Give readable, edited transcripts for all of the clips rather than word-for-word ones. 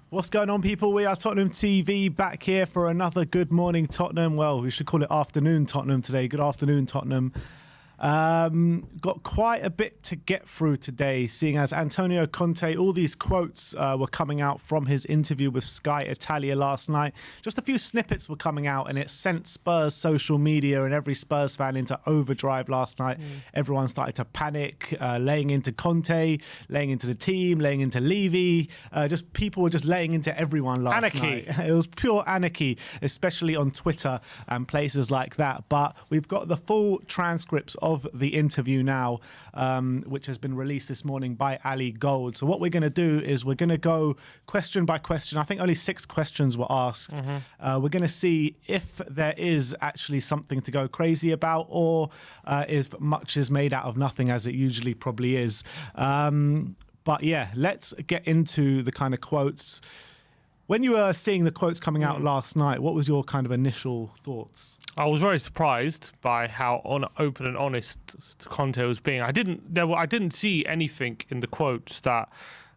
What's going on, people? We are Tottenham TV back here for another Good Morning Tottenham. Well, we should call it Afternoon Tottenham today. Good afternoon, Tottenham. Got quite a bit to get through today, seeing as Antonio Conte, all these quotes were coming out from his interview with Sky Italia last night. Just a few snippets were coming out, and it sent Spurs social media and every Spurs fan into overdrive last night. Everyone started to panic, laying into Conte, laying into the team, laying into Levy. Just people were just laying into everyone last night. It was pure anarchy, especially on Twitter and places like that. But we've got the full transcripts of the interview now, which has been released this morning by Ali Gold. So what we're going to do is we're going to go question by question. I think only 6 questions were asked. We're going to see if there is actually something to go crazy about, or if much is made out of nothing, as it usually probably is. But yeah, let's get into the kind of quotes. When you were seeing the quotes coming out last night, what was your kind of initial thoughts? I was very surprised by how open and honest Conte was being. I didn't see anything in the quotes that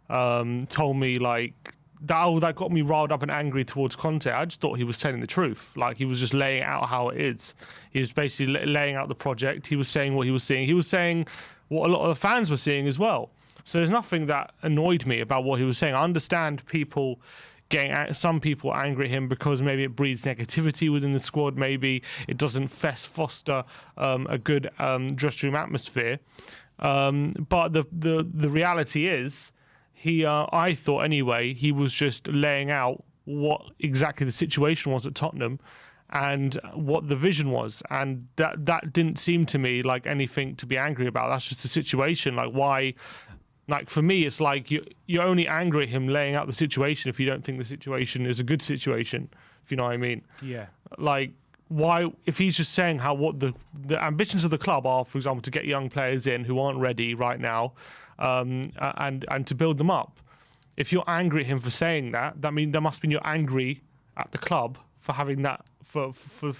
told me like that got me riled up and angry towards Conte. I just thought he was telling the truth. Like, he was just laying out how it is. He was basically laying out the project. He was saying what he was seeing. He was saying what a lot of the fans were seeing as well. So there's nothing that annoyed me about what he was saying. I understand people getting some people angry at him because maybe it breeds negativity within the squad. Maybe it doesn't foster a good dressing room atmosphere. But the reality is, I thought anyway, he was just laying out what exactly the situation was at Tottenham and what the vision was, and that didn't seem to me like anything to be angry about. That's just the situation. Like, why? Like, for me, it's like you're only angry at him laying out the situation if you don't think the situation is a good situation, if you know what I mean. Yeah. Like, why, if he's just saying what the ambitions of the club are, for example, to get young players in who aren't ready right now, and to build them up. If you're angry at him for saying that means that must mean you're angry at the club for having that, for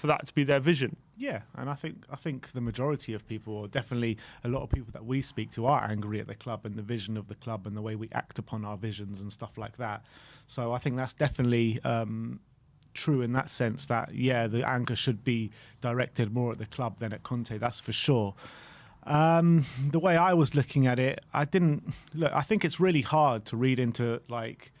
that to be their vision. Yeah, and I think the majority of people, or definitely a lot of people that we speak to, are angry at the club and the vision of the club and the way we act upon our visions and stuff like that. So I think that's definitely true in that sense, that, yeah, the anger should be directed more at the club than at Conte, that's for sure. The way I was looking at it, I think it's really hard to read into like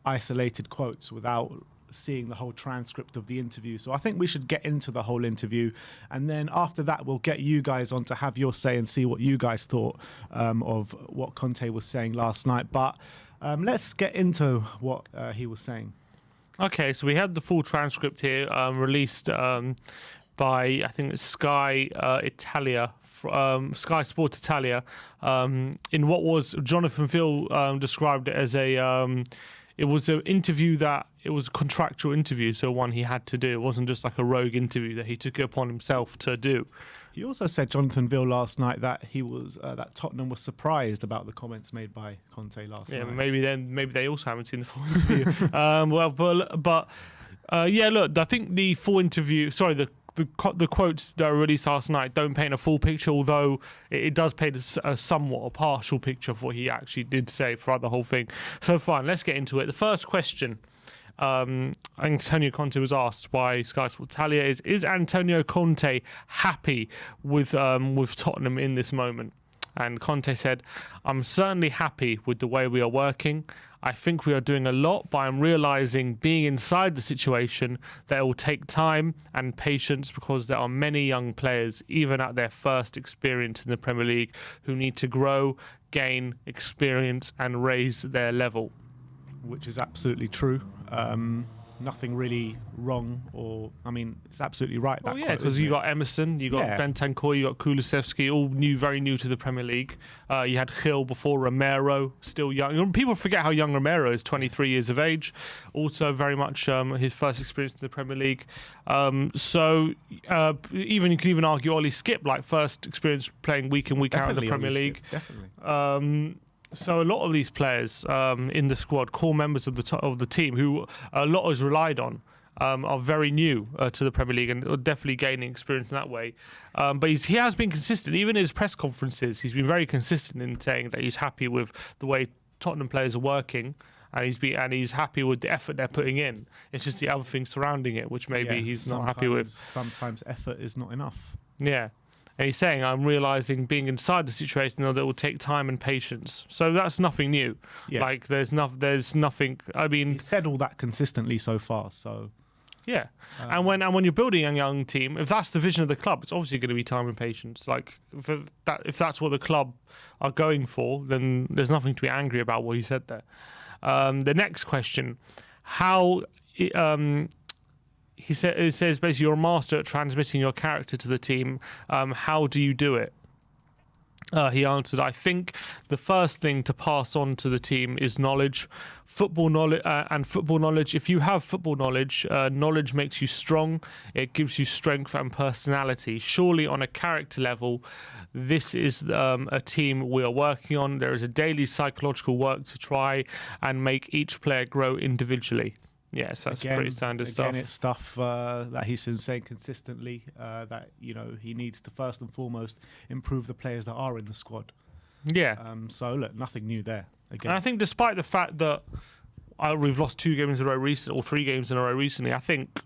isolated quotes without seeing the whole transcript of the interview. So I think we should get into the whole interview, and then after that we'll get you guys on to have your say and see what you guys thought of what Conte was saying last night. But let's get into what he was saying. Okay, so we had the full transcript here, released by, I think it's Sky Italia, Sky Sport Italia, in what was Jonathan Phil described it as it was an interview it was a contractual interview, so one he had to do. It wasn't just like a rogue interview that he took it upon himself to do. He also said, Jonathan Ville, last night that he was that Tottenham was surprised about the comments made by Conte last night. Yeah, maybe they also haven't seen the full interview. Yeah, look, I think the full interview. Sorry, the quotes that were released last night don't paint a full picture, although it does paint a somewhat a partial picture of what he actually did say throughout the whole thing. So fine, let's get into it. The first question Antonio Conte was asked by Sky Sports Italia is Antonio Conte happy with Tottenham in this moment? And Conte said, "I'm certainly happy with the way we are working. I think we are doing a lot, but I'm realising being inside the situation that it will take time and patience because there are many young players, even at their first experience in the Premier League, who need to grow, gain experience and raise their level." Which is absolutely true. Nothing really wrong, it's absolutely right. Well, yeah, because you got Emerson, you got Bentancur, you got Kulusevski, all very new to the Premier League. You had Gil before, Romero, still young. People forget how young Romero is, 23 years of age. Also very much his first experience in the Premier League. So you can even argue Ollie Skip, like first experience playing week in, week out in the Premier League. Definitely. So a lot of these players in the squad, core members of the team, who a lot is relied on, are very new to the Premier League and are definitely gaining experience in that way. But he has been consistent, even in his press conferences. He's been very consistent in saying that he's happy with the way Tottenham players are working and he's happy with the effort they're putting in. It's just the other things surrounding it, which maybe he's not happy with. Sometimes effort is not enough. Yeah. And he's saying, I'm realizing being inside the situation that it will take time and patience. So that's nothing new. Yeah. Like there's nothing. I mean, he said all that consistently so far. So yeah. And when you're building a young team, if that's the vision of the club, it's obviously going to be time and patience. Like if that's what the club are going for, then there's nothing to be angry about what he said there. The next question, how it says basically you're a master at transmitting your character to the team. How do you do it? He answered, I think the first thing to pass on to the team is knowledge, football knowledge. If you have football knowledge, knowledge makes you strong. It gives you strength and personality. Surely on a character level, this is a team we are working on. There is a daily psychological work to try and make each player grow individually. Yes, that's pretty standard stuff. Again, it's stuff that he's been saying consistently, that he needs to first and foremost improve the players that are in the squad. Yeah. So look, nothing new there. Again, and I think despite the fact that we've lost 2 games in a row recently, or 3 games in a row recently, I think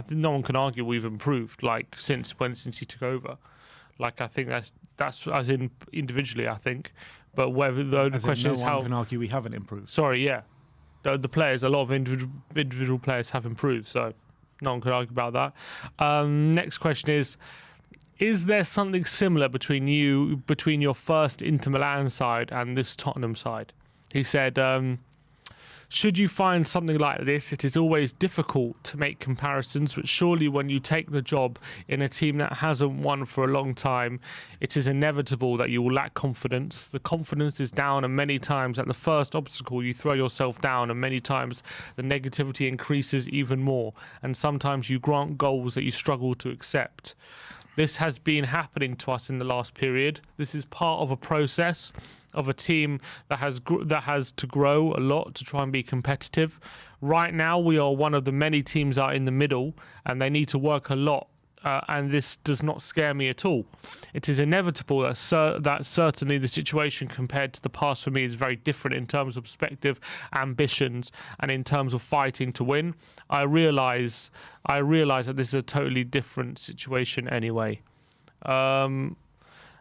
no one can argue we've improved. Like since he took over, like I think that's as in individually. I think, but whether the question is how no one can argue we haven't improved. Sorry, yeah. The players, a lot of individual players have improved, so no one could argue about that. Next question is there something similar between your first Inter Milan side and this Tottenham side? He said, should you find something like this, it is always difficult to make comparisons, but surely when you take the job in a team that hasn't won for a long time, it is inevitable that you will lack confidence. The confidence is down, and many times at the first obstacle you throw yourself down, and many times the negativity increases even more, and sometimes you grant goals that you struggle to accept. This has been happening to us in the last period. This is part of a process of a team that has to grow a lot to try and be competitive. Right now, we are one of the many teams out in the middle, and they need to work a lot. And this does not scare me at all. It is inevitable that certainly the situation compared to the past for me is very different in terms of perspective, ambitions, and in terms of fighting to win. I realize that this is a totally different situation anyway.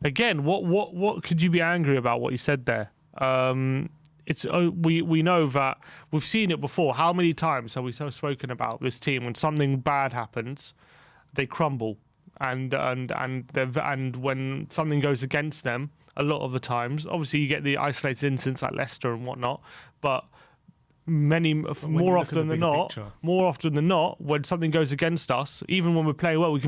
Again, what could you be angry about what you said there? We know that we've seen it before. How many times have we spoken about this team when something bad happens? They crumble, and when something goes against them, a lot of the times, obviously you get the isolated incidents like Leicester and whatnot, but more often than not, when something goes against us, even when we're playing well, we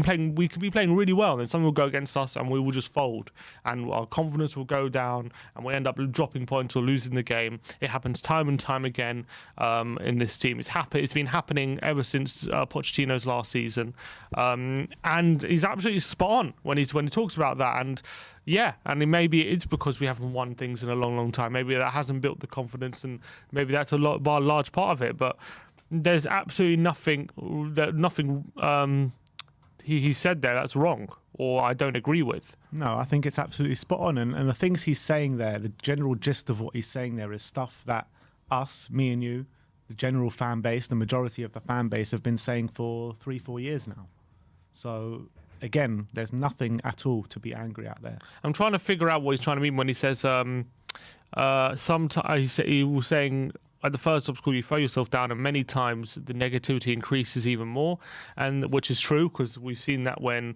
could be playing really well, and then something will go against us, and we will just fold, and our confidence will go down, and we end up dropping points or losing the game. It happens time and time again in this team. It's been happening ever since Pochettino's last season, and he's absolutely spot on when he talks about that. And yeah, and maybe it's because we haven't won things in a long, long time. Maybe that hasn't built the confidence, and maybe that's a large part of it. But there's absolutely nothing he said there that's wrong or I don't agree with. No, I think it's absolutely spot on. And the things he's saying there, the general gist of what he's saying there is stuff that us, me and you, the general fan base, the majority of the fan base have been saying for 3-4 years now. So again, there's nothing at all to be angry at there. I'm trying to figure out what he's trying to mean when he says sometimes he was saying at the first obstacle you throw yourself down, and many times the negativity increases even more, and which is true because we've seen that when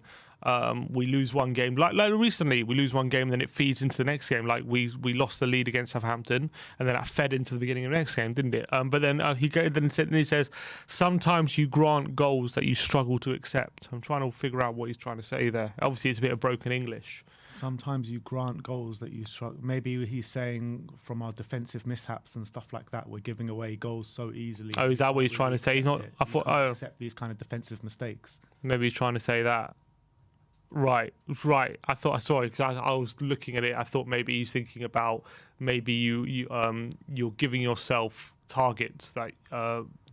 we lose one game, like recently we lose one game, then it feeds into the next game. Like we lost the lead against Southampton, and then that fed into the beginning of the next game, didn't it? But then he says sometimes you grant goals that you struggle to accept. I'm trying to figure out what he's trying to say there. Obviously, it's a bit of broken English. Sometimes you grant goals that you struggle. Maybe he's saying from our defensive mishaps and stuff like that, we're giving away goals so easily. Oh, is that what he's trying to say? He's not. I thought. Oh, accept these kind of defensive mistakes. Maybe he's trying to say that. Right. I thought I saw it because I was looking at it. I thought maybe he's thinking about maybe you're giving yourself targets that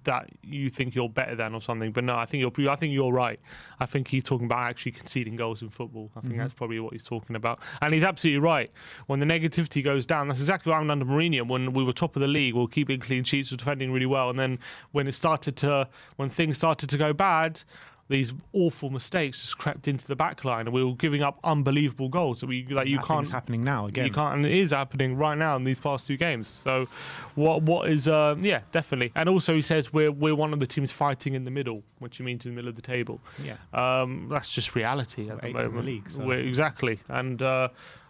that you think you're better than or something. But no, I think you're right. I think he's talking about actually conceding goals in football. I think that's probably what he's talking about. And he's absolutely right. When the negativity goes down, that's exactly what happened under Mourinho. When we were top of the league, we were keeping clean sheets, we were defending really well. And then when things started to go bad, these awful mistakes just crept into the back line, and we were giving up unbelievable goals. So you can't. It's happening now again. You can't, and it is happening right now in these past 2 games. So, what is yeah, definitely. And also, he says we're one of the teams fighting in the middle. What do you mean to the middle of the table? Yeah, that's just reality at the moment. In the league, so. Exactly, and.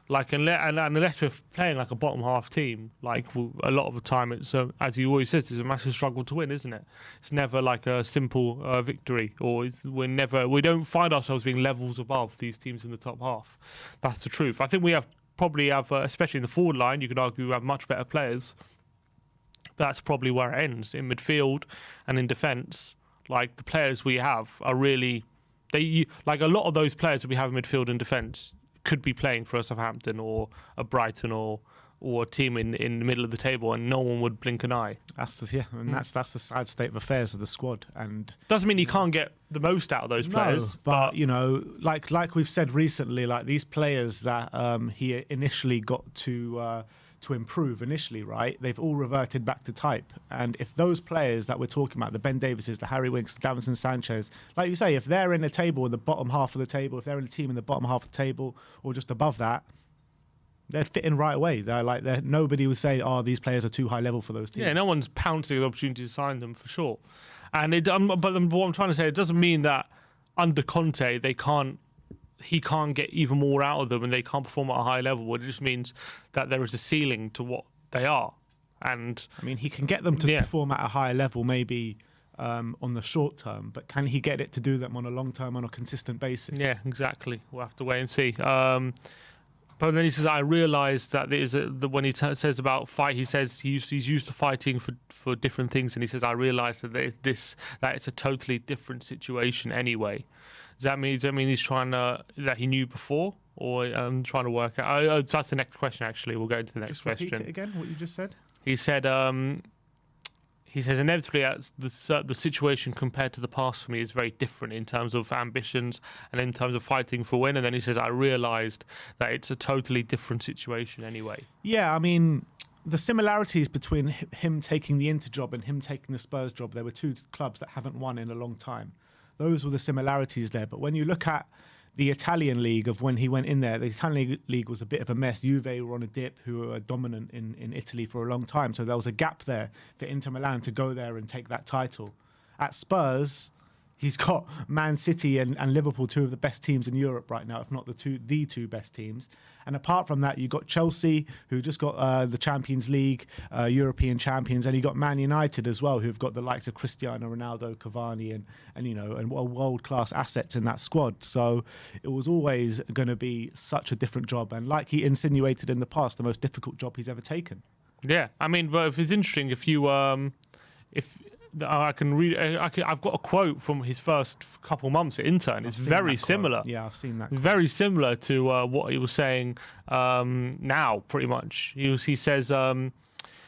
Unless we're playing like a bottom half team, like a lot of the time, it's as he always says, it's a massive struggle to win, isn't it? It's never like a simple victory, or we don't find ourselves being levels above these teams in the top half. That's the truth. I think we probably have, especially in the forward line, you could argue we have much better players. But that's probably where it ends in midfield and in defence. Like the players we have are really, like a lot of those players that we have in midfield and defence could be playing for a Southampton or a Brighton or a team in the middle of the table, and no one would blink an eye. That's the sad state of affairs of the squad. And doesn't mean you can't get the most out of those players. No, but you know, like we've said recently, like these players that he initially got to improve initially, right? They've all reverted back to type. And if those players that we're talking about, the Ben Davises, the Harry Winks, the Davinson Sanchez, like you say, if they're in a table in the bottom half of the table, if they're in a team in the bottom half of the table or just above that, they're fitting right away. Nobody would say, "Oh, these players are too high level for those teams." Yeah, no one's pouncing the opportunity to sign them for sure. And what I'm trying to say, it doesn't mean that under Conte he can't get even more out of them and they can't perform at a high level. It just means that there is a ceiling to what they are. And I mean, he can get them to perform at a higher level, maybe on the short term, but can he get it to do them on a long term, on a consistent basis? Yeah, exactly. We'll have to wait and see. But then he says, I realised that when he says about fight, he says he's used to fighting for different things, and he says, I realised that it's a totally different situation anyway. Does that mean he's trying to, that he knew before, or trying to work out? So that's the next question. Actually, we'll go into the next question. Repeat it again. What you just said. He said. He says inevitably the situation compared to the past for me is very different in terms of ambitions and in terms of fighting for win. And then he says, I realised that it's a totally different situation anyway. Yeah, I mean, the similarities between him taking the Inter job and him taking the Spurs job, there were 2 clubs that haven't won in a long time. Those were the similarities there. But when you look at the Italian league of when he went in there, the Italian league was a bit of a mess. Juve were on a dip, who were dominant in Italy for a long time. So there was a gap there for Inter Milan to go there and take that title. At Spurs, he's got Man City and Liverpool, 2 of the best teams in Europe right now, if not the two best teams. And apart from that, you got Chelsea, who just got the Champions League, European champions, and you got Man United as well, who've got the likes of Cristiano Ronaldo, Cavani, and world-class assets in that squad. So it was always going to be such a different job, and like he insinuated in the past, the most difficult job he's ever taken. Yeah, I mean, but if it's interesting, if you I can read. I've got a quote from his first couple months at Inter, and it's very similar. Yeah, I've seen that quote. Very similar to what he was saying now, pretty much. He says,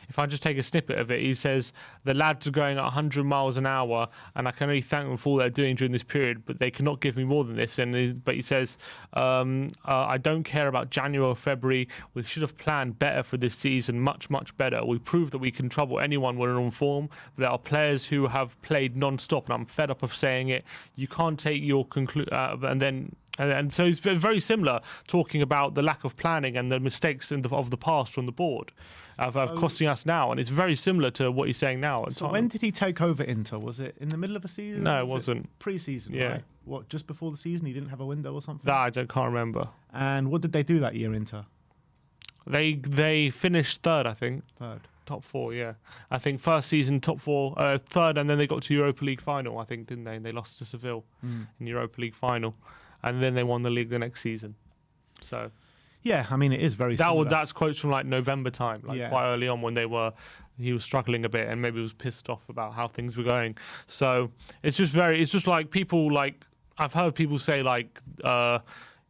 if I just take a snippet of it, he says, the lads are going at 100 miles an hour, and I can only thank them for all they're doing during this period, but they cannot give me more than this. But he says, I don't care about January or February. We should have planned better for this season, much, much better. We proved that we can trouble anyone when we're on form. But there are players who have played non-stop, and I'm fed up of saying it. You can't take your And so it's very similar, talking about the lack of planning and the mistakes of the past from the board of costing us now. And it's very similar to what he's saying now. So when did he take over Inter? Was it in the middle of a season? No, it wasn't. Pre-season, yeah. Right? What, just before the season? He didn't have a window or something? That I can't remember. And what did they do that year, Inter? They finished 3rd, I think. 3rd. Top 4, yeah. I think first season, top 4, 3rd, and then they got to Europa League final, I think, didn't they? And they lost to Seville in the Europa League final. And then they won the league the next season. So, yeah, I mean, it is very similar. That's quotes from like November time, quite early on when he was struggling a bit and maybe was pissed off about how things were going. So it's just like people, like, I've heard people say like, I've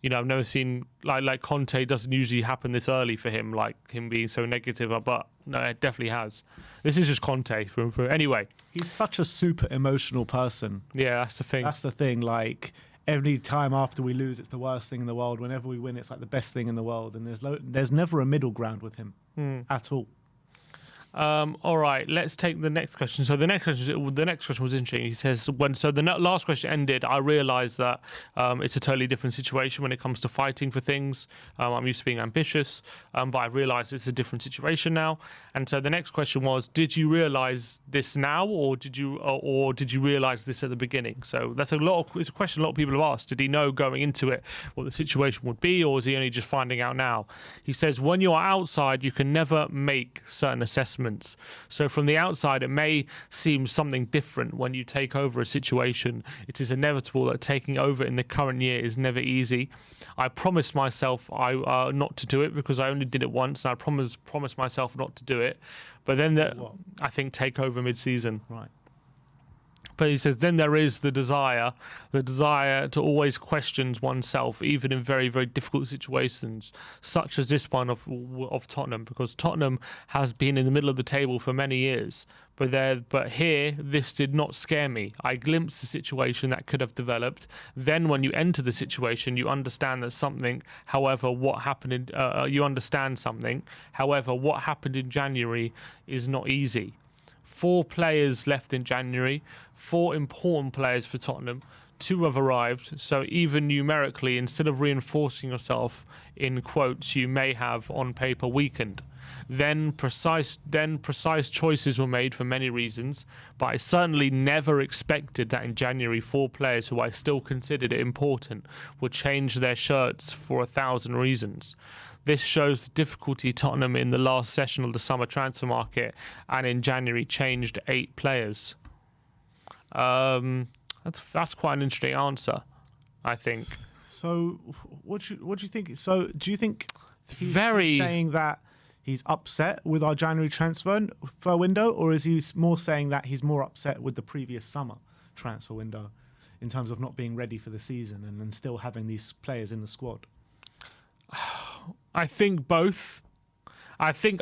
never seen like Conte doesn't usually happen this early for him, like him being so negative. But No, it definitely has. This is just Conte through and through. Anyway, He's such a super emotional person. yeah, that's the thing. That's the thing. Like, every time after we lose, it's the worst thing in the world. Whenever we win, it's like the best thing in the world. And there's never a middle ground with him at all. All right, let's take the next question. So the next question was interesting. He says, last question ended, I realised that it's a totally different situation when it comes to fighting for things. I'm used to being ambitious, but I realised it's a different situation now. And so the next question was, did you realise this now, or did you realise this at the beginning? So it's a question a lot of people have asked. Did he know going into it what the situation would be, or is he only just finding out now? He says, when you're outside, you can never make certain assessments. So from the outside, it may seem something different when you take over a situation. It is inevitable that taking over in the current year is never easy. I promised myself not to do it because I only did it once, and I promised myself not to do it. But then I think take over mid-season. Right. But he says, then there is the desire to always question oneself, even in very, very difficult situations, such as this one of Tottenham, because Tottenham has been in the middle of the table for many years. But here, this did not scare me. I glimpsed the situation that could have developed. Then when you enter the situation, you understand that something, however, what happened you understand something. However, what happened in January is not easy. 4 players left in January, 4 important players for Tottenham. 2 have arrived, so even numerically, instead of reinforcing yourself, in quotes, you may have on paper weakened. Then precise choices were made for many reasons, but I certainly never expected that in January 4 players who I still considered important would change their shirts for 1,000 reasons. This shows the difficulty Tottenham in the last session of the summer transfer market, and in January changed 8 players. That's quite an interesting answer, I think. So what do you think? So do you think he's very saying that he's upset with our January transfer window, or is he more saying that he's more upset with the previous summer transfer window in terms of not being ready for the season and then still having these players in the squad? I think both. I think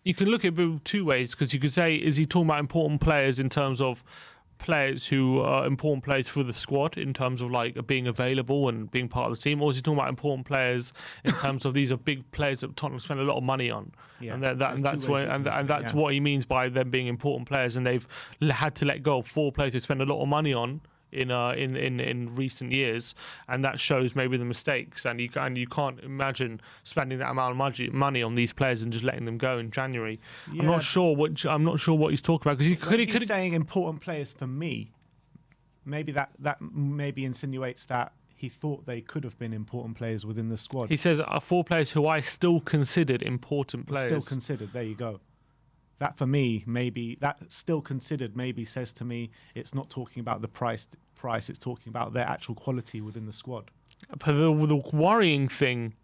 you can look at it 2 ways, because you could say, is he talking about important players in terms of players who are important players for the squad in terms of like being available and being part of the team, or is he talking about important players in terms of these are big players that Tottenham spend a lot of money on? Yeah, and that's what he means by them being important players, and they've had to let go of 4 players to spend a lot of money on in recent years, and that shows maybe the mistakes, and you can't imagine spending that amount of money on these players and just letting them go in January. Yeah. I'm not sure what he's talking about, because he's saying important players for me. Maybe that maybe insinuates that he thought they could have been important players within the squad. He says 4 players who I still considered important players. Still considered. There you go. That for me, maybe that still considered maybe says to me it's not talking about the price, it's talking about their actual quality within the squad. But the worrying thing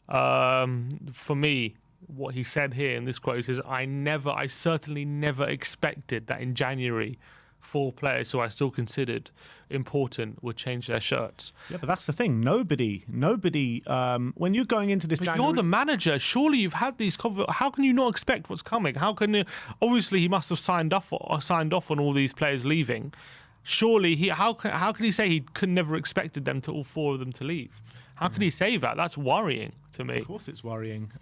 for me, what he said here in this quote is, I certainly never expected that in January 4 players who I still considered important would change their shirts. Yeah, but that's the thing. Nobody. When you're going into this, but you're the manager. Surely you've had these. How can you not expect what's coming? How can you? Obviously, he must have signed off on all these players leaving. Surely how can he say he could never expected them to all 4 of them to leave? How can he say that? That's worrying to me. Of course, it's worrying.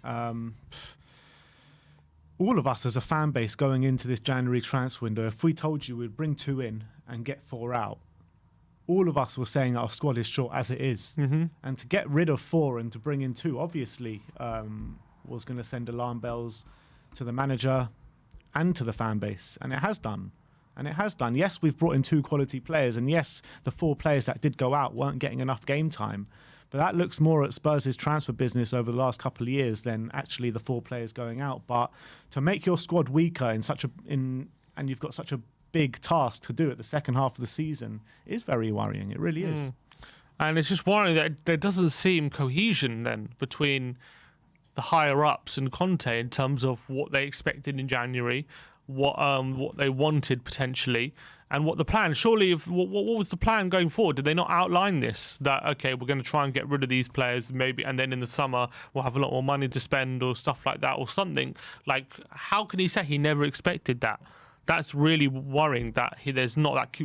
All of us as a fan base going into this January transfer window, if we told you we'd bring 2 in and get 4 out, all of us were saying our squad is short as it is. Mm-hmm. And to get rid of 4 and to bring in 2, obviously, was going to send alarm bells to the manager and to the fan base. And it has done. Yes, we've brought in 2 quality players. And yes, the 4 players that did go out weren't getting enough game time. But that looks more at Spurs' transfer business over the last couple of years than actually the 4 players going out. But to make your squad weaker and you've got such a big task to do at the second half of the season is very worrying. It really is. And it's just worrying that there doesn't seem cohesion then between the higher ups and Conte in terms of what they expected in January, what they wanted potentially, and what the plan. Surely, what was the plan going forward? Did they not outline this? That okay, we're going to try and get rid of these players, maybe, and then in the summer we'll have a lot more money to spend or stuff like that, or something. Like, how can he say he never expected that? That's really worrying. That there's not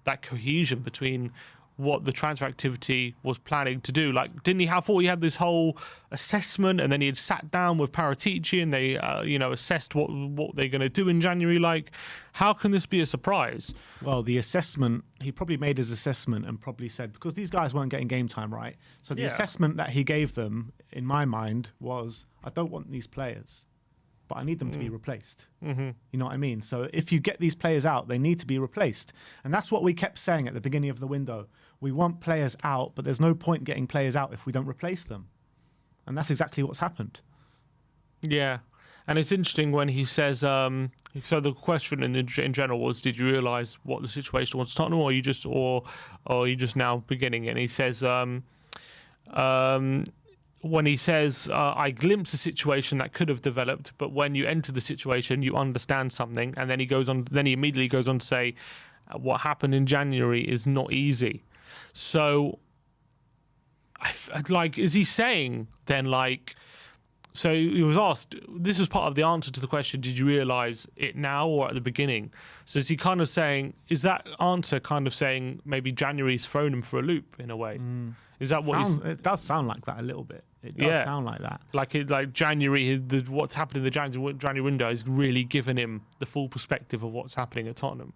that cohesion between what the transfer activity was planning to do. Like, didn't he have thought he had this whole assessment, and then he had sat down with Paratici and they assessed what they're going to do in January? Like, how can this be a surprise? Well, the assessment, he probably made his assessment and probably said, because these guys weren't getting game time, right? So the assessment that he gave them, in my mind, was, I don't want these players, but I need them to be replaced. Mm-hmm. You know what I mean? So if you get these players out, they need to be replaced. And that's what we kept saying at the beginning of the window. We want players out, but there's no point getting players out if we don't replace them. And that's exactly what's happened. Yeah. And it's interesting when he says, so the question in general was, did you realise what the situation was at Tottenham, or are you just now beginning? And he says, when he says, I glimpsed a situation that could have developed, but when you enter the situation, you understand something. And then he immediately goes on to say, what happened in January is not easy. So, is he saying then, so he was asked, this is part of the answer to the question, did you realise it now or at the beginning? So is he kind of saying, is that answer kind of saying maybe January's thrown him for a loop in a way? Is that what it does sound like that a little bit. It does sound like that. Like January, what's happened in the January window has really given him the full perspective of what's happening at Tottenham.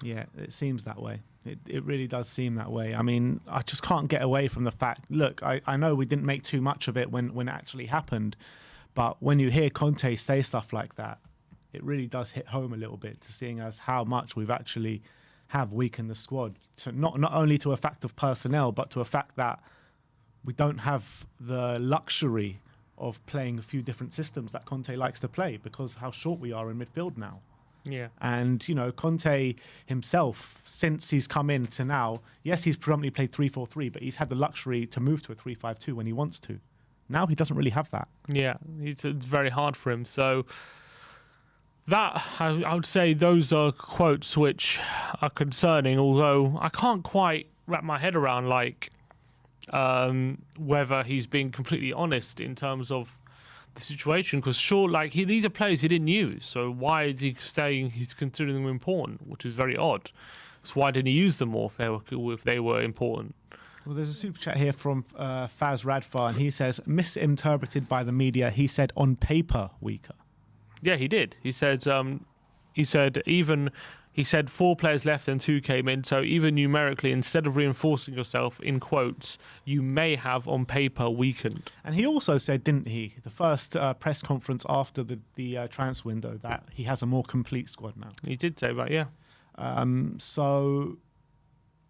Yeah, it seems that way. It really does seem that way. I mean, I just can't get away from the fact, look, I know we didn't make too much of it when it actually happened, but when you hear Conte say stuff like that, it really does hit home a little bit, to seeing as how much we've actually have weakened the squad, to not only to a fact of personnel, but to a fact that we don't have the luxury of playing a few different systems that Conte likes to play, because how short we are in midfield now. Yeah. And, Conte himself, since he's come in to now, yes, he's predominantly played 3-4-3, but he's had the luxury to move to a 3-5-2 when he wants to. Now he doesn't really have that. Yeah, it's very hard for him. So that, I would say those are quotes which are concerning, although I can't quite wrap my head around, whether he's being completely honest in terms of the situation, because these are players he didn't use, so why is he saying he's considering them important, which is very odd. So why didn't he use them more if they were important? Well, there's a super chat here from Faz Radfar, and he says, misinterpreted by the media, he said on paper weaker. Yeah, he did. He said 4 players left and 2 came in. So even numerically, instead of reinforcing yourself, in quotes, you may have on paper weakened. And he also said, didn't he, the first press conference after the transfer window, that he has a more complete squad now. He did say that, yeah. So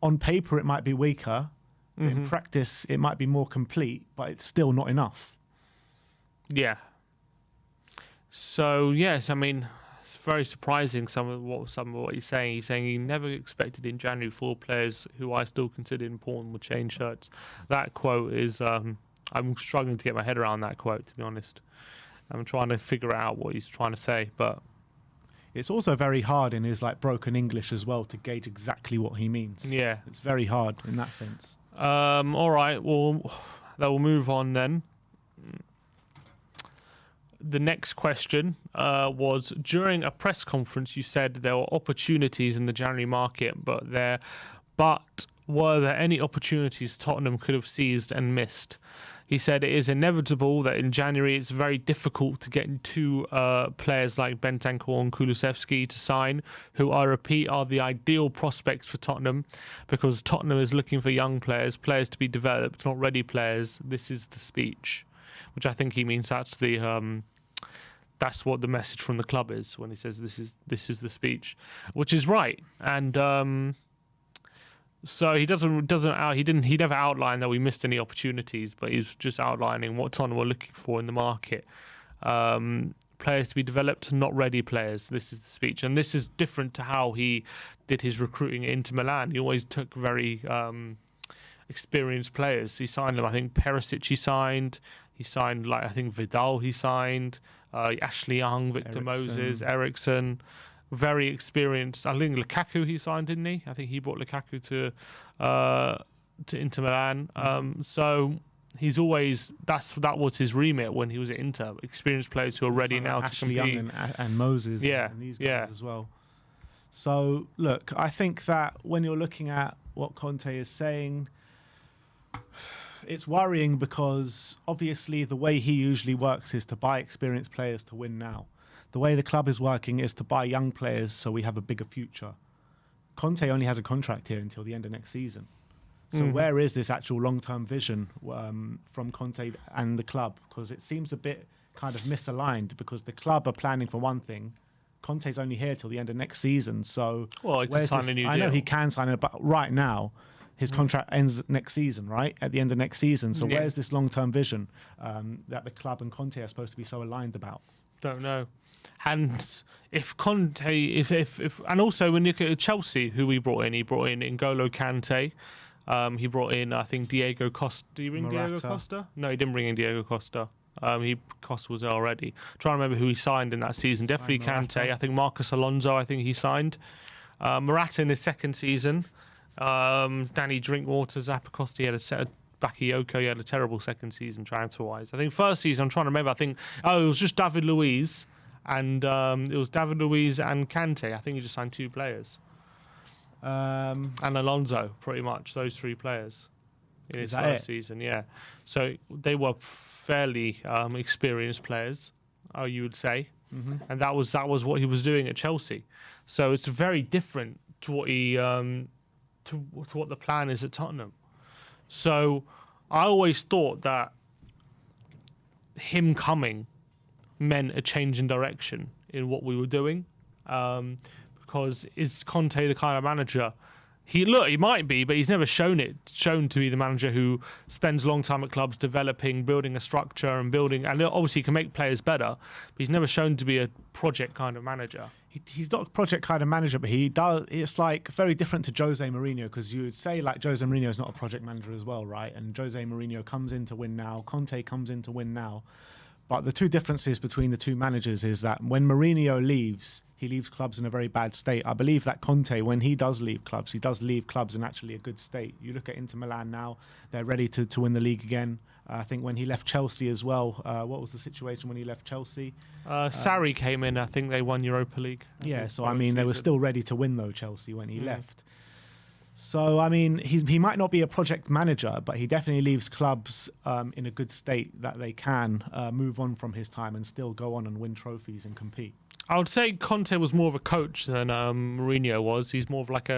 on paper, it might be weaker. Mm-hmm. In practice, it might be more complete, but it's still not enough. Yeah. So, yes, I mean, it's very surprising some of what he's saying. He's saying he never expected in January 4 players who I still consider important would change shirts. That quote is, I'm struggling to get my head around that quote, to be honest. I'm trying to figure out what he's trying to say, but it's also very hard in his broken English as well to gauge exactly what he means. Yeah. It's very hard in that sense. All right, well, we'll move on then. The next question was, during a press conference, you said there were opportunities in the January market, but were there any opportunities Tottenham could have seized and missed? He said it is inevitable that in January it's very difficult to get 2 players like Bentancur and Kulusevski to sign, who I repeat are the ideal prospects for Tottenham, because Tottenham is looking for young players to be developed, not ready players. This is the speech, which I think he means that's what the message from the club is when he says this is the speech, which is right. And so he never outlined that we missed any opportunities, but he's just outlining what Tottenham were looking for in the market. Players to be developed, not ready players. This is the speech, and this is different to how he did his recruiting into Milan. He always took very experienced players. He signed them. I think Perisic he signed. He signed I think Vidal he signed. Ashley Young, Victor Moses, Eriksson. very experienced. I think Lukaku he signed, didn't he? I think he brought Lukaku to Inter Milan. So he's always that was his remit when he was at Inter. Experienced players who are ready now to Ashley compete. Young and Moses, and these guys as well. So look, I think that when you're looking at what Conte is saying, it's worrying because obviously the way he usually works is to buy experienced players to win now. The way the club is working is to buy young players so we have a bigger future. Conte only has a contract here until the end of next season. So where is this actual long-term vision from Conte and the club? Because it seems a bit kind of misaligned because the club are planning for one thing. Conte's only here till the end of next season. So well, he can sign a new deal. I know he can sign it, but right now his contract ends next season, right? At the end of next season. So where's this long-term vision that the club and Conte are supposed to be so aligned about? Don't know. And if Conte, and also when you look at Chelsea, who he brought in N'Golo Kante. He brought in, I think, Diego Costa. Did he bring Diego Costa? No, he didn't bring in Diego Costa. Costa was there already. Trying to remember who he signed in that season. Definitely Kante. I think Marcus Alonso, I think he signed. Morata in his second season. Danny Drinkwater, Zappacosta, he had a set of Bakayoko, he had a terrible second season transfer-wise. I think first season, I'm trying to remember, it was just David Luiz. And it was David Luiz and Kante. I think he just signed 2 players. And Alonso, pretty much, those 3 players in his first season, yeah. So they were fairly experienced players, you would say. And that was what he was doing at Chelsea. So it's very different to what he to what the plan is at Tottenham. So I always thought that him coming meant a change in direction in what we were doing. Because is Conte the kind of manager? He might be, but he's never shown to be the manager who spends a long time at clubs developing, building a structure and obviously he can make players better, but he's never shown to be a project kind of manager. He's not a project kind of manager, but he does. It's like very different to Jose Mourinho, because you would say like Jose Mourinho is not a project manager as well, right? And Jose Mourinho comes in to win now. Conte comes in to win now. But the two differences between the two managers is that when Mourinho leaves, he leaves clubs in a very bad state. I believe that Conte, when he does leave clubs, he does leave clubs in actually a good state. You look at Inter Milan now, they're ready to win the league again. I think when he left Chelsea as well, what was the situation when he left Chelsea? Sarri came in, I think they won Europa League. Yeah, so I mean, they were still ready to win though, Chelsea, when he left. So, I mean, he might not be a project manager, but he definitely leaves clubs in a good state that they can move on from his time and still go on and win trophies and compete. I would say Conte was more of a coach than Mourinho was. He's more of like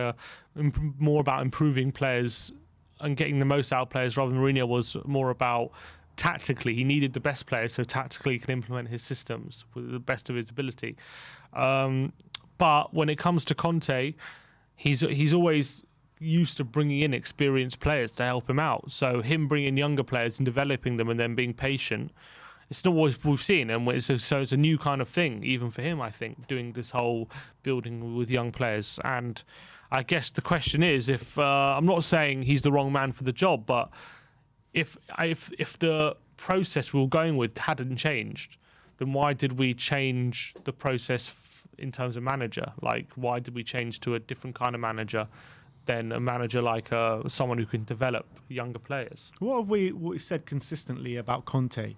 more about improving players and getting the most out of players, rather than Mourinho was more about tactically. He needed the best players, so tactically he can implement his systems with the best of his ability. But when it comes to Conte, he's always used to bringing in experienced players to help him out. So him bringing younger players and developing them and then being patient, it's not what we've seen. And so it's a new kind of thing, even for him, I think, doing this whole building with young players. And I guess the question is, if I'm not saying he's the wrong man for the job, but if the process we were going with hadn't changed, then why did we change the process in terms of manager? Like, why did we change to a different kind of manager than a manager like someone who can develop younger players? What have we said consistently about Conte?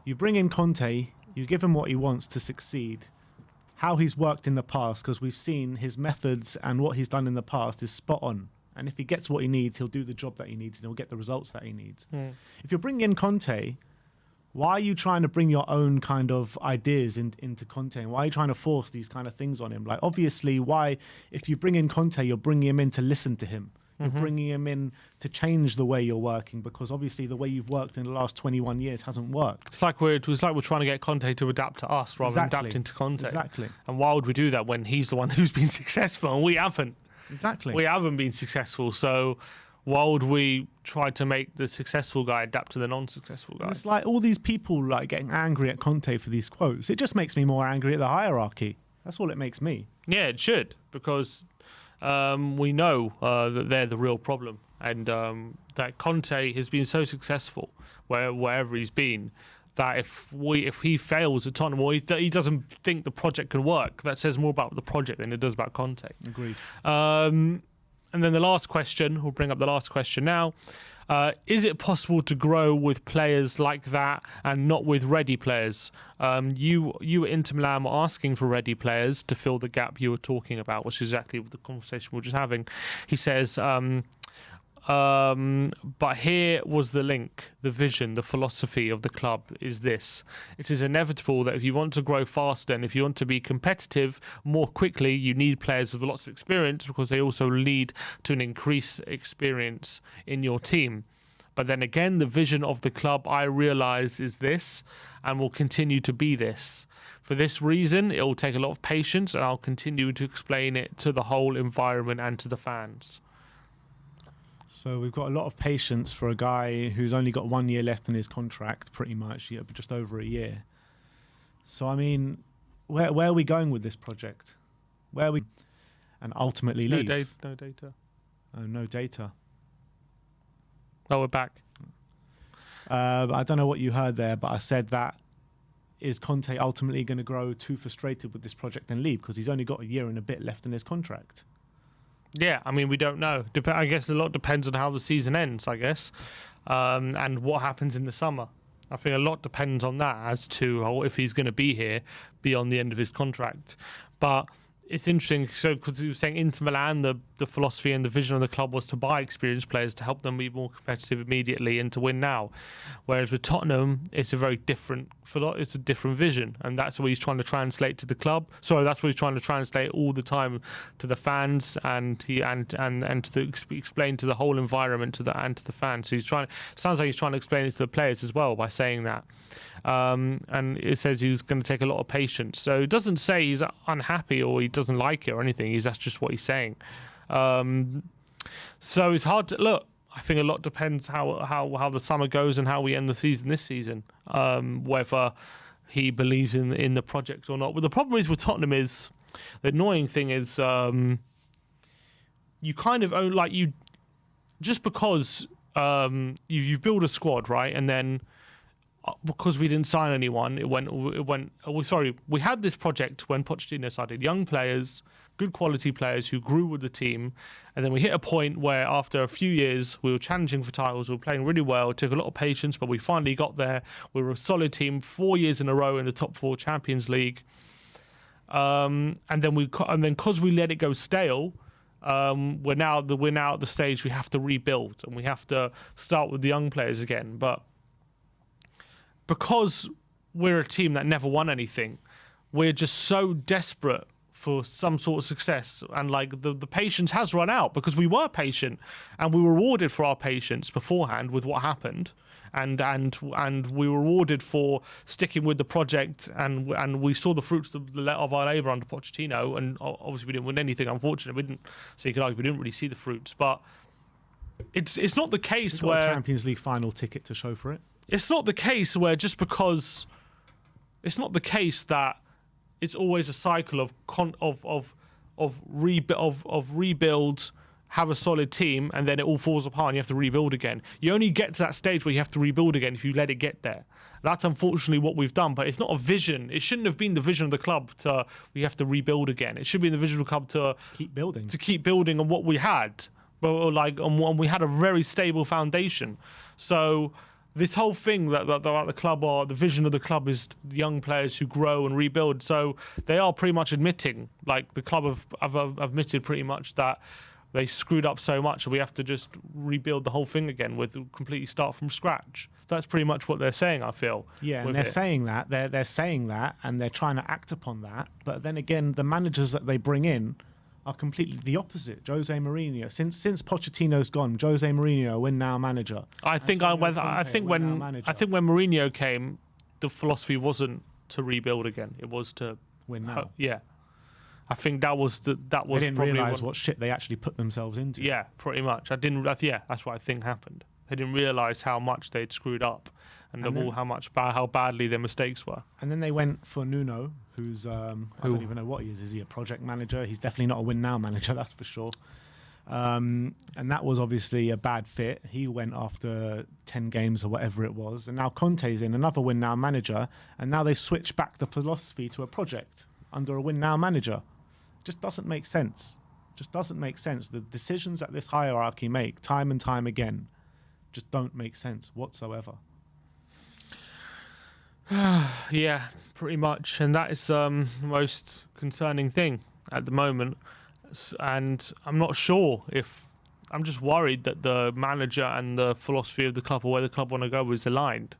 You bring in Conte, you give him what he wants to succeed. How he's worked in the past, because we've seen his methods and what he's done in the past is spot on. And if he gets what he needs, he'll do the job that he needs and he'll get the results that he needs. If you're bringing in Conte, why are you trying to bring your own kind of ideas into Conte? And why are you trying to force these kind of things on him? Like, obviously, if you bring in Conte, you're bringing him in to listen to him. You're bringing him in to change the way you're working, because obviously the way you've worked in the last 21 years hasn't worked. It's like we're trying to get Conte to adapt to us rather than adapting to Conte. Exactly. And why would we do that when he's the one who's been successful and we haven't? Exactly. We haven't been successful, so why would we try to make the successful guy adapt to the non-successful guy? And it's like all these people like getting angry at Conte for these quotes. It just makes me more angry at the hierarchy. That's all it makes me. Yeah, it should, because we know that they're the real problem, and that Conte has been so successful wherever he's been, that if he fails at Tottenham, or he doesn't think the project can work, that says more about the project than it does about Conte. Agreed. And then the last question, we'll bring up the last question now. Is it possible to grow with players like that and not with ready players? You at Inter Milan were asking for ready players to fill the gap you were talking about, which is exactly the conversation we were just having. He says, but here was the link, the vision, the philosophy of the club is this. It is inevitable that if you want to grow faster and if you want to be competitive more quickly, you need players with lots of experience, because they also lead to an increased experience in your team. But then again, the vision of the club, I realise, is this and will continue to be this. For this reason, it will take a lot of patience, and I'll continue to explain it to the whole environment and to the fans. So we've got a lot of patience for a guy who's only got 1 year left in his contract, pretty much, just over a year. So, I mean, where are we going with this project? Where are we... And ultimately leave? No data. Oh, no data. Oh, we're back. I don't know what you heard there, but I said that is Conte ultimately going to grow too frustrated with this project and leave because he's only got a year and a bit left in his contract? Yeah, I mean, we don't know. I guess a lot depends on how the season ends, I guess, and what happens in the summer. I think a lot depends on that as to if he's going to be here beyond the end of his contract. But it's interesting, so because you were saying Inter Milan, the philosophy and the vision of the club was to buy experienced players to help them be more competitive immediately and to win now. Whereas with Tottenham, it's a very different vision, and that's what he's trying to translate to the club. Sorry, that's what he's trying to translate all the time to the fans, and to explain to the whole environment and to the fans. So sounds like he's trying to explain it to the players as well by saying that. And it says he's going to take a lot of patience. So it doesn't say he's unhappy or he doesn't like it or anything. That's just what he's saying. So it's hard to look. I think a lot depends how the summer goes and how we end the season this season. Whether he believes in the project or not. But the problem is with Tottenham is the annoying thing is you kind of own just because you build a squad, right, and then. Because we didn't sign anyone, we had this project when Pochettino started. Young players, good quality players who grew with the team. And then we hit a point where after a few years, we were challenging for titles. We were playing really well. It took a lot of patience, but we finally got there. We were a solid team 4 years in a row in the top 4 Champions League. And then because we let it go stale, we're now at the stage we have to rebuild and we have to start with the young players again. But because we're a team that never won anything, we're just so desperate for some sort of success, and the patience has run out because we were patient and we were rewarded for our patience beforehand with what happened, and we were rewarded for sticking with the project, and we saw the fruits of our labour under Pochettino, and obviously we didn't win anything, unfortunately. So you could argue we didn't really see the fruits, but it's not the case where a Champions League final ticket to show for it. It's not the case where just because it's not the case that it's always a cycle of rebuild, have a solid team, and then it all falls apart and you have to rebuild again. You only get to that stage where you have to rebuild again if you let it get there. That's unfortunately what we've done, but it's not a vision. It shouldn't have been the vision of the club we have to rebuild again. It should be the vision of the club to keep building on what we had. But we had a very stable foundation. So this whole thing that the club, or the vision of the club, is young players who grow and rebuild. So they are pretty much admitting, the club have admitted pretty much that they screwed up so much, and we have to just rebuild the whole thing again with completely start from scratch. That's pretty much what they're saying, I feel. Yeah, and they're saying that they're saying that, and they're trying to act upon that. But then again, the managers that they bring in are completely the opposite. Jose Mourinho, since Pochettino's gone, Jose Mourinho, win now manager. I think when Mourinho came, the philosophy wasn't to rebuild again. It was to win now. Yeah, I think that was. They didn't realise what shit they actually put themselves into. Yeah, pretty much. That's what I think happened. They didn't realise how much they'd screwed up, and how badly their mistakes were. And then they went for Nuno, who's I don't even know what he is. Is he a project manager? He's definitely not a win now manager, that's for sure. And that was obviously a bad fit. He went after 10 games or whatever it was. And now Conte's in, another win now manager. And now they switch back the philosophy to a project under a win now manager. Just doesn't make sense. Just doesn't make sense. The decisions that this hierarchy make time and time again just don't make sense whatsoever. Yeah, pretty much. And that is the most concerning thing at the moment. And I'm not sure if I'm just worried that the manager and the philosophy of the club or where the club want to go is aligned.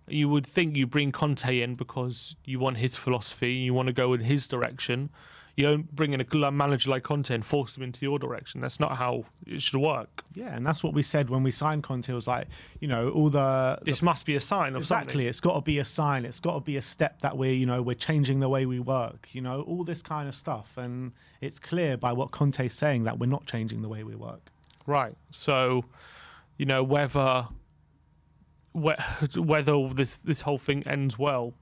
You would think you bring Conte in because you want his philosophy, you want to go in his direction. You don't bring in a manager like Conte and force them into your direction. That's not how it should work. Yeah, and that's what we said when we signed Conte. It was like, this must be a sign of something. Exactly, it's got to be a sign. It's got to be a step that we're changing the way we work. All this kind of stuff, and it's clear by what Conte's saying that we're not changing the way we work. Right. So, whether this whole thing ends well,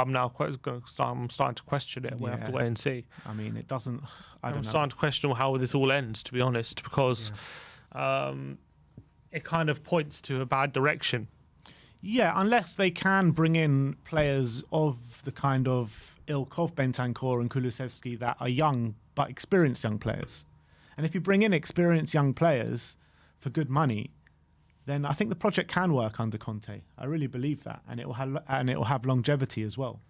I'm starting to question it. We'll have to wait and see. I mean, it doesn't. I'm starting to question how this all ends, to be honest, because it kind of points to a bad direction. Yeah, unless they can bring in players of the kind of ilk of Bentancur and Kulusevski that are young but experienced young players. And if you bring in experienced young players for good money, then I think the project can work under Conte. I really believe that, and it will have longevity as well.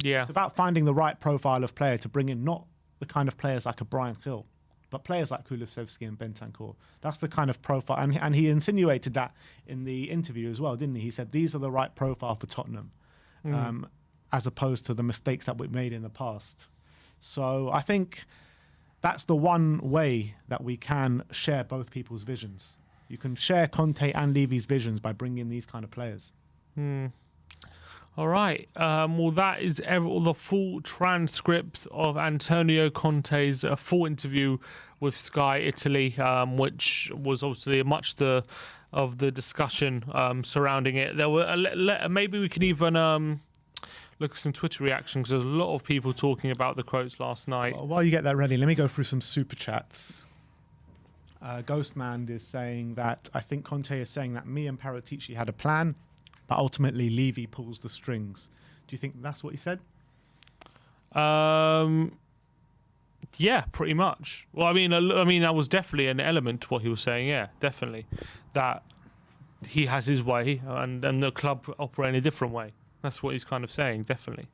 Yeah, it's about finding the right profile of player to bring in, not the kind of players like a Brian Hill, but players like Kulusevski and Bentancur. That's the kind of profile, and he insinuated that in the interview as well, didn't he? He said these are the right profile for Tottenham, as opposed to the mistakes that we've made in the past. So I think that's the one way that we can share both people's visions. You can share Conte and Levy's visions by bringing in these kind of players. All right. Well, that is the full transcript of Antonio Conte's full interview with Sky Italy, which was obviously much of the discussion surrounding it. There were maybe we can even look at some Twitter reactions. There's a lot of people talking about the quotes last night. Well, while you get that ready, let me go through some super chats. Ghostman is saying that I think Conte is saying that me and Paratici had a plan, but ultimately Levy pulls the strings. Do you think that's what he said? Yeah, pretty much. Well, I mean, that was definitely an element to what he was saying. Yeah, definitely, that he has his way and the club operate in a different way. That's what he's kind of saying. Definitely.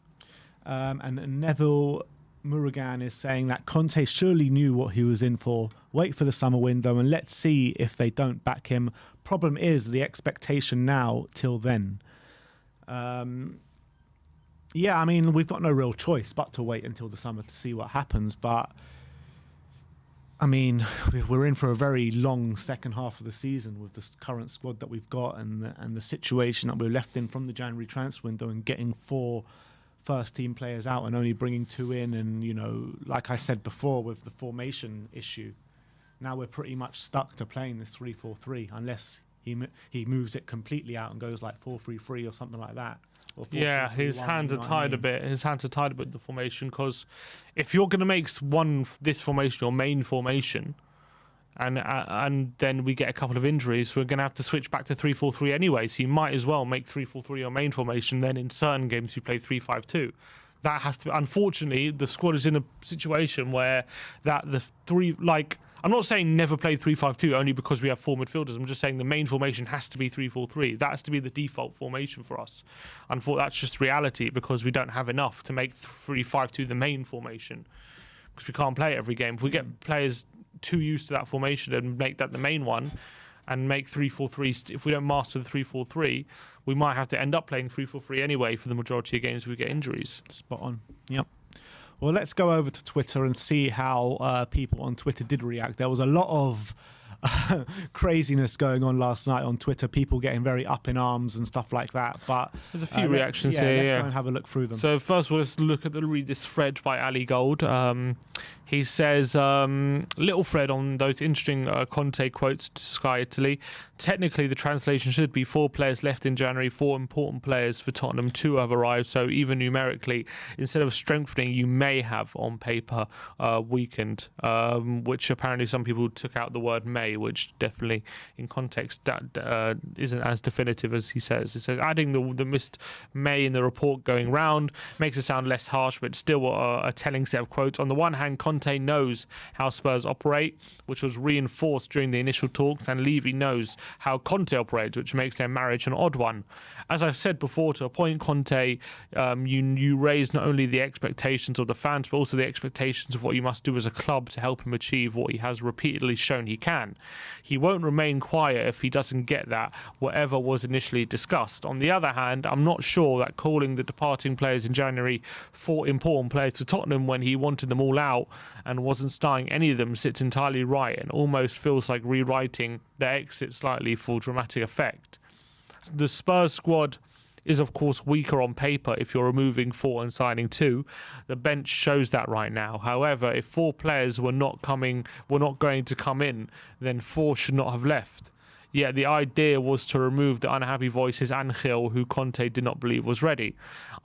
And Neville Murugan is saying that Conte surely knew what he was in for. Wait for the summer window and let's see if they don't back him. Problem is the expectation now till then. Yeah, I mean, we've got no real choice but to wait until the summer to see what happens. But, I mean, we're in for a very long second half of the season with the current squad that we've got and the situation that we're left in from the January transfer window and getting 4 first-team players out and only bringing 2 in. And, like I said before with the formation issue, now we're pretty much stuck to playing this 3-4-3 unless he moves it completely out and goes like 4-3-3 or something like that. Yeah, his hands are tied a bit. His hands are tied a bit with the formation because if you're going to make this formation your main formation, and then we get a couple of injuries, we're going to have to switch back to 3-4-3 anyway. So you might as well make 3-4-3 your main formation. Then in certain games you play 3-5-2. That has to be. Unfortunately, the squad is in a situation where I'm not saying never play 3-5-2 only because we have 4 midfielders. I'm just saying the main formation has to be 3-4-3. That has to be the default formation for us. Unfortunately, that's just reality because we don't have enough to make 3-5-2 the main formation because we can't play it every game. If we get players too used to that formation and make that the main one and make 3-4-3, if we don't master the 3-4-3, we might have to end up playing 3-4-3 anyway for the majority of games we get injuries. Spot on. Yep. Well, let's go over to Twitter and see how people on Twitter did react. There was a lot of craziness going on last night on Twitter, people getting very up in arms and stuff like that. But there's a few reactions here. Let's go and have a look through them. So first of all, let's read this thread by Ali Gold. He says, little thread on those interesting Conte quotes to Sky Italy. Technically, the translation should be 4 players left in January, 4 important players for Tottenham, 2 have arrived. So even numerically, instead of strengthening, you may have on paper weakened, which apparently some people took out the word may, which definitely in context that isn't as definitive as he says. It says adding the missed may in the report going round makes it sound less harsh, but still a telling set of quotes. On the one hand, Conte knows how Spurs operate, which was reinforced during the initial talks, and Levy knows how Conte operates, which makes their marriage an odd one. As I've said before, to appoint Conte, you raise not only the expectations of the fans, but also the expectations of what you must do as a club to help him achieve what he has repeatedly shown he can. He won't remain quiet if he doesn't get that, whatever was initially discussed. On the other hand, I'm not sure that calling the departing players in January 4 important players to Tottenham when he wanted them all out and wasn't starting any of them sits entirely right, and almost feels like rewriting their exit slightly for dramatic effect. The Spurs squad is of course weaker on paper if you're removing 4 and signing 2. The bench shows that right now. However, if 4 players were not going to come in, then 4 should not have left. Yet the idea was to remove the unhappy voices Angel, who Conte did not believe was ready.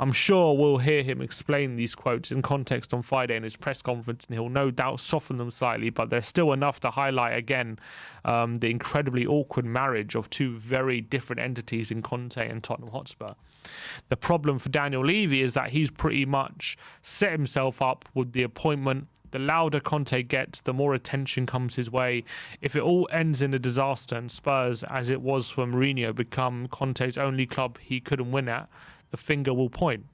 I'm sure we'll hear him explain these quotes in context on Friday in his press conference, and he'll no doubt soften them slightly, but there's still enough to highlight again the incredibly awkward marriage of 2 very different entities in Conte and Tottenham Hotspur. The problem for Daniel Levy is that he's pretty much set himself up with the appointment. The louder Conte gets, the more attention comes his way. If it all ends in a disaster and Spurs, as it was for Mourinho, become Conte's only club he couldn't win at, the finger will point.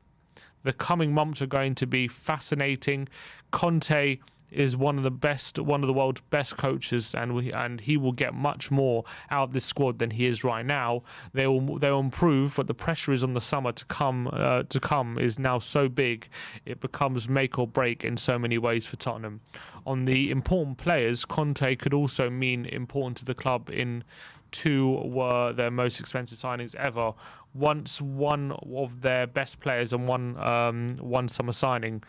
The coming months are going to be fascinating. Conte is one of the world's best coaches, and he will get much more out of this squad than he is right now. They'll improve, but the pressure is on the summer to come is now so big it becomes make or break in so many ways for Tottenham. On the important players, Conte could also mean important to the club in 2 were their most expensive signings ever. Once one of their best players and one summer signing.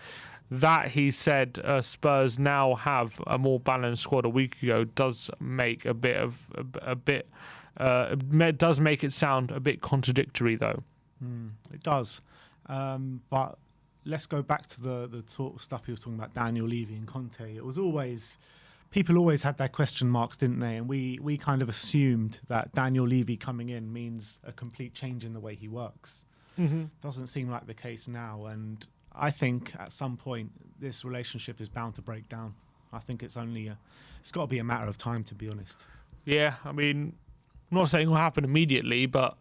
That, he said, Spurs now have a more balanced squad a week ago does make does make it sound a bit contradictory, though. It does. But let's go back to the stuff he was talking about, Daniel Levy and Conte. It was always, people always had their question marks, didn't they? And we kind of assumed that Daniel Levy coming in means a complete change in the way he works. Doesn't seem like the case now, and I think at some point this relationship is bound to break down. I think it's got to be a matter of time, to be honest. Yeah, I mean, I'm not saying it will happen immediately, but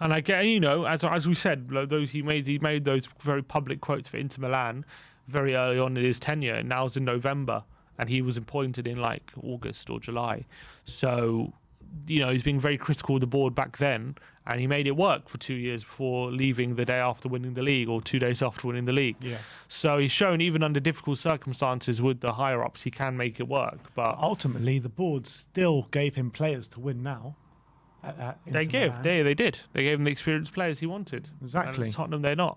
and I get, as we said, he made those very public quotes for Inter Milan very early on in his tenure, and now it's in November, and he was appointed in like August or July. So, he's being very critical of the board back then, and he made it work for 2 years before leaving the day after winning the league, or 2 days after winning the league. Yeah. So he's shown, even under difficult circumstances with the higher ups, he can make it work. But ultimately, the board still gave him players to win now. They did. They gave him the experienced players he wanted. Exactly. And at Tottenham, they're not.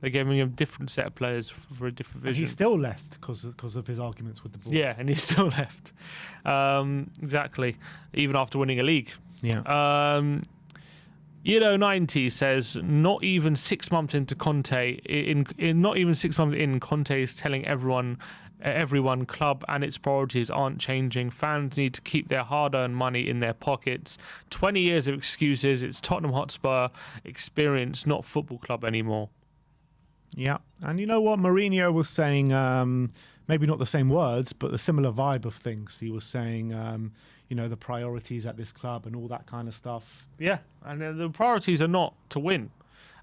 They gave him a different set of players for a different vision. And he still left because of his arguments with the board. Yeah, and he still left. Exactly. Even after winning a league. Yeah. 90 says, not even 6 months into Conte, not even 6 months in, Conte is telling everyone club and its priorities aren't changing. Fans need to keep their hard-earned money in their pockets. 20 years of excuses. It's Tottenham Hotspur experience, not football club anymore. Yeah, and you know what? Mourinho was saying, maybe not the same words, but a similar vibe of things. He was saying, the priorities at this club and all that kind of stuff. Yeah, and the priorities are not to win.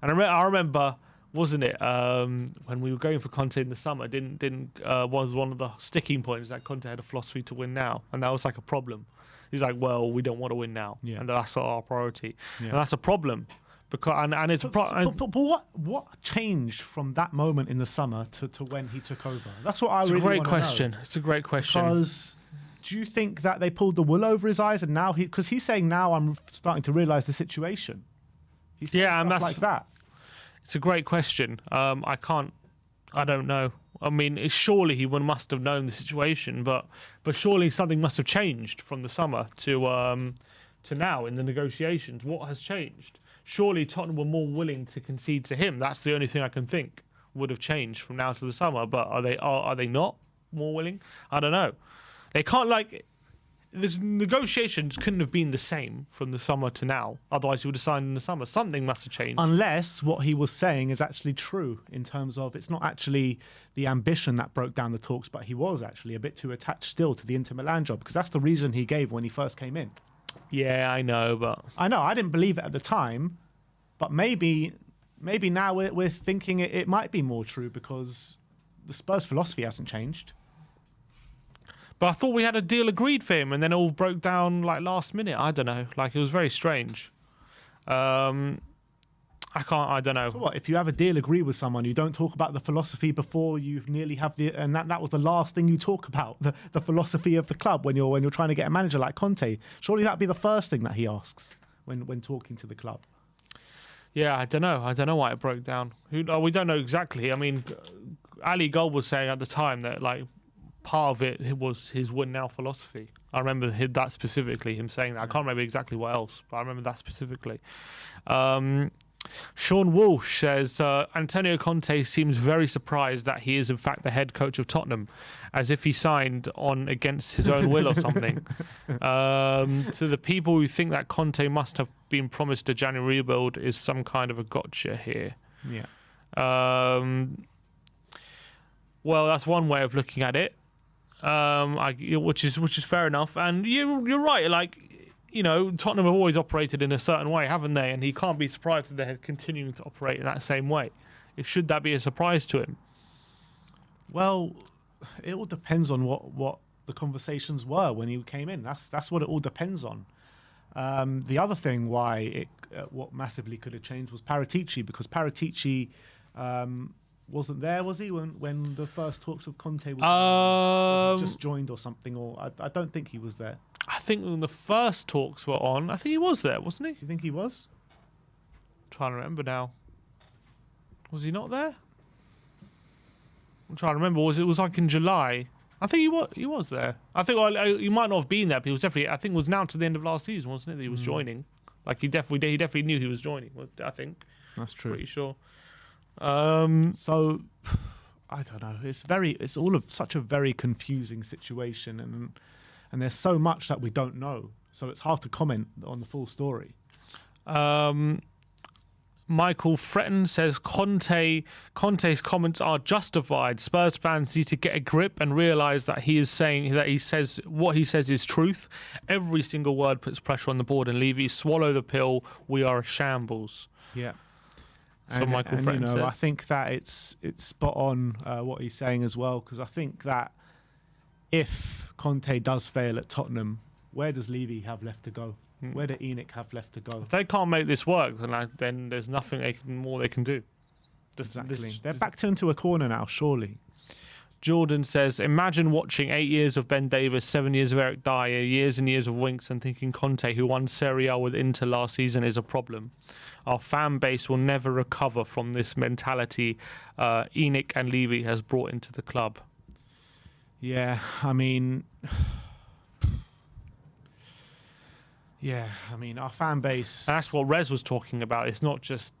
And I remember, wasn't it, when we were going for Conte in the summer, was one of the sticking points that Conte had a philosophy to win now, and that was like a problem. He's like, well, we don't want to win now, and that's our priority, and that's a problem. Because it's but what changed from that moment in the summer to when he took over? That's what I really want to know. It's a great question. Because do you think that they pulled the wool over his eyes, and now because he's saying now I'm starting to realise the situation. He's saying stuff like that. It's a great question. I can't I don't know. I mean, surely he must have known the situation, but surely something must have changed from the summer to now in the negotiations. What has changed? Surely Tottenham were more willing to concede to him. That's the only thing I can think would have changed from now to the summer. But are they not more willing? I don't know. They can't the negotiations couldn't have been the same from the summer to now. Otherwise, he would have signed in the summer. Something must have changed. Unless what he was saying is actually true in terms of it's not actually the ambition that broke down the talks, but he was actually a bit too attached still to the Inter Milan job, because that's the reason he gave when he first came in. Yeah, I know, but I know I didn't believe it at the time, but maybe now we're thinking it might be more true because the Spurs philosophy hasn't changed. But I thought we had a deal agreed for him, and then it all broke down like last minute. I don't know. Like, it was very strange. I don't know. So what? If you have a deal agreed with someone, you don't talk about the philosophy before you nearly have and that was the last thing you talk about, the philosophy of the club when you're trying to get a manager like Conte. Surely that'd be the first thing that he asks when talking to the club. Yeah, I don't know. I don't know why it broke down. We don't know exactly. I mean, Ali Gold was saying at the time that like part of it was his win now philosophy. I remember that specifically, him saying that. I can't remember exactly what else, but I remember that specifically. Sean Walsh says Antonio Conte seems very surprised that he is in fact the head coach of Tottenham, as if he signed on against his own will or something. To the people who think that Conte must have been promised a January rebuild is some kind of a gotcha here. Yeah. Well, that's one way of looking at it, which is fair enough. And you're right. Like, you know, Tottenham have always operated in a certain way, haven't they? And he can't be surprised that they're continuing to operate in that same way. Should that be a surprise to him? Well, it all depends on what the conversations were when he came in. That's what it all depends on. The other thing why what massively could have changed was Paratici, because Paratici wasn't there, was he, when the first talks with Conte were just joined or something? Or I don't think he was there. I think when the first talks were on, I think he was there, wasn't he? You think he was? I'm trying to remember now. Was he not there? I'm trying to remember. Was it like in July? I think he was there. I think he might not have been there, but he was definitely. I think it was now to the end of last season, wasn't it? That he was joining. Like he definitely knew he was joining. I think. That's true. Pretty sure. So I don't know. It's all of such a very confusing situation, and there's so much that we don't know. So it's hard to comment on the full story. Michael Fretton says Conte's comments are justified. Spurs fans need to get a grip and realise that he says what he says is truth. Every single word puts pressure on the board and Levy. Swallow the pill. We are a shambles. Yeah. So Michael Fretton says. I think that it's spot on what he's saying as well, because I think that if Conte does fail at Tottenham, where does Levy have left to go? Where do ENIC have left to go? If they can't make this work, then there's nothing more they can do. Exactly. They're backed into a corner now, surely. Jordan says, imagine watching 8 years of Ben Davies, 7 years of Eric Dyer, years and years of Winks, and thinking Conte, who won Serie A with Inter last season, is a problem. Our fan base will never recover from this mentality ENIC and Levy has brought into the club. Yeah, I mean... Yeah, I mean, our fan base. And that's what Rez was talking about. It's not just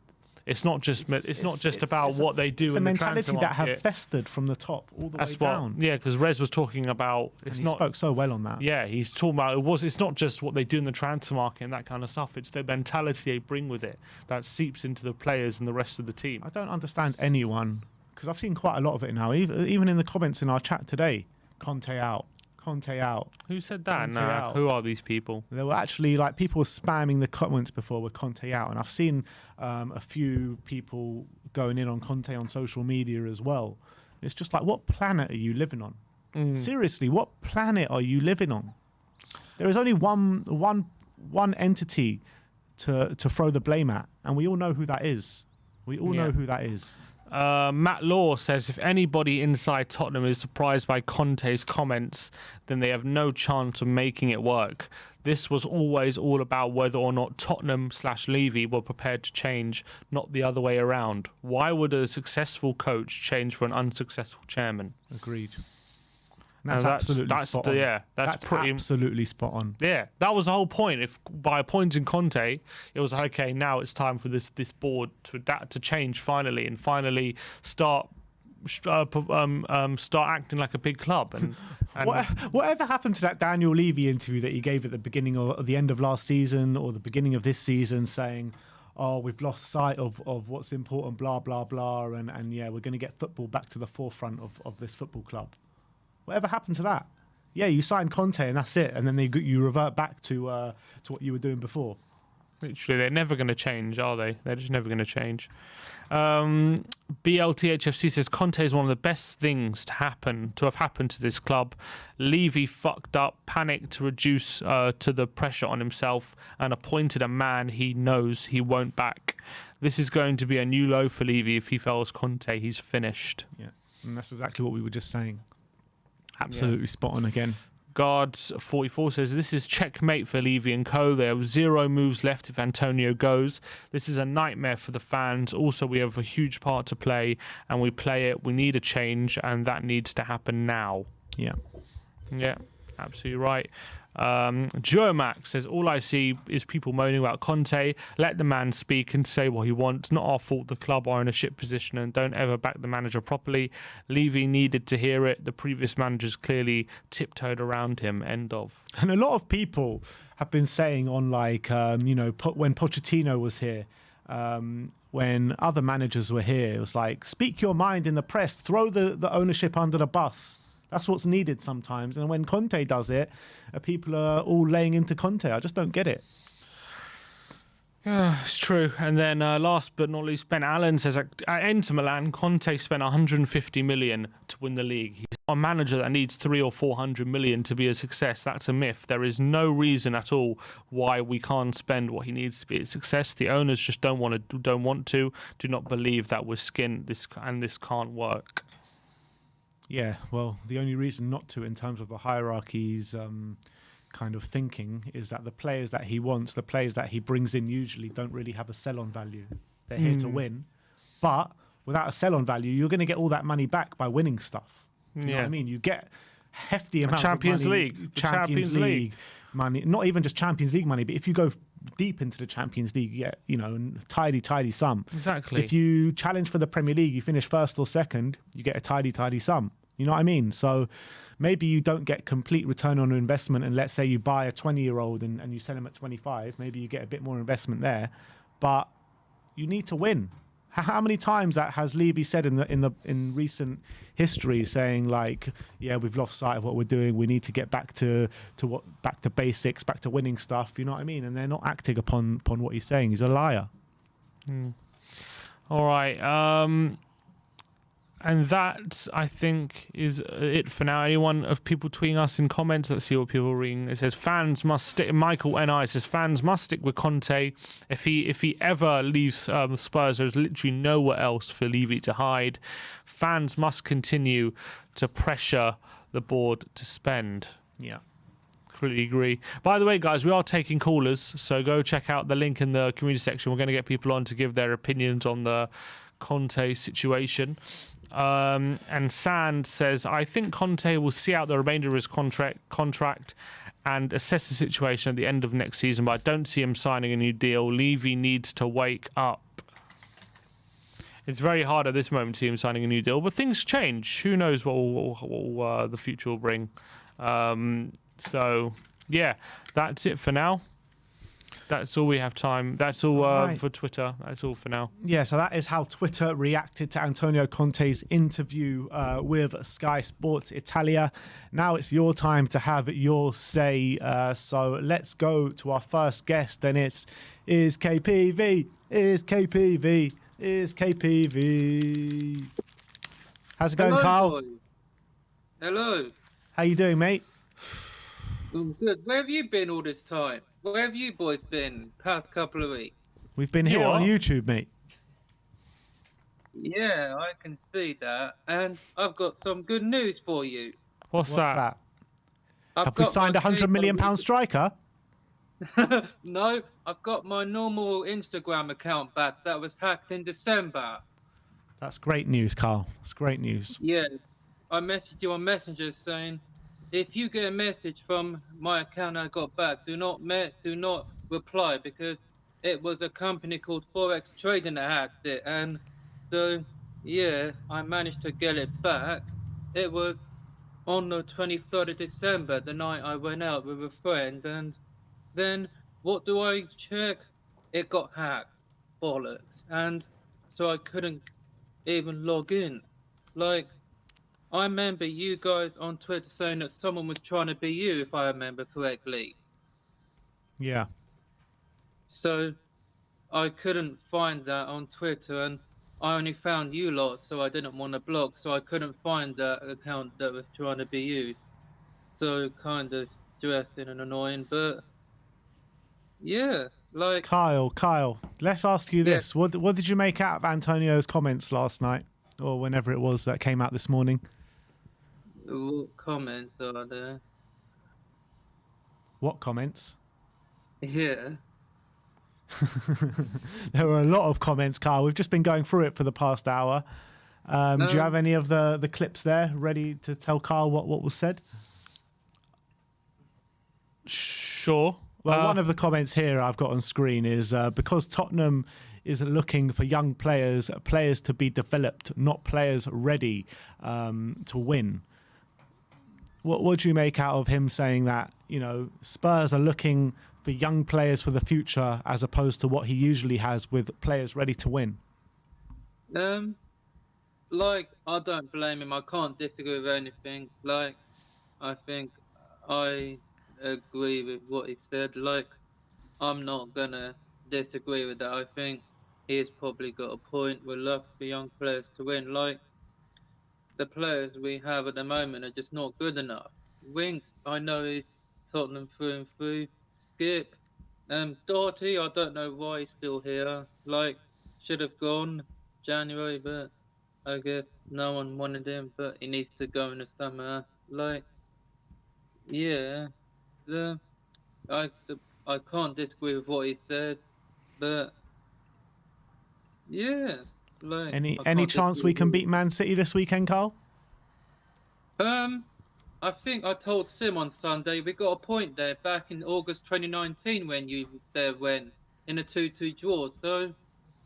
about what they do in the transfer market. It's a mentality that have festered from the top all the way down. Yeah, because Rez was talking about. He spoke so well on that. Yeah, he's talking about it's not just what they do in the transfer market and that kind of stuff. It's the mentality they bring with it that seeps into the players and the rest of the team. I don't understand anyone, because I've seen quite a lot of it now. Even in the comments in our chat today, Conte out. Conte out. Who said that? No, who are these people? There were actually people were spamming the comments before with Conte out, and I've seen a few people going in on Conte on social media as well. It's just like, what planet are you living on? Seriously, what planet are you living on? There is only one entity to throw the blame at, and we all know who that is. We all know who that is. Matt Law says, if anybody inside Tottenham is surprised by Conte's comments, then they have no chance of making it work. This was always all about whether or not Tottenham/Levy were prepared to change, not the other way around. Why would a successful coach change for an unsuccessful chairman? Agreed. That's absolutely spot on. That's pretty absolutely spot on. Yeah, that was the whole point. If by appointing Conte, it was okay. Now it's time for this board to adapt, to change finally, and finally start acting like a big club. And whatever happened to that Daniel Levy interview that he gave at the beginning or the end of last season or the beginning of this season, saying, "Oh, we've lost sight of what's important, blah blah blah," and yeah, we're going to get football back to the forefront of this football club. Whatever happened to that? Yeah, you signed Conte and that's it, and then you revert back to what you were doing before. Literally, they're never going to change, are they? They're just never going to change. BLTHFC says Conte is one of the best things to have happened to this club. Levy fucked up, panicked to reduce to the pressure on himself, and appointed a man he knows he won't back. This is going to be a new low for Levy. If he fells Conte, he's finished. Yeah, and that's exactly what we were just saying. Absolutely spot on again. Guards44 says, this is checkmate for Levy and co. They have 0 moves left if Antonio goes. This is a nightmare for the fans. Also, we have a huge part to play, and we play it. We need a change, and that needs to happen now. Yeah, absolutely right. Joe Max says, all I see is people moaning about Conte. Let the man speak and say what he wants. Not our fault the club are in a shit position and don't ever back the manager properly. Levy needed to hear it. The previous managers clearly tiptoed around him. End of. And a lot of people have been saying on when Pochettino was here, when other managers were here, it was like, speak your mind in the press, throw the ownership under the bus. That's what's needed sometimes. And when Conte does it, people are all laying into Conte. I just don't get it. Yeah, it's true. And then last but not least, Ben Allen says, at Inter Milan, Conte spent 150 million to win the league. He's not a manager that needs 300 or 400 million to be a success. That's a myth. There is no reason at all why we can't spend what he needs to be a success. The owners just don't want to, do not believe that we're skinned this can't work. Yeah, well, the only reason not to, in terms of the hierarchies kind of thinking, is that the players that he wants, the players that he brings in usually don't really have a sell-on value. They're here to win. But without a sell-on value, you're going to get all that money back by winning stuff. You know what I mean? You get hefty amounts of money. Champions League money. Not even just Champions League money, but if you go deep into the Champions League, you get, a tidy sum. Exactly. If you challenge for the Premier League, you finish first or second, you get a tidy sum. You know what I mean? So maybe you don't get complete return on investment, and let's say you buy a 20-year-old and you sell him at 25, maybe you get a bit more investment there, but you need to win. How many times that has Levy said in recent history, saying like, yeah, we've lost sight of what we're doing, we need to get back to basics, back to winning stuff, you know what I mean? And they're not acting upon what he's saying. He's a liar. All right. And that, I think, is it for now. Anyone of people tweeting us in comments? Let's see what people are reading. It says, fans must stick. Michael N.I. says, fans must stick with Conte. If he ever leaves Spurs, there's literally nowhere else for Levy to hide. Fans must continue to pressure the board to spend. Yeah. Completely agree. By the way, guys, we are taking callers, so go check out the link in the community section. We're going to get people on to give their opinions on the Conte situation. And Sand says, I think Conte will see out the remainder of his contract and assess the situation at the end of next season, but I don't see him signing a new deal. Levy needs to wake up. It's very hard at this moment to see him signing a new deal, but things change. Who knows what the future will bring. So, yeah, that's it for now. That's all we have time. That's all for Twitter. That's all for now. Yeah, so that is how Twitter reacted to Antonio Conte's interview with Sky Sports Italia. Now it's your time to have your say. So let's go to our first guest, and is KPV. How's it going, Carl? Boys. Hello. How you doing, mate? I'm good. Where have you been all this time? Where have you boys been past couple of weeks? We've been here on YouTube, mate. Yeah, I can see that. And I've got some good news for you. What's What's that? that? I've Have we got my signed a £100 million striker? No, I've got my normal Instagram account back that was hacked in December. That's great news, Carl. That's great news. Yeah, I messaged you on Messenger saying, if you get a message from my account I got back, do not reply because it was a company called Forex Trading that hacked it. And so, yeah, I managed to get it back. It was on the 23rd of December, the night I went out with a friend, and then what do I check? It got hacked. Bollocks. And so I couldn't even log in. Like, I remember you guys on Twitter saying that someone was trying to be you, if I remember correctly. Yeah. So I couldn't find that on Twitter, and I only found you lot, so I didn't want to block, so I couldn't find that account that was trying to be you. So kind of stressing and annoying, but yeah, like, Kyle, let's ask you yeah, this. What did you make out of Antonio's comments last night or whenever it was that came out this morning? what comments are there? What comments? Yeah. There were a lot of comments, Carl. We've just been going through it for the past hour. Do you have any of the clips there ready to tell Carl what was said? Sure. Well, one of the comments here I've got on screen is because Tottenham is looking for young players to be developed, not players ready to win. What do you make out of him saying that, you know, Spurs are looking for young players for the future as opposed to what he usually has with players ready to win? Like, I don't blame him. I can't disagree with anything. Like, I think I agree with what he said. Like, I'm not gonna disagree with that. I think he's probably got a point. We're looking for young players to win. Like, the players we have at the moment are just not good enough. Winks, I know he's Tottenham through and through. Skip, Doherty, I don't know why he's still here. Like, should have gone January, but I guess no one wanted him. But he needs to go in the summer. Like, yeah, the I the, I can't disagree with what he said, but yeah, like I Any can't chance we disagree can with beat Man City this weekend, Carl? it. I think I told Sim on Sunday we got a point there back in August 2019 when you there went in a 2-2 draw. So,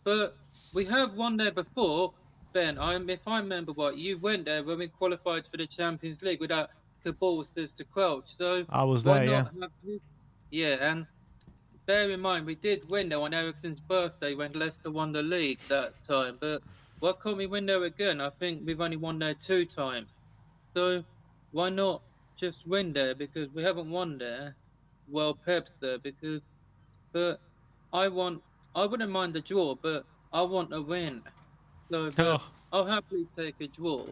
but we have won there before, Ben. If I remember right, you went there when we qualified for the Champions League without Cabal says to Crouch. So I was why there, yeah. not have this? Yeah, and bear in mind we did win there on Ericsson's birthday when Leicester won the league that time. But why can't we win there again? I think we've only won there 2 times. So why not just win there? Because we haven't won there. Well, Pep's there because, but I want, I wouldn't mind the draw, but I want a win. So, but Oh, I'll happily take a draw,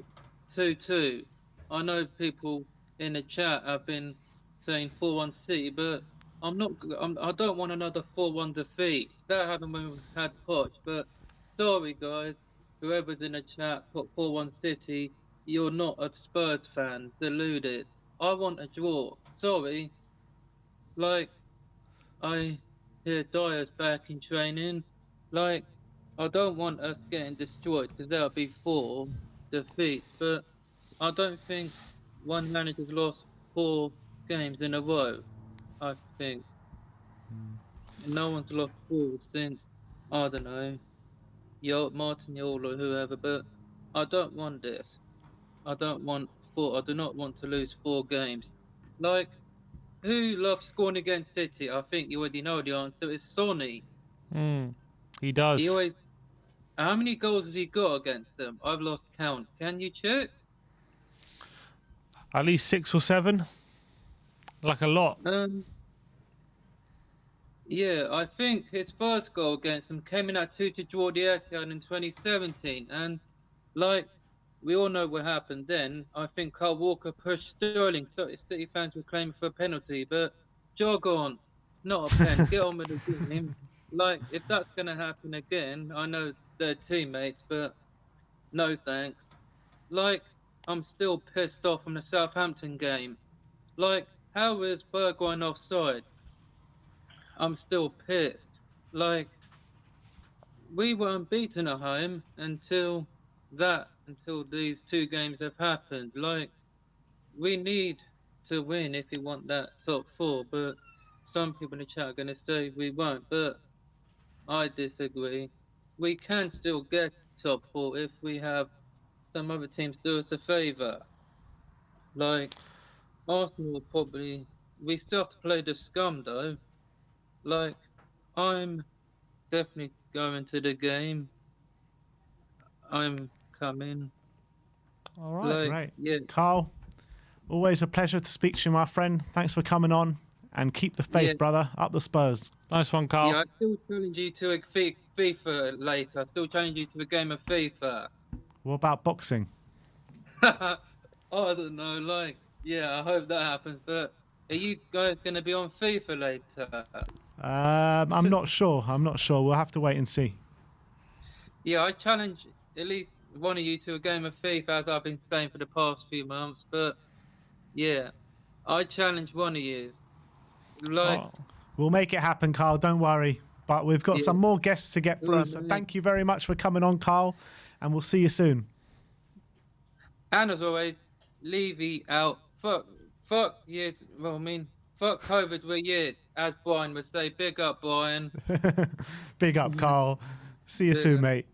2-2. I know people in the chat have been saying 4-1 City, but I'm not. I don't want another 4-1 defeat. That happened when we had Poch. But sorry, guys, whoever's in the chat put 4-1 City. You're not a Spurs fan. Deluded. I want a draw. Sorry. Like, I hear Dyer's back in training. Like, I don't want us getting destroyed because that'll be 4 defeats. But I don't think one manager's lost 4 games in a row. I think no one's lost 4 since, I don't know, Martin Yol or whoever. But I don't want this. I don't want 4. I do not want to lose 4 games. Like, who loves scoring against City? I think you already know the answer. It's Sonny. he He does. always. How many goals has he got against them? I've lost count. Can you check? At least 6 or 7. Like a lot. Yeah, I think his first goal against them came in at 2 to draw the Etihad in 2017, and like we all know what happened then. I think Carl Walker pushed Sterling. So City fans were claiming for a penalty, but jog on, not a pen. Get on with the game. Like if that's gonna happen again, I know they're teammates, but no thanks. Like, I'm still pissed off from the Southampton game. Like, how is Bergwijn offside? I'm still pissed. Like, we weren't beaten at home until these two games have happened. Like, we need to win if we want that top four, but some people in the chat are going to say we won't, but I disagree. We can still get top four if we have some other teams do us a favour. Like, Arsenal probably, we still have to play the scum though. Like, I'm definitely going to the game. I'm coming. All right, Like, great. yeah. Carl, always a pleasure to speak to you, my friend. Thanks for coming on, and keep the faith, Yeah. brother. Up the Spurs. Nice one, Carl. Yeah, I still challenge you to a FIFA later. I still challenge you to a game of FIFA. What about boxing? I don't know, like, yeah, I hope that happens, but are you guys going to be on FIFA later? I'm not sure. I'm not sure. We'll have to wait and see. Yeah, I challenge at least one of you to a game of FIFA, as I've been saying for the past few months, but yeah, I challenge one of you. Like, Oh. We'll make it happen, Carl. Don't worry. But we've got Yeah. some more guests to get through. So thank you very much for coming on, Carl, and we'll see you soon. and as always, Levy out. Fuck yeah, well, I mean, fuck COVID, we're years, as Brian would say. Big up, Brian. Big up, Carl. See you soon, mate.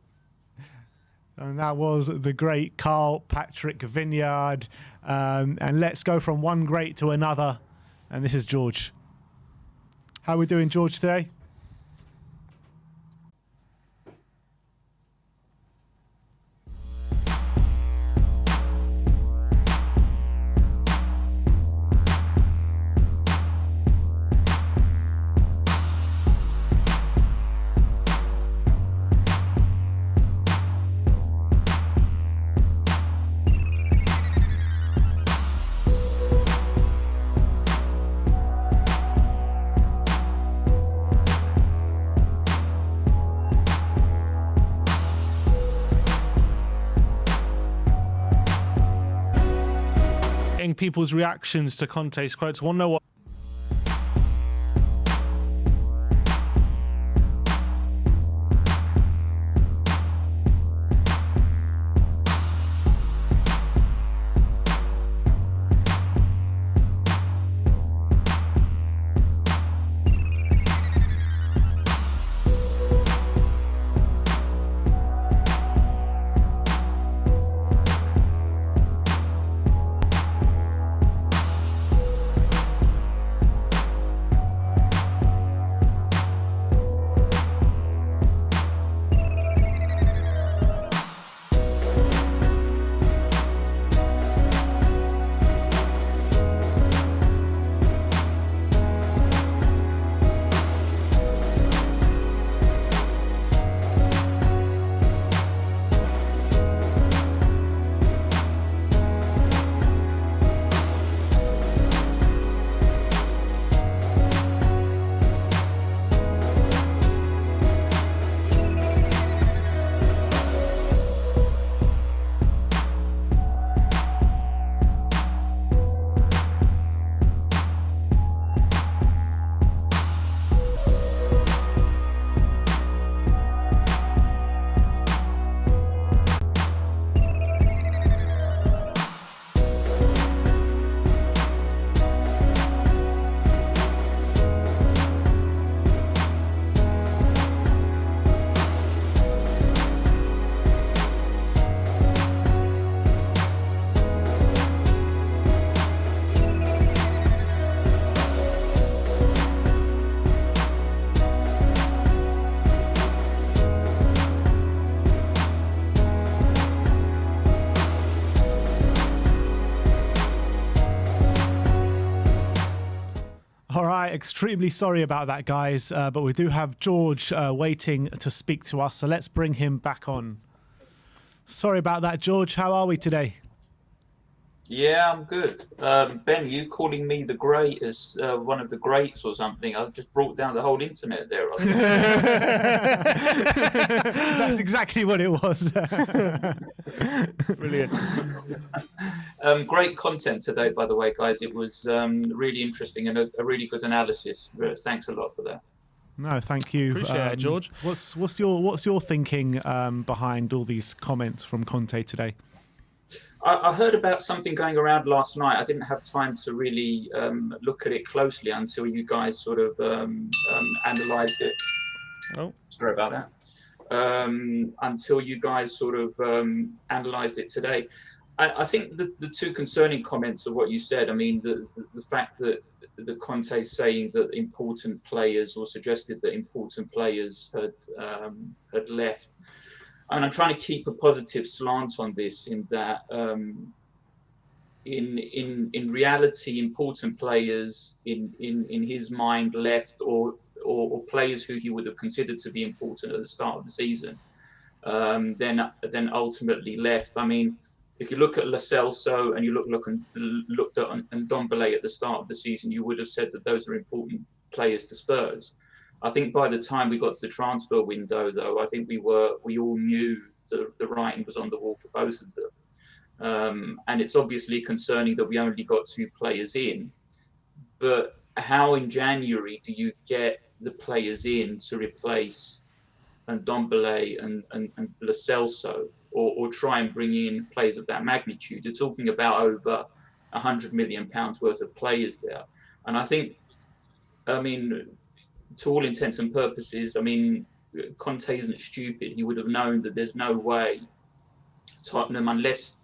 And that was the great Carl Patrick Vineyard. And let's go from one great to another. And this is George. How are we doing, George, today? Getting people's reactions to Conte's quotes. Want to know what? All right, extremely sorry about that, guys, but we do have George waiting to speak to us, so let's bring him back on. Sorry about that, George. How are we today? Yeah, I'm good. Ben, you calling me the great as one of the greats or something? I've just brought down the whole internet there. I think. That's exactly what it was. Brilliant. Great content today, by the way, guys. It was really interesting and a really good analysis. Thanks a lot for that. No, thank you. Appreciate it, George. What's your thinking behind all these comments from Conte today? I heard about something going around last night. I didn't have time to really look at it closely until you guys sort of analysed it. Oh, sorry about that. Until you guys sort of analysed it today. I think the two concerning comments are what you said. I mean, the fact that the Conte saying that important players, or suggested that important players had left. And I'm trying to keep a positive slant on this, in that in reality, important players in his mind left, or players who he would have considered to be important at the start of the season, then ultimately left. I mean, if you look at Lo Celso and you looked at Ndombele at the start of the season, you would have said that those are important players to Spurs. I think by the time we got to the transfer window, though, I think we all knew the writing was on the wall for both of them. And it's obviously concerning that we only got 2 players in. But how in January do you get the players in to replace Ndombele and Lo Celso, or try and bring in players of that magnitude? You're talking about over £100 million worth of players there. And I think, I mean, to all intents and purposes, I mean, Conte isn't stupid. He would have known that there's no way Tottenham, unless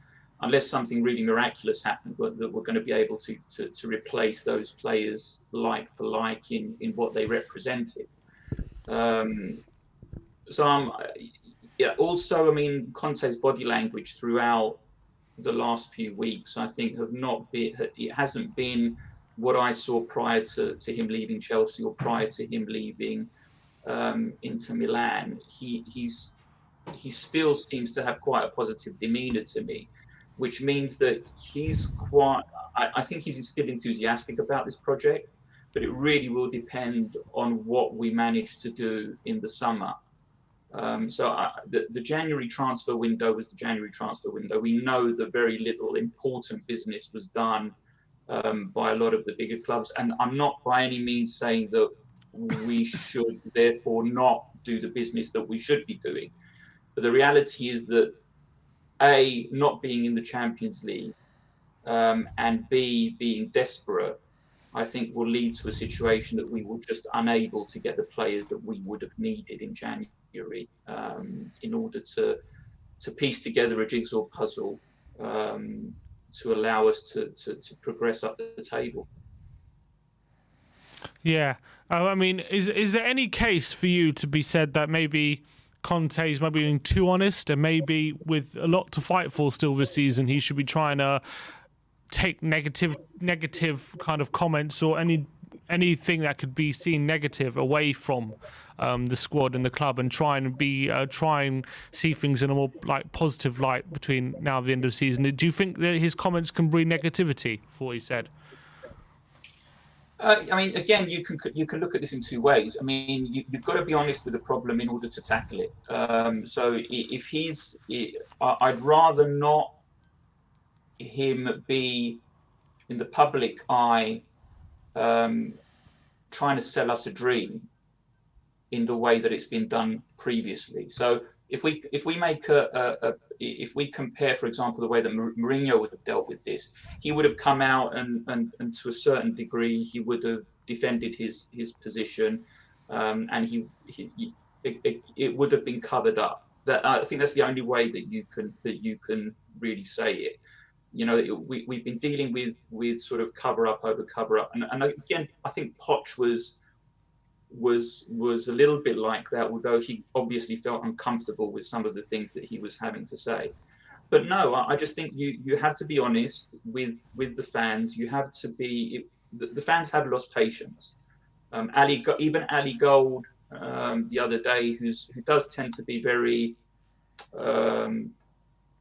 something really miraculous happened, that we're going to be able to replace those players like for like in what they represented. Also, I mean, Conte's body language throughout the last few weeks, I think, it hasn't been what I saw prior to him leaving Chelsea, or prior to him leaving Inter Milan. He still seems to have quite a positive demeanour to me, which means that I think he's still enthusiastic about this project, but it really will depend on what we manage to do in the summer. The January transfer window was the January transfer window. We know that very little important business was done by a lot of the bigger clubs. And I'm not by any means saying that we should therefore not do the business that we should be doing. But the reality is that A, not being in the Champions League, and B, being desperate, I think will lead to a situation that we will just unable to get the players that we would have needed in January in order to piece together a jigsaw puzzle to allow us to progress up the table. yeah. I mean, is there any case for you to be said that maybe Conte's maybe being too honest, and maybe with a lot to fight for still this season, he should be trying to take negative kind of comments, or anything that could be seen negative away from the squad and the club, and try and see things in a more like positive light between now and the end of the season? Do you think that his comments can bring negativity for what he said? I mean, again, you can look at this in 2 ways. I mean, you've got to be honest with the problem in order to tackle it. So if I'd rather not him be in the public eye trying to sell us a dream in the way that it's been done previously. So if we compare, for example, the way that Mourinho would have dealt with this, he would have come out and to a certain degree he would have defended his position, and it would have been covered up. That I think that's the only way that you can really say it. You know, we've been dealing with sort of cover up over cover up, and again, I think Poch was a little bit like that, although he obviously felt uncomfortable with some of the things that he was having to say. But no, I just think you have to be honest with the fans. You have to be. The fans have lost patience. Even Ali Gold the other day, who does tend to be very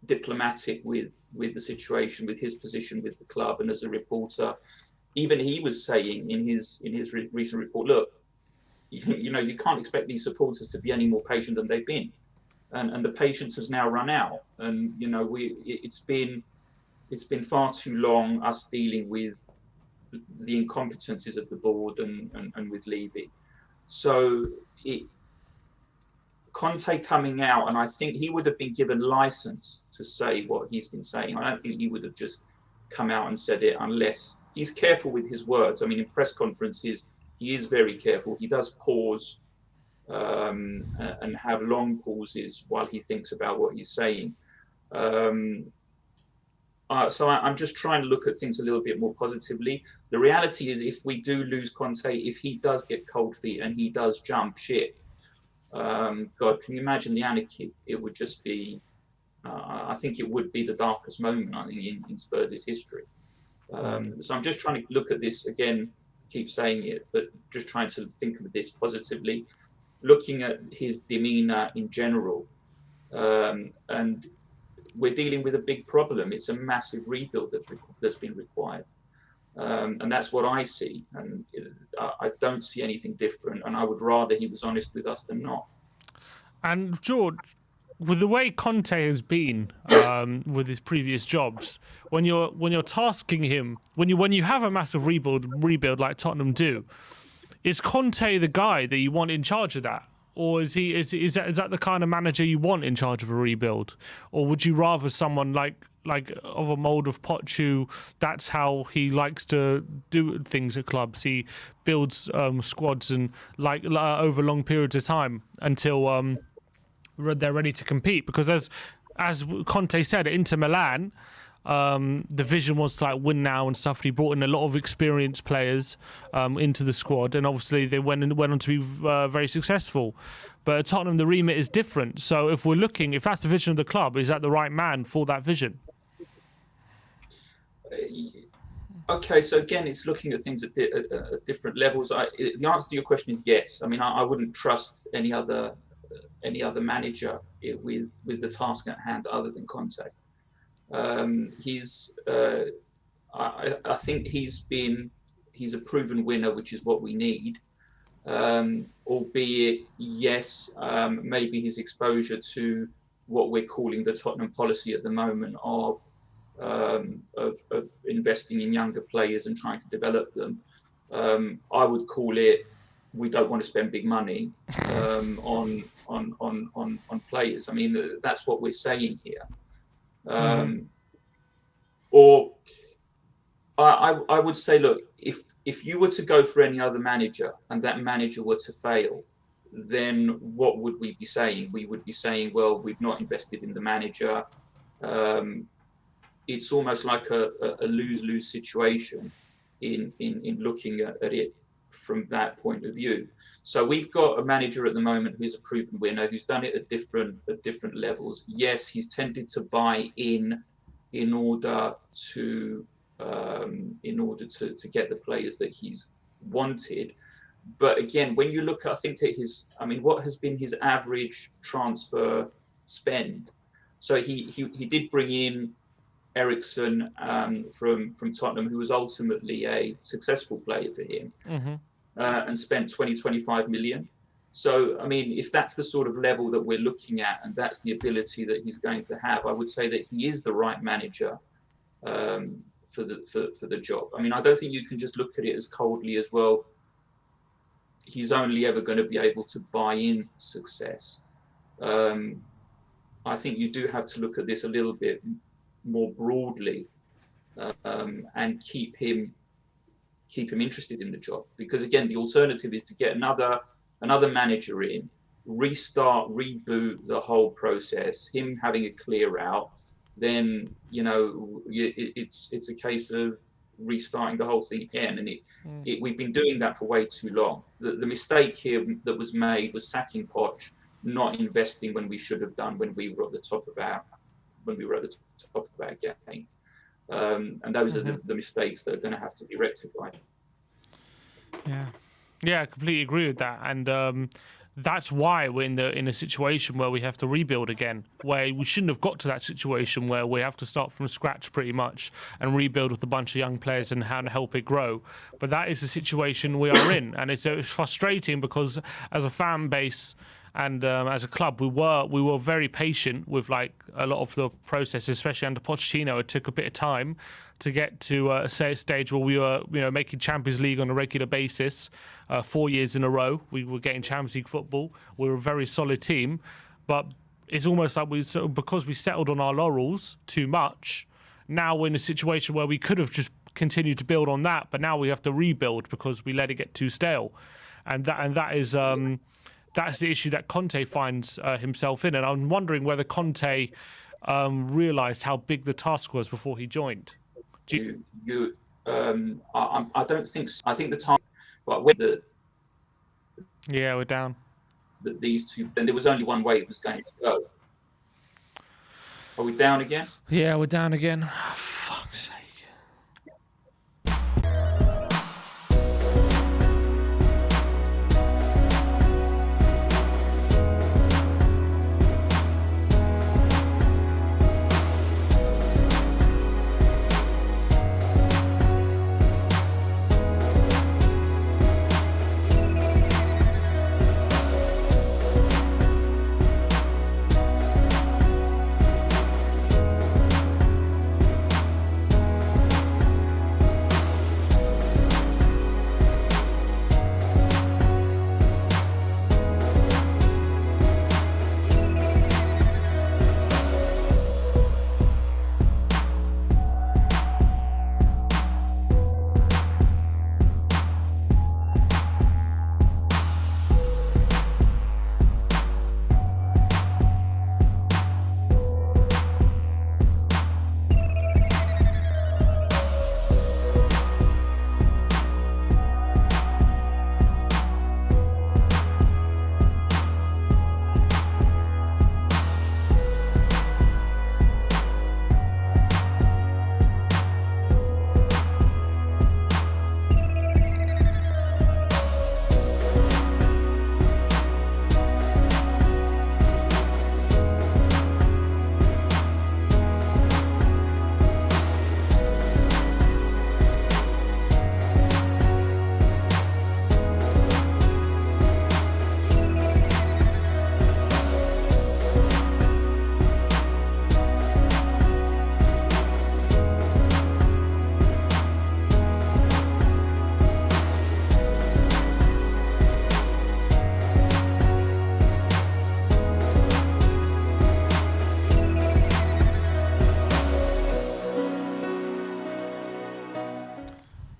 diplomatic with the situation, with his position with the club, and as a reporter, even he was saying in his recent report, look, you know, you can't expect these supporters to be any more patient than they've been, and the patience has now run out, and you know, it's been far too long us dealing with the incompetencies of the board and with Levy. So Conte coming out, and I think he would have been given license to say what he's been saying. I don't think he would have just come out and said it unless he's careful with his words. I mean, in press conferences, he is very careful. He does pause and have long pauses while he thinks about what he's saying. So I'm just trying to look at things a little bit more positively. The reality is, if we do lose Conte, if he does get cold feet and he does jump ship, God, can you imagine the anarchy? It would just be, I think it would be the darkest moment, I think, in Spurs' history. So I'm just trying to look at this again, keep saying it, but just trying to think of this positively, looking at his demeanour in general. And we're dealing with a big problem. It's a massive rebuild that's been required. And that's what I see. And I don't see anything different. And I would rather he was honest with us than not. And George, with the way Conte has been with his previous jobs, when you're tasking him, when you have a massive rebuild like Tottenham do, is Conte the guy that you want in charge of that? Or is that the kind of manager you want in charge of a rebuild? Or would you rather someone like of a mould of Poch, who that's how he likes to do things at clubs? He builds squads and over long periods of time until they're ready to compete. Because as Conte said, at Inter Milan, the vision was to win now and stuff. He brought in a lot of experienced players into the squad, and obviously they went on to be very successful. But at Tottenham, the remit is different. So if that's the vision of the club, is that the right man for that vision? Okay, so again, it's looking at things at different levels. The answer to your question is yes. I mean, I wouldn't trust any other manager with the task at hand other than Conte. I think he's a proven winner, which is what we need. Albeit, yes, maybe his exposure to what we're calling the Tottenham policy at the moment of investing in younger players and trying to develop them. I would call it, we don't want to spend big money on players. I mean, that's what we're saying here. Or I would say, look, if you were to go for any other manager and that manager were to fail, then what would we be saying? We would be saying, well, we've not invested in the manager. It's almost like a lose-lose situation in looking at it from that point of view. So we've got a manager at the moment who's a proven winner, who's done it at different levels. Yes, he's tended to buy in order to get the players that he's wanted. But again, when you look at, what has been his average transfer spend? So he did bring in Ericsson from Tottenham, who was ultimately a successful player for him, and spent 25 million. So, I mean, if that's the sort of level that we're looking at, and that's the ability that he's going to have, I would say that he is the right manager for the job. I mean, I don't think you can just look at it as coldly as, well, he's only ever going to be able to buy in success. I think you do have to look at this a little bit more broadly and keep him interested in the job, because again, the alternative is to get another manager in, reboot the whole process, him having a clear out, then it's a case of restarting the whole thing again, and we've been doing that for way too long. The mistake here that was made was sacking Poch, not investing when we should have done when we were at the top of our game. And those are the mistakes that are going to have to be rectified. Yeah, I completely agree with that. And that's why we're in a situation where we have to rebuild again, where we shouldn't have got to that situation where we have to start from scratch pretty much and rebuild with a bunch of young players and how to help it grow. But that is the situation we are in, and it's frustrating because as a fan base and as a club, we were very patient with like a lot of the process, especially under Pochettino. It took a bit of time to get to a stage where we were, making Champions League on a regular basis, 4 years in a row. We were getting Champions League football. We were a very solid team, but it's almost like because we settled on our laurels too much. Now we're in a situation where we could have just continued to build on that, but now we have to rebuild because we let it get too stale, and that is. That's the issue that Conte finds himself in, and I'm wondering whether Conte realised how big the task was before he joined. I don't think so. I think the time, but when we're down. These two, and there was only one way it was going to go. Are we down again? Yeah, we're down again. Fuck's sake.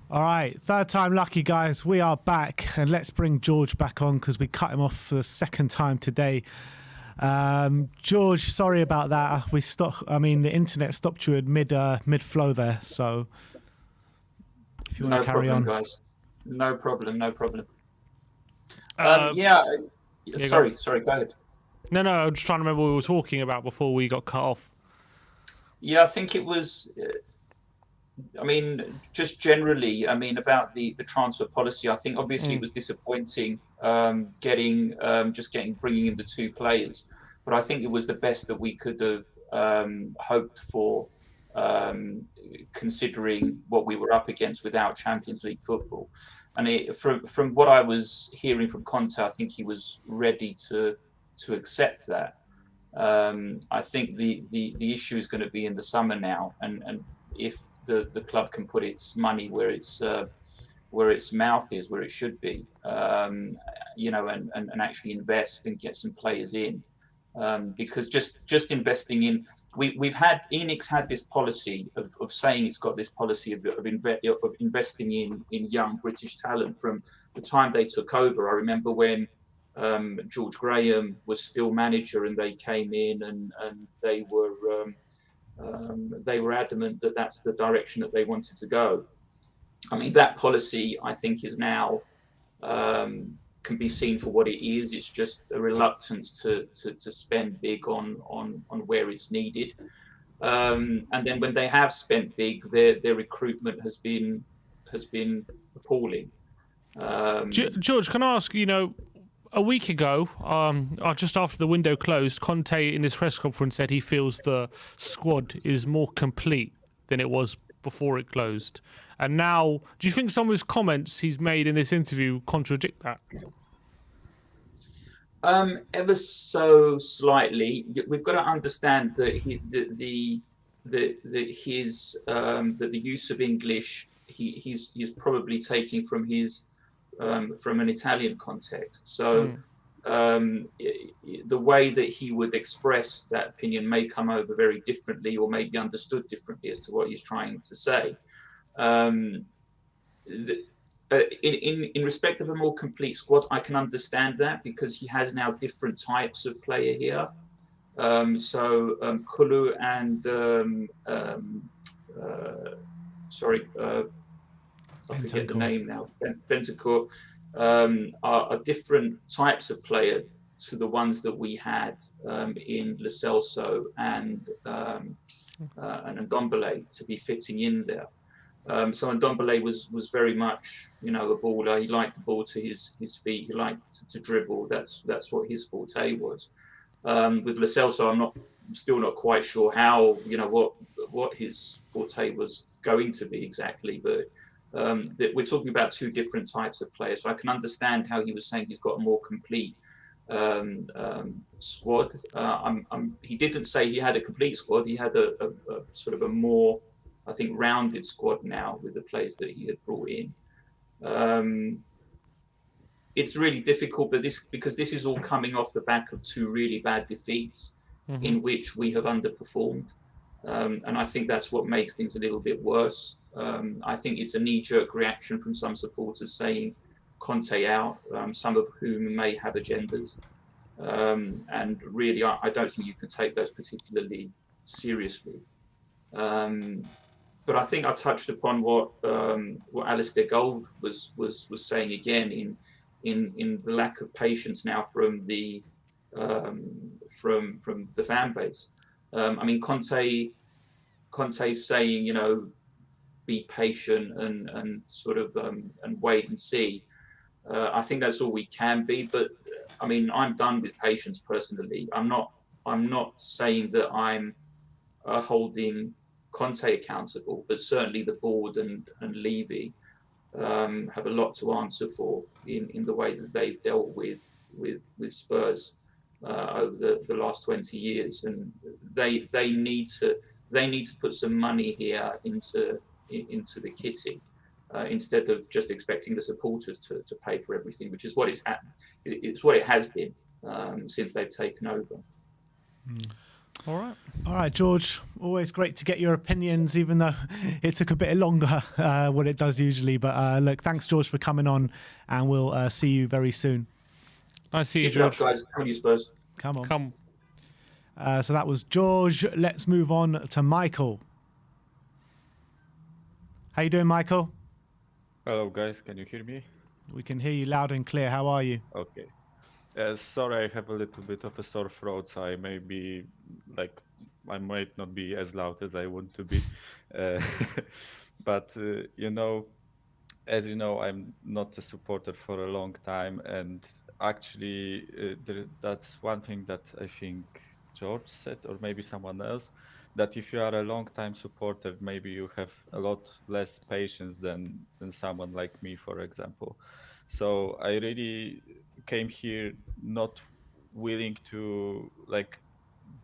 All right, third time lucky, guys. We are back, and let's bring George back on because we cut him off for the second time today. George, sorry about that. The internet stopped you at mid flow there. So if you want to carry on, guys. No problem. Sorry. Go ahead. No, I'm just trying to remember what we were talking about before we got cut off. Yeah, I think it was. Just generally, about the transfer policy. I think obviously it was disappointing bringing in the two players, but I think it was the best that we could have hoped for, considering what we were up against without Champions League football. And from what I was hearing from Conte, I think he was ready to accept that. I think the issue is going to be in the summer now, and if the club can put its money where its mouth is, where it should be, and actually invest and get some players in, because just investing in, Enix had this policy of saying it's got this policy of investing in young British talent from the time they took over. I remember when George Graham was still manager and they came in and they were adamant that that's the direction that they wanted to go. That policy, I think, is now can be seen for what it is. It's just a reluctance to spend big on where it's needed. And then when they have spent big, their recruitment has been appalling. George, can I ask, a week ago, just after the window closed, Conte in his press conference said he feels the squad is more complete than it was before it closed. And now, do you think some of his comments he's made in this interview contradict that? Ever so slightly. We've got to understand that the use of English he's probably taking from an Italian context. So the way that he would express that opinion may come over very differently, or may be understood differently as to what he's trying to say. In respect of a more complete squad, I can understand that, because he has now different types of player here. Kulu and I forget the name now. Bentancur are different types of player to the ones that we had in Lo Celso and Ndombele to be fitting in there. So Ndombele was very much, a baller. He liked the ball to his feet. He liked to dribble. That's what his forte was. With Lo Celso, I'm still not quite sure how, what his forte was going to be exactly, but we're talking about two different types of players. So I can understand how he was saying he's got a more complete squad. He didn't say he had a complete squad. He had a sort of a more, I think, rounded squad now with the players that he had brought in. It's really difficult, but because this is all coming off the back of two really bad defeats in which we have underperformed. And I think that's what makes things a little bit worse. I think it's a knee-jerk reaction from some supporters saying Conte out, some of whom may have agendas. And really, I don't think you can take those particularly seriously. But I think I touched upon what Alistair Gold was saying again in the lack of patience now from the fan base. I mean, Conte's saying, be patient and sort of and wait and see. I think that's all we can be. But I mean, I'm done with patience personally. I'm not saying that I'm holding Conte accountable, but certainly the board and Levy have a lot to answer for in the way that they've dealt with Spurs over the last 20 years, and they need to put some money here into the kitty instead of just expecting the supporters to pay for everything, which is what it's what it has been since they've taken over. All right, George. Always great to get your opinions, even though it took a bit longer what it does usually. But look, thanks, George, for coming on, and we'll see you very soon. Nice to see you, Keep it up, George. guys. Come on, you Spurs. Come on. Come. So that was George. Let's move on to Michael. How you doing, Michael? Hello, guys. Can you hear me? We can hear you loud and clear. How are you? Okay. Sorry, I have a little bit of a sore throat, so I might not be as loud as I want to be. But as you know, I'm not a supporter for a long time, and actually, that's one thing that I think George said, or maybe someone else, that if you are a long-time supporter, maybe you have a lot less patience than someone like me, for example. So I really came here not willing to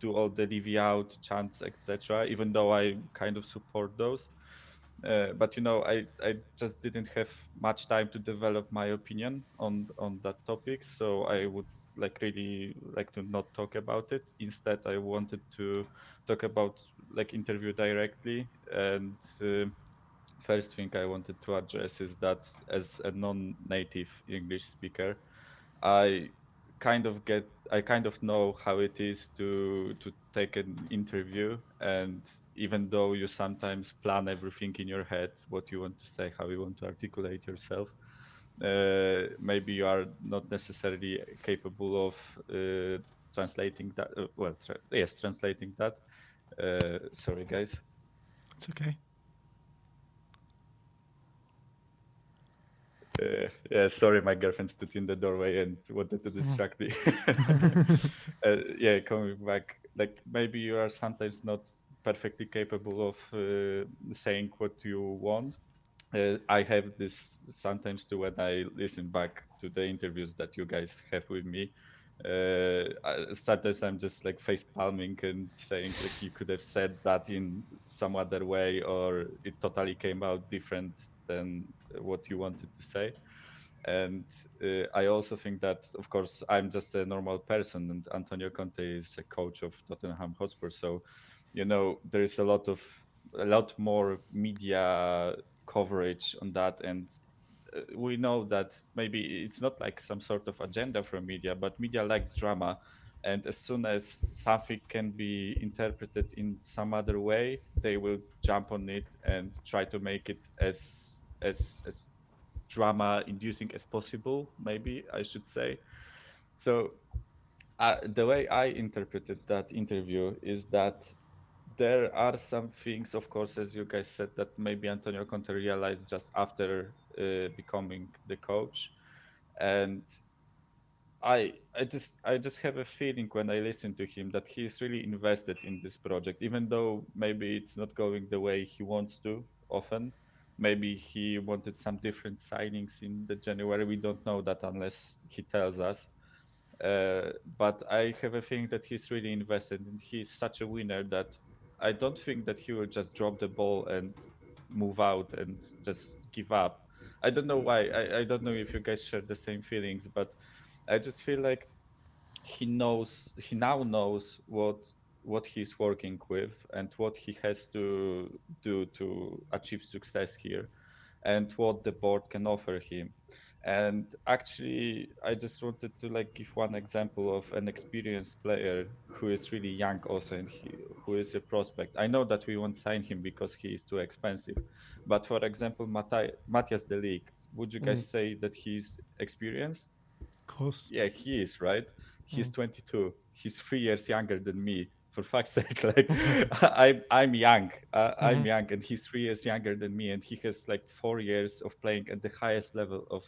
do all the leave out chants, etc., even though I kind of support those. But I just didn't have much time to develop my opinion on that topic, so I would really like to not talk about it. Instead, I wanted to talk about interview directly. And first thing I wanted to address is that as a non-native English speaker, I kind of know how it is to take an interview, and even though you sometimes plan everything in your head, what you want to say, how you want to articulate yourself, maybe you are not necessarily capable of translating that. Translating that. Sorry, guys. It's okay. Yeah, sorry, my girlfriend stood in the doorway and wanted to distract me. Yeah, coming back, like maybe you are sometimes not perfectly capable of saying what you want. I have this sometimes too when I listen back to the interviews that you guys have with me. Sometimes I'm just like face palming and saying like you could have said that in some other way, or it totally came out different than what you wanted to say. And I also think that, of course, I'm just a normal person, and Antonio Conte is a coach of Tottenham Hotspur. So, there is a lot more media coverage on that, and we know that maybe it's not like some sort of agenda from media, but media likes drama. And as soon as something can be interpreted in some other way, they will jump on it and try to make it as drama inducing as possible, maybe I should say. So the way I interpreted that interview is that there are some things, of course, as you guys said, that maybe Antonio Conte realized just after becoming the coach. And I just have a feeling when I listen to him that he is really invested in this project, even though maybe it's not going the way he wants to often. Maybe he wanted some different signings in the January. We don't know that unless he tells us. But I have a feeling that he's really invested, and he's such a winner that I don't think that he will just drop the ball and move out and just give up. I don't know why. I don't know if you guys share the same feelings, but I just feel like he now knows what he's working with and what he has to do to achieve success here, and what the board can offer him. And actually, I just wanted to like give one example of an experienced player who is really young also, and who is a prospect. I know that we won't sign him because he is too expensive, but for example, Matthias De Ligt, would you guys say that he's experienced? Of course. Yeah, he is, right? He's 22. He's 3 years younger than me. For fuck's sake, like I'm young. I'm young, and he's 3 years younger than me, and he has like 4 years of playing at the highest level of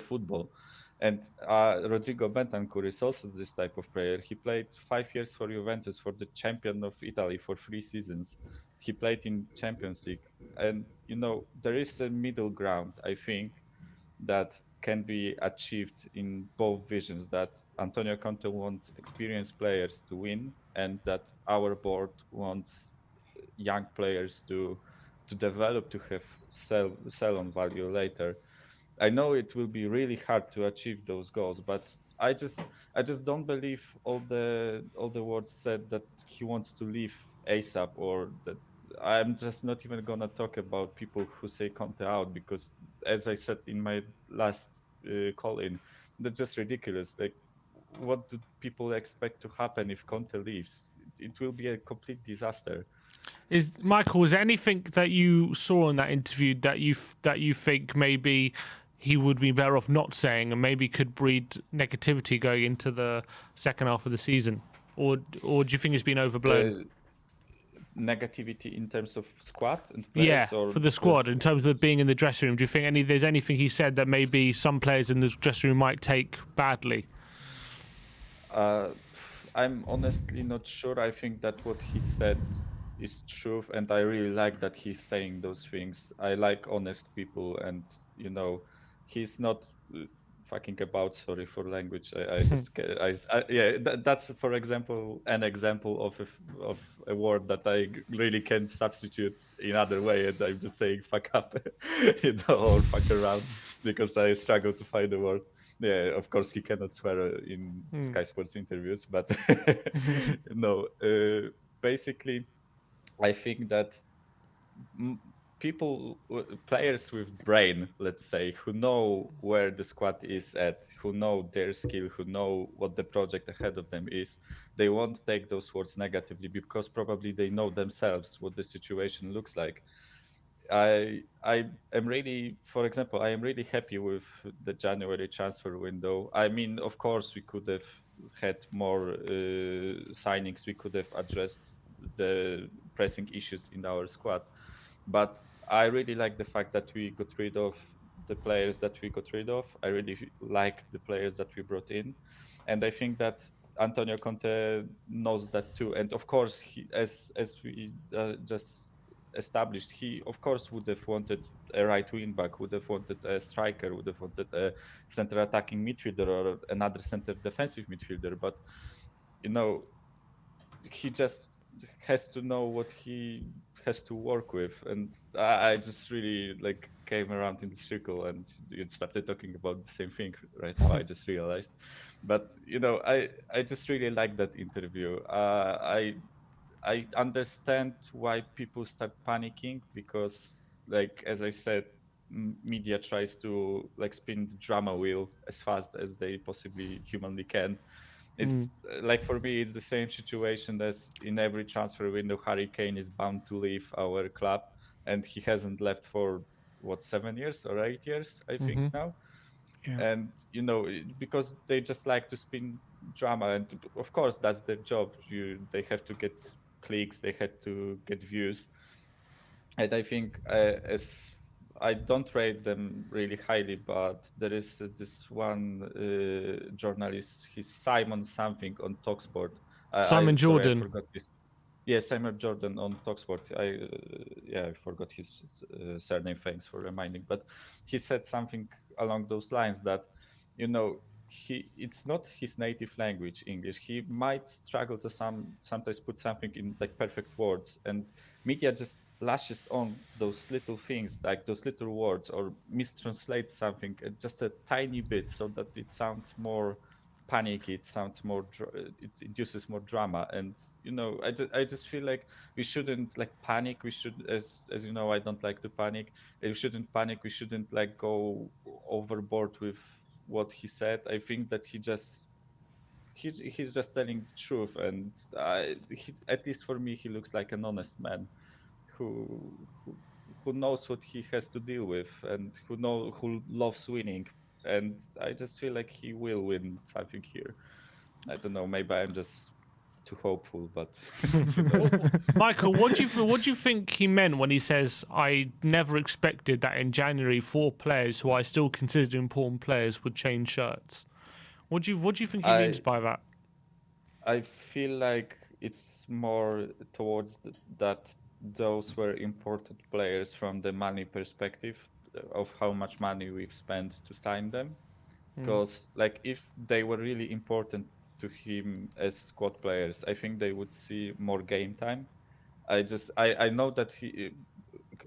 football. And Rodrigo Bentancur is also this type of player. He played 5 years for Juventus, for the champion of Italy, for 3 seasons. He played in Champions League, and there is a middle ground, I think, that can be achieved in both visions, that Antonio Conte wants experienced players to win, and that our board wants young players to develop, to have sell on value later. I know it will be really hard to achieve those goals, but I just I just don't believe all the words said that he wants to leave ASAP, or that. I'm just not even gonna talk about people who say Conte out, because, as I said in my last call in, that's just ridiculous. Like, what do people expect to happen if Conte leaves? It will be a complete disaster. Is Michael? Was there anything that you saw in that interview that you think maybe he would be better off not saying, and maybe could breed negativity going into the second half of the season, or do you think it's been overblown? Negativity in terms of squad and Yeah, players, or for the squad, in terms of being in the dressing room, do you think there's anything he said that maybe some players in the dressing room might take badly? Uh, I'm honestly not sure. I think that what he said is truth, and I really like that he's saying those things. I like honest people, and he's not fucking about. Sorry for language. I just yeah. That's, for example, an example of a word that I really can't substitute in other way, and I'm just saying fuck up, or fuck around, because I struggle to find the word. Yeah, of course he cannot swear in Sky Sports interviews, but no. Basically, I think that m- players with brain, let's say, who know where the squad is at, who know their skill, who know what the project ahead of them is, they won't take those words negatively, because probably they know themselves what the situation looks like. I am really, for example, I am really happy with the January transfer window. I mean, of course, we could have had more signings. We could have addressed the pressing issues in our squad, but I really like the fact that we got rid of the players that we got rid of. I really like the players that we brought in, and I think that Antonio Conte knows that too. And of course, as we just established, he of course would have wanted a right wing back, would have wanted a striker, would have wanted a center attacking midfielder or another center defensive midfielder. But you know, he just has to know what he has to work with, and I just really like came around in the circle and you started talking about the same thing right now. I just realized, but you know, I just really like that interview. I understand why people start panicking because, like as I said, media tries to like spin the drama wheel as fast as they possibly humanly can. It's like for me, it's the same situation as in every transfer window. Harry Kane is bound to leave our club, and he hasn't left for what 7 years or 8 years, I think now. Yeah. And you know, because they just like to spin drama, and of course that's their job. They have to get clicks, they had to get views, and I think as I don't rate them really highly, but there is this one journalist, he's Simon something on Talksport. Simon Sorry, I Jordan. forgot his. Yeah, Simon Jordan on Talksport. I forgot his surname. Thanks for reminding. But he said something along those lines that, you know, it's not his native language, English. He might struggle to sometimes put something in like perfect words, and media just lashes on those little things, like those little words, or mistranslates something just a tiny bit so that it sounds more panicky, it sounds more it induces more drama. And you know, I just feel like we shouldn't like panic. We should, as you know, I don't like to panic. We shouldn't panic. We shouldn't like go overboard with what he said. I think that he's just telling the truth, and at least for me, he looks like an honest man who who knows what he has to deal with, and who loves winning. And I just feel like he will win something here. I don't know, maybe I'm just too hopeful, but you know. Michael, what do you think he meant when he says, "I never expected that in January 4 players who I still considered important players would change shirts"? What do you think he means I by that? I feel like it's more towards that those were important players from the money perspective of how much money we've spent to sign them. Because like if they were really important to him as squad players, I think they would see more game time. I know that he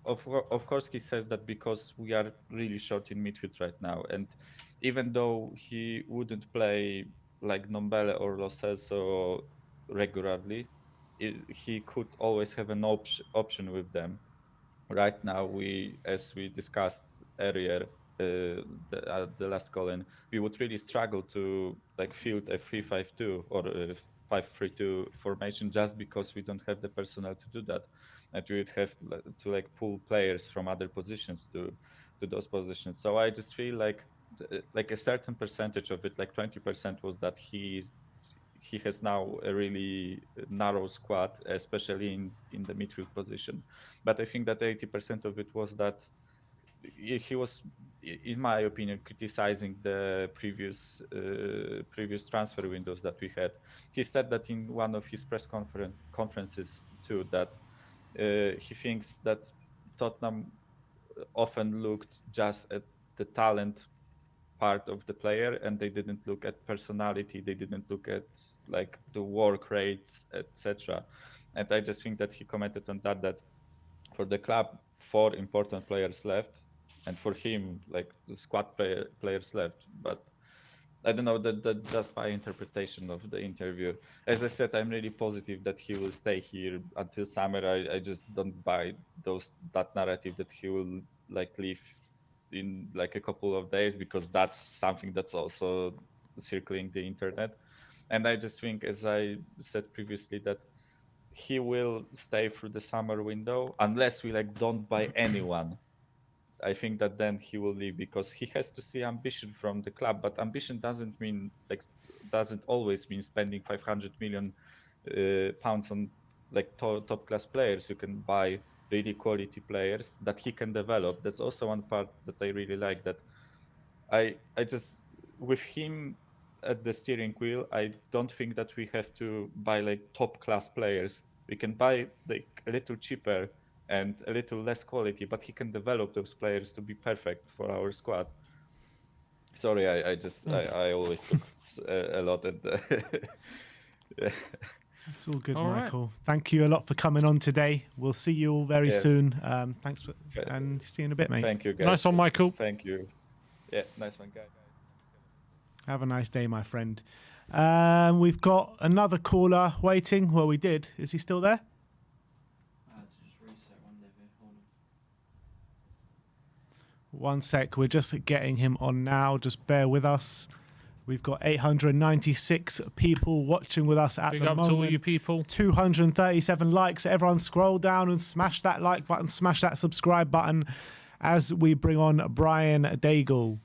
of course he says that because we are really short in midfield right now, and even though he wouldn't play like Nombele or Lo Celso regularly, he could always have an option with them. Right now, as we discussed earlier, the last call in, we would really struggle to like field a 3-5-2 or a 5-3-2 formation just because we don't have the personnel to do that, and we would have to like pull players from other positions to those positions. So I just feel like a certain percentage of it, like 20%, was that he has now a really narrow squad, especially in the midfield position. But I think that 80% of it was that he was, in my opinion, criticizing the previous transfer windows that we had. He said that in one of his conferences too, that he thinks that Tottenham often looked just at the talent part of the player, and they didn't look at personality, they didn't look at like the work rates, etc. And I just think that he commented on that for the club 4 important players left, and for him like the squad players left. But I don't know, that's my interpretation of the interview. As I said, I'm really positive that he will stay here until summer. I just don't buy that narrative that he will like leave in like a couple of days, because that's something that's also circling the internet. And I just think, as I said previously, that he will stay through the summer window unless we like don't buy anyone. I think that then he will leave because he has to see ambition from the club. But ambition doesn't always mean spending 500 million pounds on like top class players. You can buy really quality players that he can develop. That's also one part that I really like. That I just, with him at the steering wheel, I don't think that we have to buy like top class players. We can buy like a little cheaper and a little less quality, but he can develop those players to be perfect for our squad. Sorry, I always took a lot at the. Yeah. It's all good, All right. Michael. Thank you a lot for coming on today. We'll see you all very Yes. soon. Thanks for, and see you in a bit, mate. Thank you, guys. Nice one, Michael. Thank you. Yeah, nice one, guys. Have a nice day, my friend. We've got another caller waiting. Well, we did. Is he still there? One sec. We're just getting him on now. Just bear with us. We've got 896 people watching with us at Big the up moment. to all you people. 237 likes. Everyone scroll down and smash that like button, smash that subscribe button as we bring on Brian Daigle.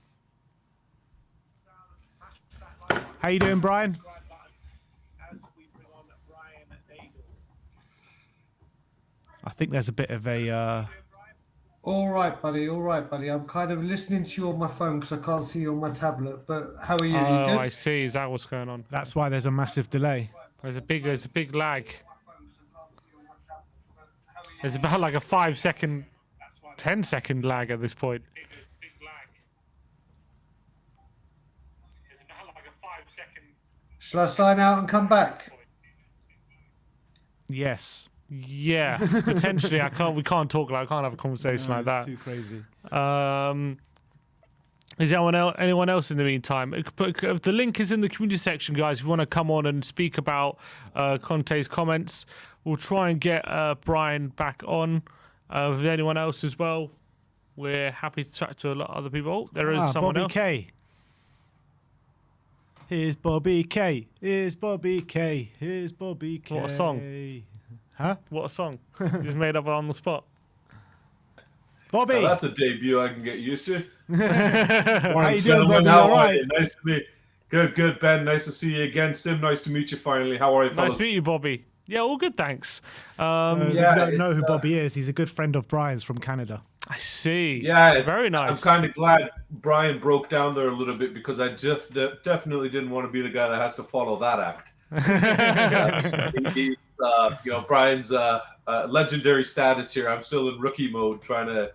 How you doing, Brian? I think there's a bit of a... All right, buddy. All right, buddy. I'm kind of listening to you on my phone because I can't see you on my tablet. But how are you? Oh, you good? I see. Is that what's going on? That's why there's a massive delay. There's a big lag. There's about like a 5 second, 10-second lag at this point. Shall I sign out and come back? Yes. Yeah, potentially. We can't talk like. I can't have a conversation like that. Too crazy. Is anyone else in the meantime? The link is in the community section, guys. If you want to come on and speak about Conte's comments, we'll try and get Brian back on. With anyone else as well, we're happy to chat to a lot of other people. Oh, there is someone Bobby else. K. Here's Bobby K. Here's Bobby K. Here's Bobby K. What a song. Huh? What a song. You just made up on the spot. Bobby. Now that's a debut I can get used to. How you doing, Bobby? How All are right. you? Nice to meet. Good, Ben. Nice to see you again. Sim, nice to meet you finally. How are you, fellas? Nice to meet you, Bobby. Yeah, all good, thanks. If you don't know who Bobby is, he's a good friend of Brian's from Canada. I see. Yeah, very nice. I'm kind of glad Brian broke down there a little bit because I just definitely didn't want to be the guy that has to follow that act. He's, Brian's legendary status here. I'm still in rookie mode, trying to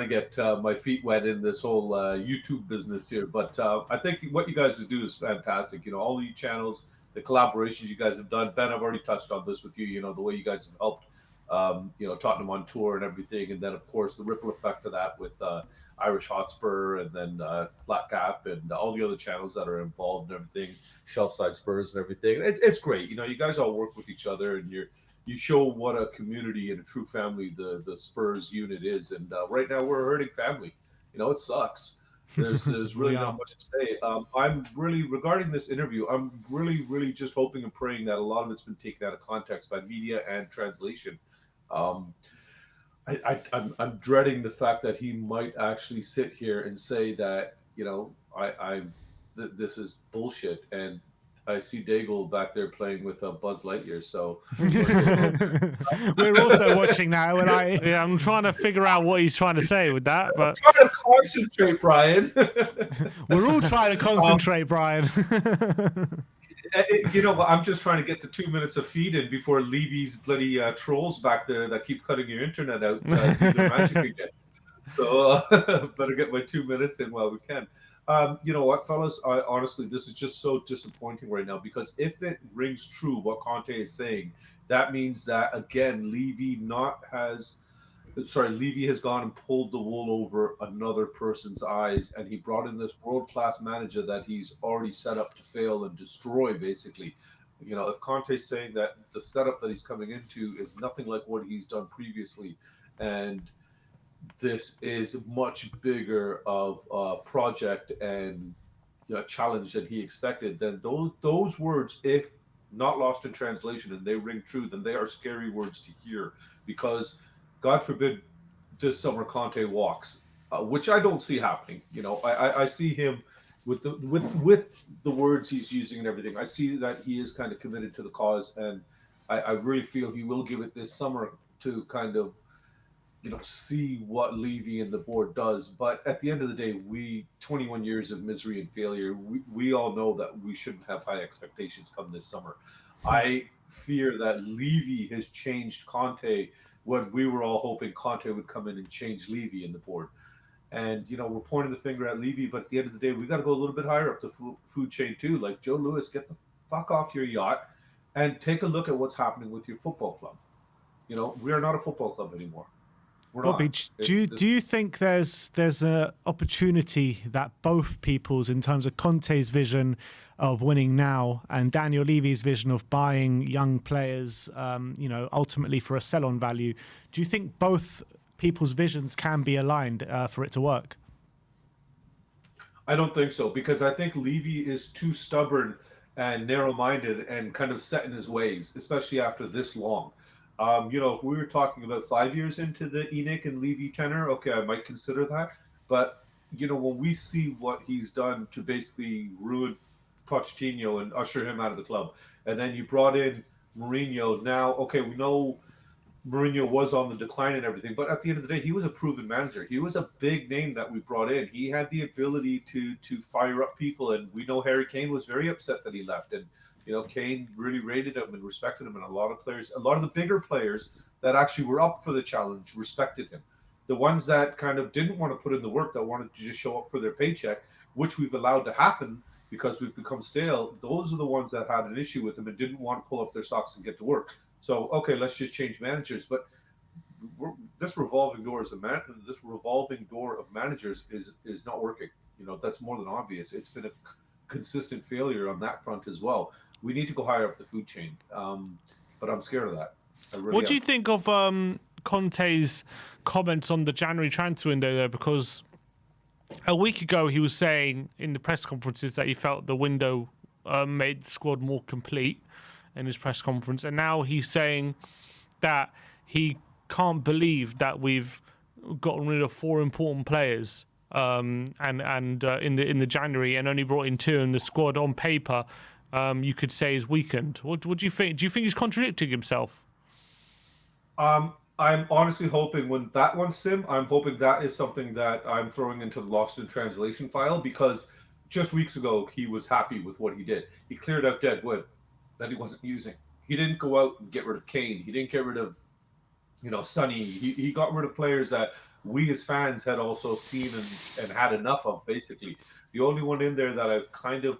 get my feet wet in this whole YouTube business here. But I think what you guys do is fantastic. All of you channels, the collaborations you guys have done. Ben, I've already touched on this with you. The way you guys have helped, Tottenham on tour and everything, and then of course the ripple effect of that with Irish Hotspur and then Flat Cap and all the other channels that are involved and everything, Shelfside Spurs and everything. It's great. You guys all work with each other and you show what a community and a true family the Spurs unit is. And right now we're a hurting family. It sucks. There's really not much to say. I'm really, regarding this interview, I'm really just hoping and praying that a lot of it's been taken out of context by media and translation. I'm dreading the fact that he might actually sit here and say that, this is bullshit. And I see Daigle back there playing with Buzz Lightyear. So we're also watching now, and I'm trying to figure out what he's trying to say with that. But I'm trying to concentrate, Brian. We're all trying to concentrate, Brian. I'm just trying to get the 2 minutes of feed in before Levy's bloody trolls back there that keep cutting your internet out do their magic again. So better get my 2 minutes in while we can. You know what, fellas? Honestly, this is just so disappointing right now because if it rings true what Conte is saying, that means that again Levy has gone and pulled the wool over another person's eyes, and he brought in this world-class manager that he's already set up to fail and destroy, basically. If Conte's saying that the setup that he's coming into is nothing like what he's done previously, and this is much bigger of a project and challenge than he expected, then those words, if not lost in translation and they ring true, then they are scary words to hear, because God forbid this summer Conte walks, which I don't see happening. I see him with the words he's using and everything. I see that he is kind of committed to the cause, and I really feel he will give it this summer to kind of see what Levy and the board does. But at the end of the day, 21 years of misery and failure, we all know that we shouldn't have high expectations come this summer. I fear that Levy has changed Conte when we were all hoping Conte would come in and change Levy and the board. And, we're pointing the finger at Levy, but at the end of the day, we got to go a little bit higher up the food chain too. Like, Joe Lewis, get the fuck off your yacht and take a look at what's happening with your football club. We are not a football club anymore. Bobby, do you think there's an opportunity that both people's, in terms of Conte's vision of winning now and Daniel Levy's vision of buying young players, ultimately for a sell-on value, do you think both people's visions can be aligned for it to work? I don't think so, because I think Levy is too stubborn and narrow-minded and kind of set in his ways, especially after this long. If we were talking about 5 years into the ENIC and Levy tenor, okay, I might consider that. But, when we see what he's done to basically ruin Pochettino and usher him out of the club, and then you brought in Mourinho, now, okay, we know Mourinho was on the decline and everything, but at the end of the day, he was a proven manager. He was a big name that we brought in. He had the ability to fire up people, and we know Harry Kane was very upset that he left, and Kane really rated him and respected him, and a lot of the bigger players that actually were up for the challenge respected him. The ones that kind of didn't want to put in the work, that wanted to just show up for their paycheck, which we've allowed to happen because we've become stale, those are the ones that had an issue with him and didn't want to pull up their socks and get to work. So, okay, let's just change managers. But this revolving door of managers is not working. That's more than obvious. It's been a consistent failure on that front as well. We need to go higher up the food chain, but I'm scared of that. What do you think of Conte's comments on the January transfer window there? Because a week ago he was saying in the press conferences that he felt the window made the squad more complete in his press conference, and now he's saying that he can't believe that we've gotten rid of 4 important players in the January and only brought in 2, and the squad on paper you could say is weakened. What do you think? Do you think he's contradicting himself? I'm honestly hoping when that one's Sim, I'm hoping that is something that I'm throwing into the lost in translation file, because just weeks ago he was happy with what he did. He cleared out dead wood that he wasn't using. He didn't go out and get rid of Kane. He didn't get rid of Sonny. He got rid of players that we as fans had also seen and had enough of, basically. The only one in there that I've kind of,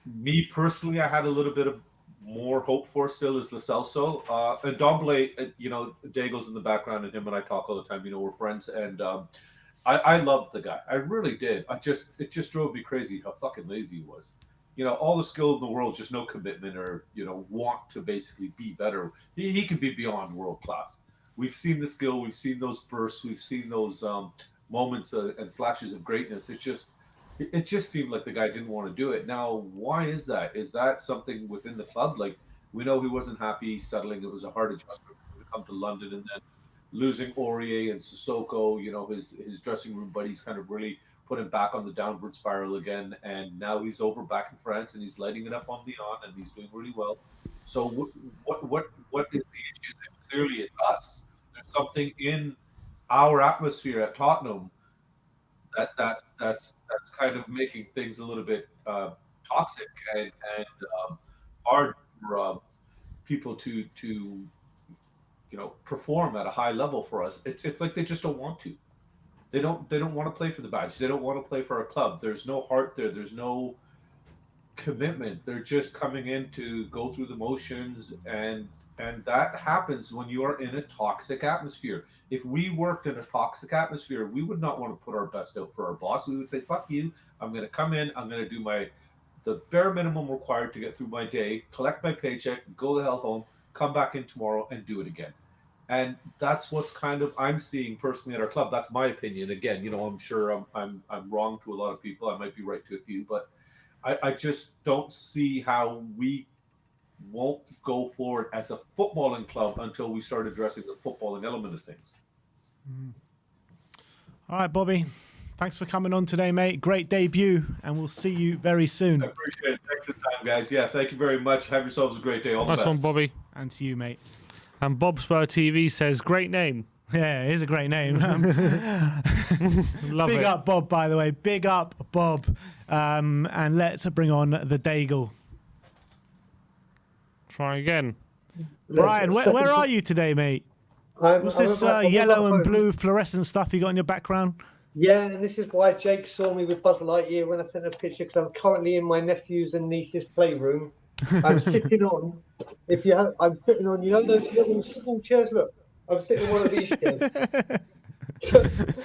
me personally, I had a little bit of more hope for still is Lo Celso. And Domblé, Dago's in the background, and him and I talk all the time. We're friends, and I loved the guy. I really did. It just drove me crazy how fucking lazy he was. All the skill in the world, just no commitment or, want to basically be better. He could be beyond world class. We've seen the skill. We've seen those bursts. We've seen those moments and flashes of greatness. It just seemed like the guy didn't want to do it. Now, why is that? Is that something within the club? Like, we know he wasn't happy settling. It was a hard adjustment to come to London, and then losing Aurier and Sissoko, his dressing room buddies kind of really put him back on the downward spiral again. And now he's over back in France, and he's lighting it up on Lyon, and he's doing really well. So what is the issue? Clearly, it's us. There's something in our atmosphere at Tottenham that's kind of making things a little bit toxic and hard for people to perform at a high level for us. It's like they just don't want to. They don't want to play for the badge. They don't want to play for our club. There's no heart there. There's no commitment. They're just coming in to go through the motions, and that happens when you are in a toxic atmosphere. If we worked in a toxic atmosphere, we would not want to put our best out for our boss. We would say, fuck you. I'm going to come in. I'm going to do the bare minimum required to get through my day, collect my paycheck, go the hell home, come back in tomorrow and do it again. And that's what's kind of I'm seeing personally at our club. That's my opinion. Again, I'm sure I'm wrong to a lot of people. I might be right to a few, but I just don't see how we won't go forward as a footballing club until we start addressing the footballing element of things. All right, Bobby. Thanks for coming on today, mate. Great debut, and we'll see you very soon. I appreciate it. Thanks for the time, guys. Yeah, thank you very much. Have yourselves a great day. All the best. Nice one, Bobby. And to you, mate. And Bob Spur TV says, great name. Yeah, it is a great name. Love Big it. up Bob, by the way. Big up Bob. And let's bring on the Daigle. Try again. Brian, where are you today, mate? What's this yellow and blue fluorescent stuff you got in your background? Yeah, and this is why Jake saw me with Buzz Lightyear when I sent a picture, because I'm currently in my nephew's and niece's playroom. I'm sitting on, I'm sitting on, those little school chairs. Look, I'm sitting on one of these chairs.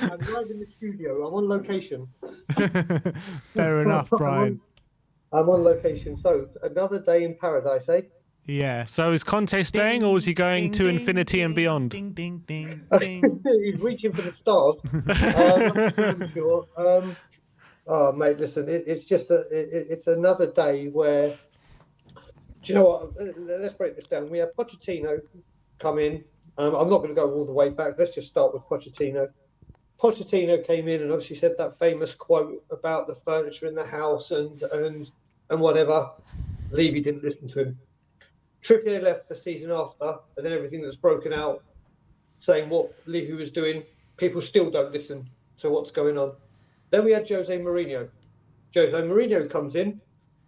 I'm right in the studio. I'm on location. Fair enough, Brian. I'm on location. So another day in paradise, eh? Yeah. So is Conte staying, or is he going to infinity and beyond? Ding, ding, ding, He's reaching for the stars. I'm sure. Oh, mate, listen, it's just it's another day where, do you know what? Let's break this down. We have Pochettino come in. I'm not going to go all the way back. Let's just start with Pochettino. Pochettino came in and obviously said that famous quote about the furniture in the house and whatever. Levy didn't listen to him. Trippier left the season after, and then everything that's broken out, saying what Levy was doing. People still don't listen to what's going on. Then we had Jose Mourinho. Jose Mourinho comes in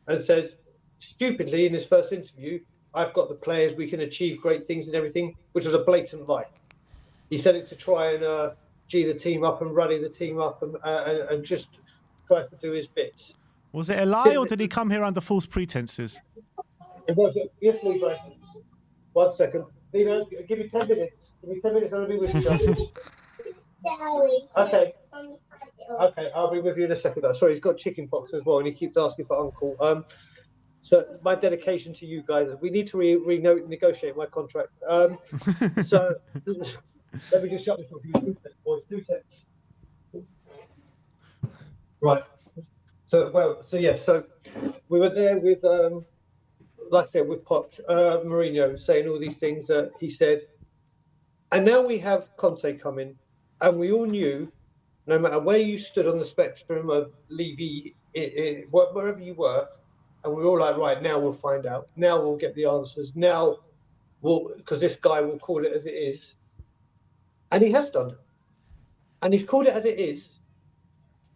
and says, stupidly in his first interview, I've got the players, we can achieve great things and everything, which was a blatant lie. He said it to try and G the team up and rally the team up and just try to do his bits. Was it a lie, or did he come here under false pretenses? It was, yes, Levi. 1 second. Levi, give me 10 minutes. Give me 10 minutes and I'll be with you. Okay. Okay, I'll be with you in a second. Sorry, he's got chicken pox as well and he keeps asking for uncle. So my dedication to you guys is we need to renegotiate my contract. So let me just shut this off. 2 seconds, boys. 2 seconds. Right. So we were there with like I said, with Mourinho saying all these things that he said. And now we have Conte coming, and we all knew, no matter where you stood on the spectrum of Levy, wherever you were, and we were all like, right, now we'll find out. Now we'll get the answers. Now because this guy will call it as it is. And he has done. And he's called it as it is.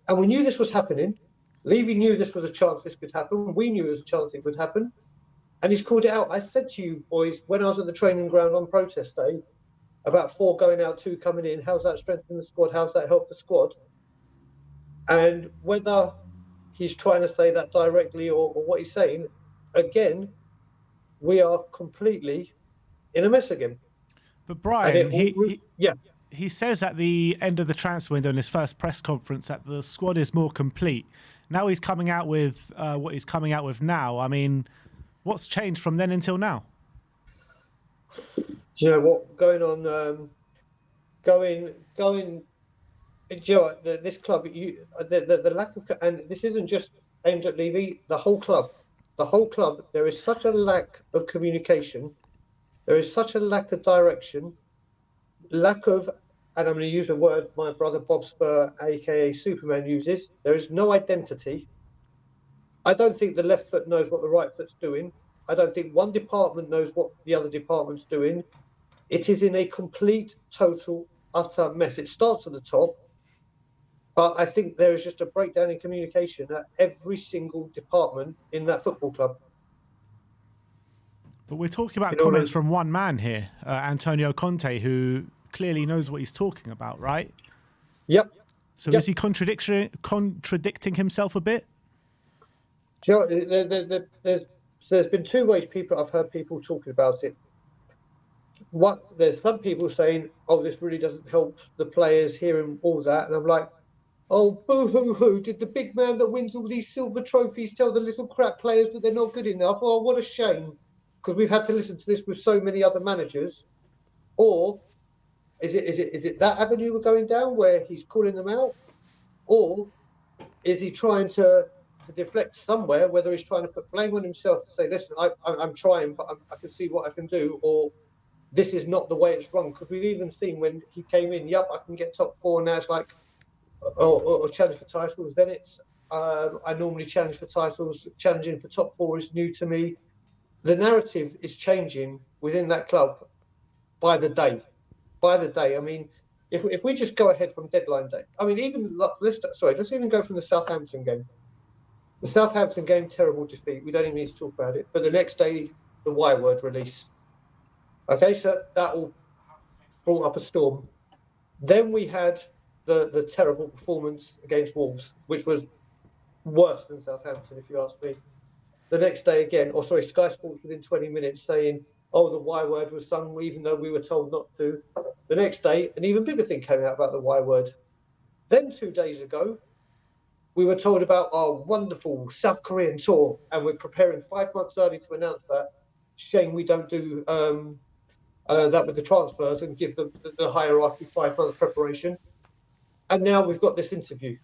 And we knew this was happening. Levy knew this was a chance this could happen. We knew it was a chance it would happen. And he's called it out. I said to you boys, when I was at the training ground on protest day, about 4 going out, 2 coming in, how's that strengthen the squad? How's that help the squad? And whether he's trying to say that directly or what he's saying, again, we are completely in a mess again. But Brian, he says at the end of the transfer window in his first press conference that the squad is more complete. Now he's coming out with what he's coming out with now. I mean, what's changed from then until now? Do you know what going on? Going. Do you know what, this club? The lack of, and this isn't just aimed at Levy. The whole club. There is such a lack of communication. There is such a lack of direction. Lack of, and I'm going to use a word my brother Bob Spur, aka Superman, uses. There is no identity. I don't think the left foot knows what the right foot's doing. I don't think one department knows what the other department's doing. It is in a complete, total, utter mess. It starts at the top, but I think there is just a breakdown in communication at every single department in that football club. But we're talking about comments from one man here, Antonio Conte, who clearly knows what he's talking about, right? Yep. So is he contradicting himself a bit? Do you know, there's been 2 ways I've heard people talking about it. There's some people saying, "Oh, this really doesn't help the players," hearing all that, and I'm like, "Oh, boo-hoo-hoo! Did the big man that wins all these silver trophies tell the little crap players that they're not good enough? Oh, what a shame!" Because we've had to listen to this with so many other managers. Or is it that avenue we're going down where he's calling them out, or is he trying to deflect somewhere? Whether he's trying to put blame on himself to say, "Listen, I'm trying, but I can see what I can do," or this is not the way it's run. Because we've even seen when he came in, "Yep, I can get top 4." Now it's like, or challenge for titles. Then it's I normally challenge for titles. Challenging for top 4 is new to me. The narrative is changing within that club by the day. by the day. I mean, if we just go ahead from deadline day, I mean, even let's even go from the Southampton game. The Southampton game, terrible defeat. We don't even need to talk about it. But the next day, the Y word release. Okay, so that all brought up a storm. Then we had the terrible performance against Wolves, which was worse than Southampton, if you ask me. The next day again, Sky Sports within 20 minutes saying, oh, the Y word was sung even though we were told not to. The next day, an even bigger thing came out about the Y word. Then 2 days ago, we were told about our wonderful South Korean tour, and we're preparing 5 months early to announce that. Shame we don't do that with the transfers and give the hierarchy 5 months preparation. And now we've got this interview.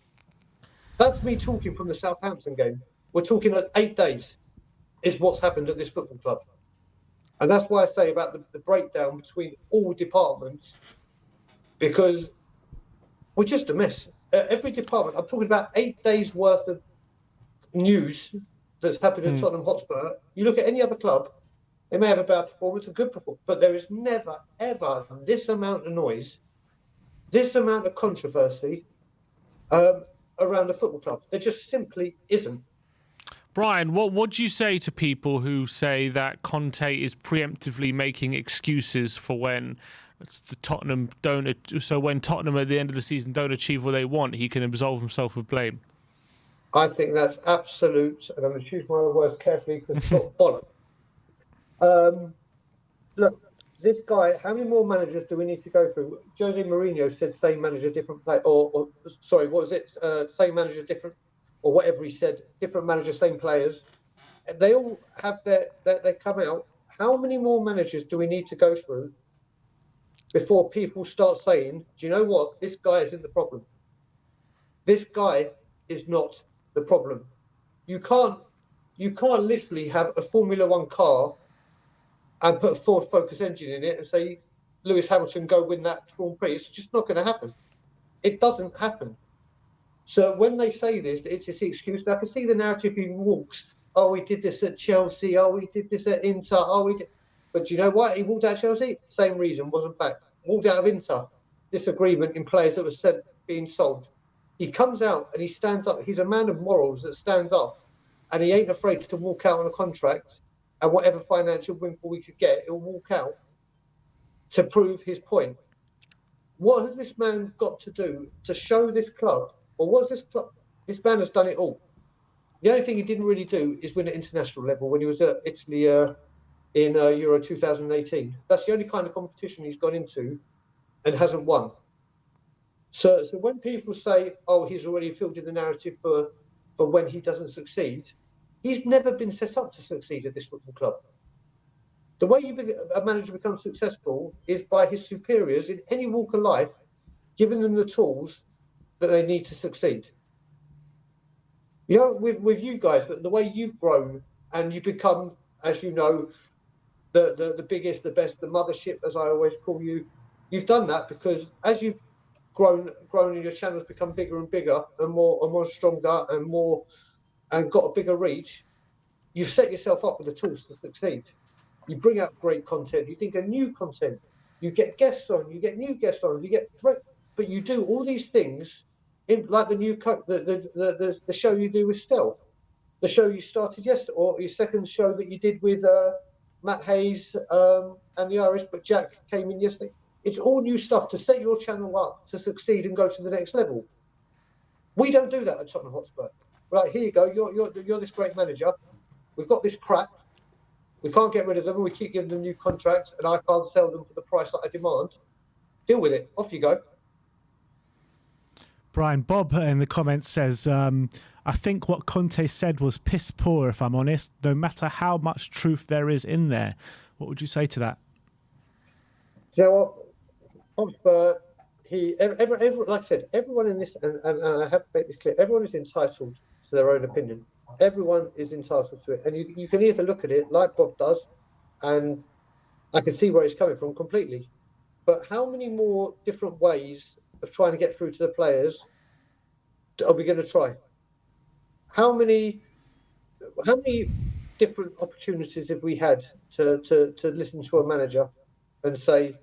That's me talking from the Southampton game. We're talking at 8 days is what's happened at this football club. And that's why I say about the breakdown between all departments, because we're just a mess. Every department, I'm talking about 8 days worth of news that's happened at Tottenham Hotspur. You look at any other club, they may have a bad performance, a good performance, but there is never, ever this amount of noise, this amount of controversy around a football club. There just simply isn't. Brian, what do you say to people who say that Conte is preemptively making excuses for when the Tottenham don't? So when Tottenham at the end of the season don't achieve what they want, he can absolve himself of blame. I think that's absolute, and I'm going to choose my words carefully because it's not bollocks. Look, this guy, how many more managers do we need to go through? Jose Mourinho said same manager, different play, or sorry, what was it? Same manager, different, or whatever he said, different manager, same players. They all have they come out. How many more managers do we need to go through before people start saying, do you know what? This guy isn't the problem. This guy is not the problem. You can't literally have a Formula One car and put a Ford Focus engine in it and say, Lewis Hamilton, go win that Grand Prix. It's just not going to happen. It doesn't happen. So when they say this, it's this excuse. I can see the narrative he walks. Oh, we did this at Chelsea. Oh, we did this at Inter. Oh, we did. But do you know what? He walked out of Chelsea. Same reason, wasn't back. Walked out of Inter. Disagreement in players that were being sold. He comes out and he stands up. He's a man of morals that stands up, and he ain't afraid to walk out on a contract, and whatever financial windfall we could get, he'll walk out to prove his point. What has this man got to do to show this club, or what's this club? This man has done it all. The only thing he didn't really do is win at international level when he was at Italy in Euro 2018. That's the only kind of competition he's gone into and hasn't won. So when people say, oh, he's already fielded the narrative for when he doesn't succeed, he's never been set up to succeed at this football club. The way a manager becomes successful is by his superiors in any walk of life, giving them the tools that they need to succeed. You know, with you guys, the way you've grown and you become, as you know, the biggest, the best, the mothership, as I always call you, you've done that because as you've grown and your channel's become bigger and bigger and more stronger and got a bigger reach, you've set yourself up with the tools to succeed. You bring out great content, you think of new content, you get guests on, you get new guests on, but you do all these things in like the show you do with Stel, the show you started yesterday, or your second show that you did with Matt Hayes and the Irish, but Jack came in yesterday. It's all new stuff to set your channel up to succeed and go to the next level. We don't do that at Tottenham Hotspur. Right, here you go. You're this great manager. We've got this crap. We can't get rid of them, and we keep giving them new contracts, and I can't sell them for the price that I demand. Deal with it. Off you go. Brian, Bob in the comments says, I think what Conte said was piss poor, if I'm honest, no matter how much truth there is in there. What would you say to that? You know what? Hotspur, like I said, everyone in this, and I have to make this clear, everyone is entitled to their own opinion. Everyone is entitled to it. And you can either look at it like Bob does, and I can see where he's coming from completely. But how many more different ways of trying to get through to the players are we going to try? How many different opportunities have we had to listen to a manager and say,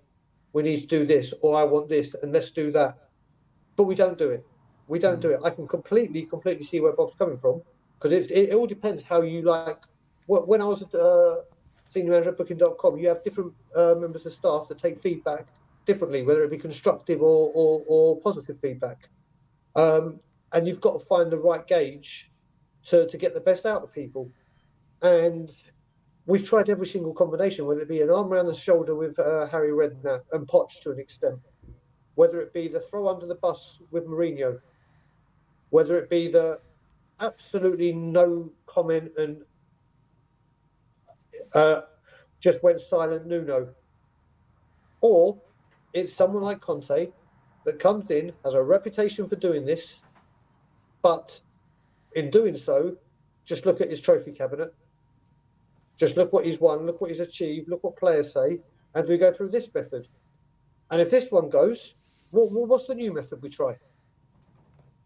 we need to do this, or I want this, and let's do that. But we don't do it. We don't do it. I can completely see where Bob's coming from, because it all depends how you like. When I was at senior manager at Booking.com, you have different members of staff that take feedback differently, whether it be constructive or positive feedback. And you've got to find the right gauge to get the best out of people. And we've tried every single combination, whether it be an arm around the shoulder with Harry Redknapp and Poch to an extent, whether it be the throw under the bus with Mourinho, whether it be the absolutely no comment and just went silent Nuno, or it's someone like Conte that comes in, has a reputation for doing this, but in doing so, just look at his trophy cabinet, just look what he's won, look what he's achieved, look what players say, and we go through this method. And if this one goes, what's the new method we try?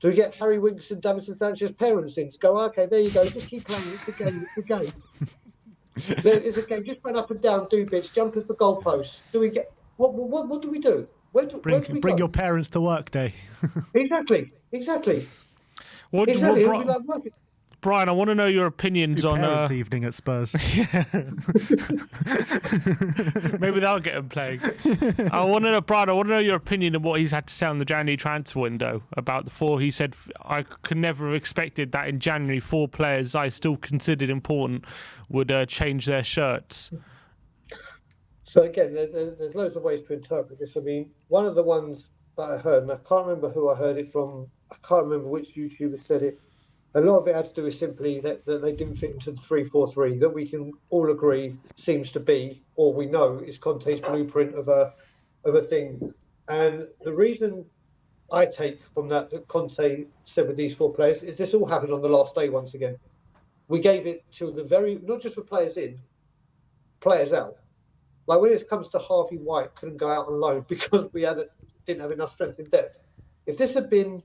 Do we get Harry Winks and Davinson Sanchez's parents in to go, okay, there you go, just keep playing, it's a game, it's a game. There is a game, just run up and down, do bits, jumping for goalposts. Do we get, what do we do? Where do we bring go? your parents to work day. Exactly. Brian, I want to know your opinions on parents' evening at Spurs. Maybe that'll get him playing. I want to know, Brian. I want to know your opinion on what he's had to say on the January transfer window about the 4. He said, "I could never have expected that in January 4 players I still considered important would change their shirts." So again, there's loads of ways to interpret this. I mean, one of the ones that I heard, and I can't remember who I heard it from. I can't remember which YouTuber said it. A lot of it had to do with simply that they didn't fit into the 3-4-3 that we can all agree seems to be, or we know is Conte's blueprint of a thing. And the reason I take from that Conte said with these 4 players is this all happened on the last day once again. We gave it to the very, not just for players in, players out. Like when it comes to Harvey White, couldn't go out on loan because we didn't have enough strength in depth. If this had been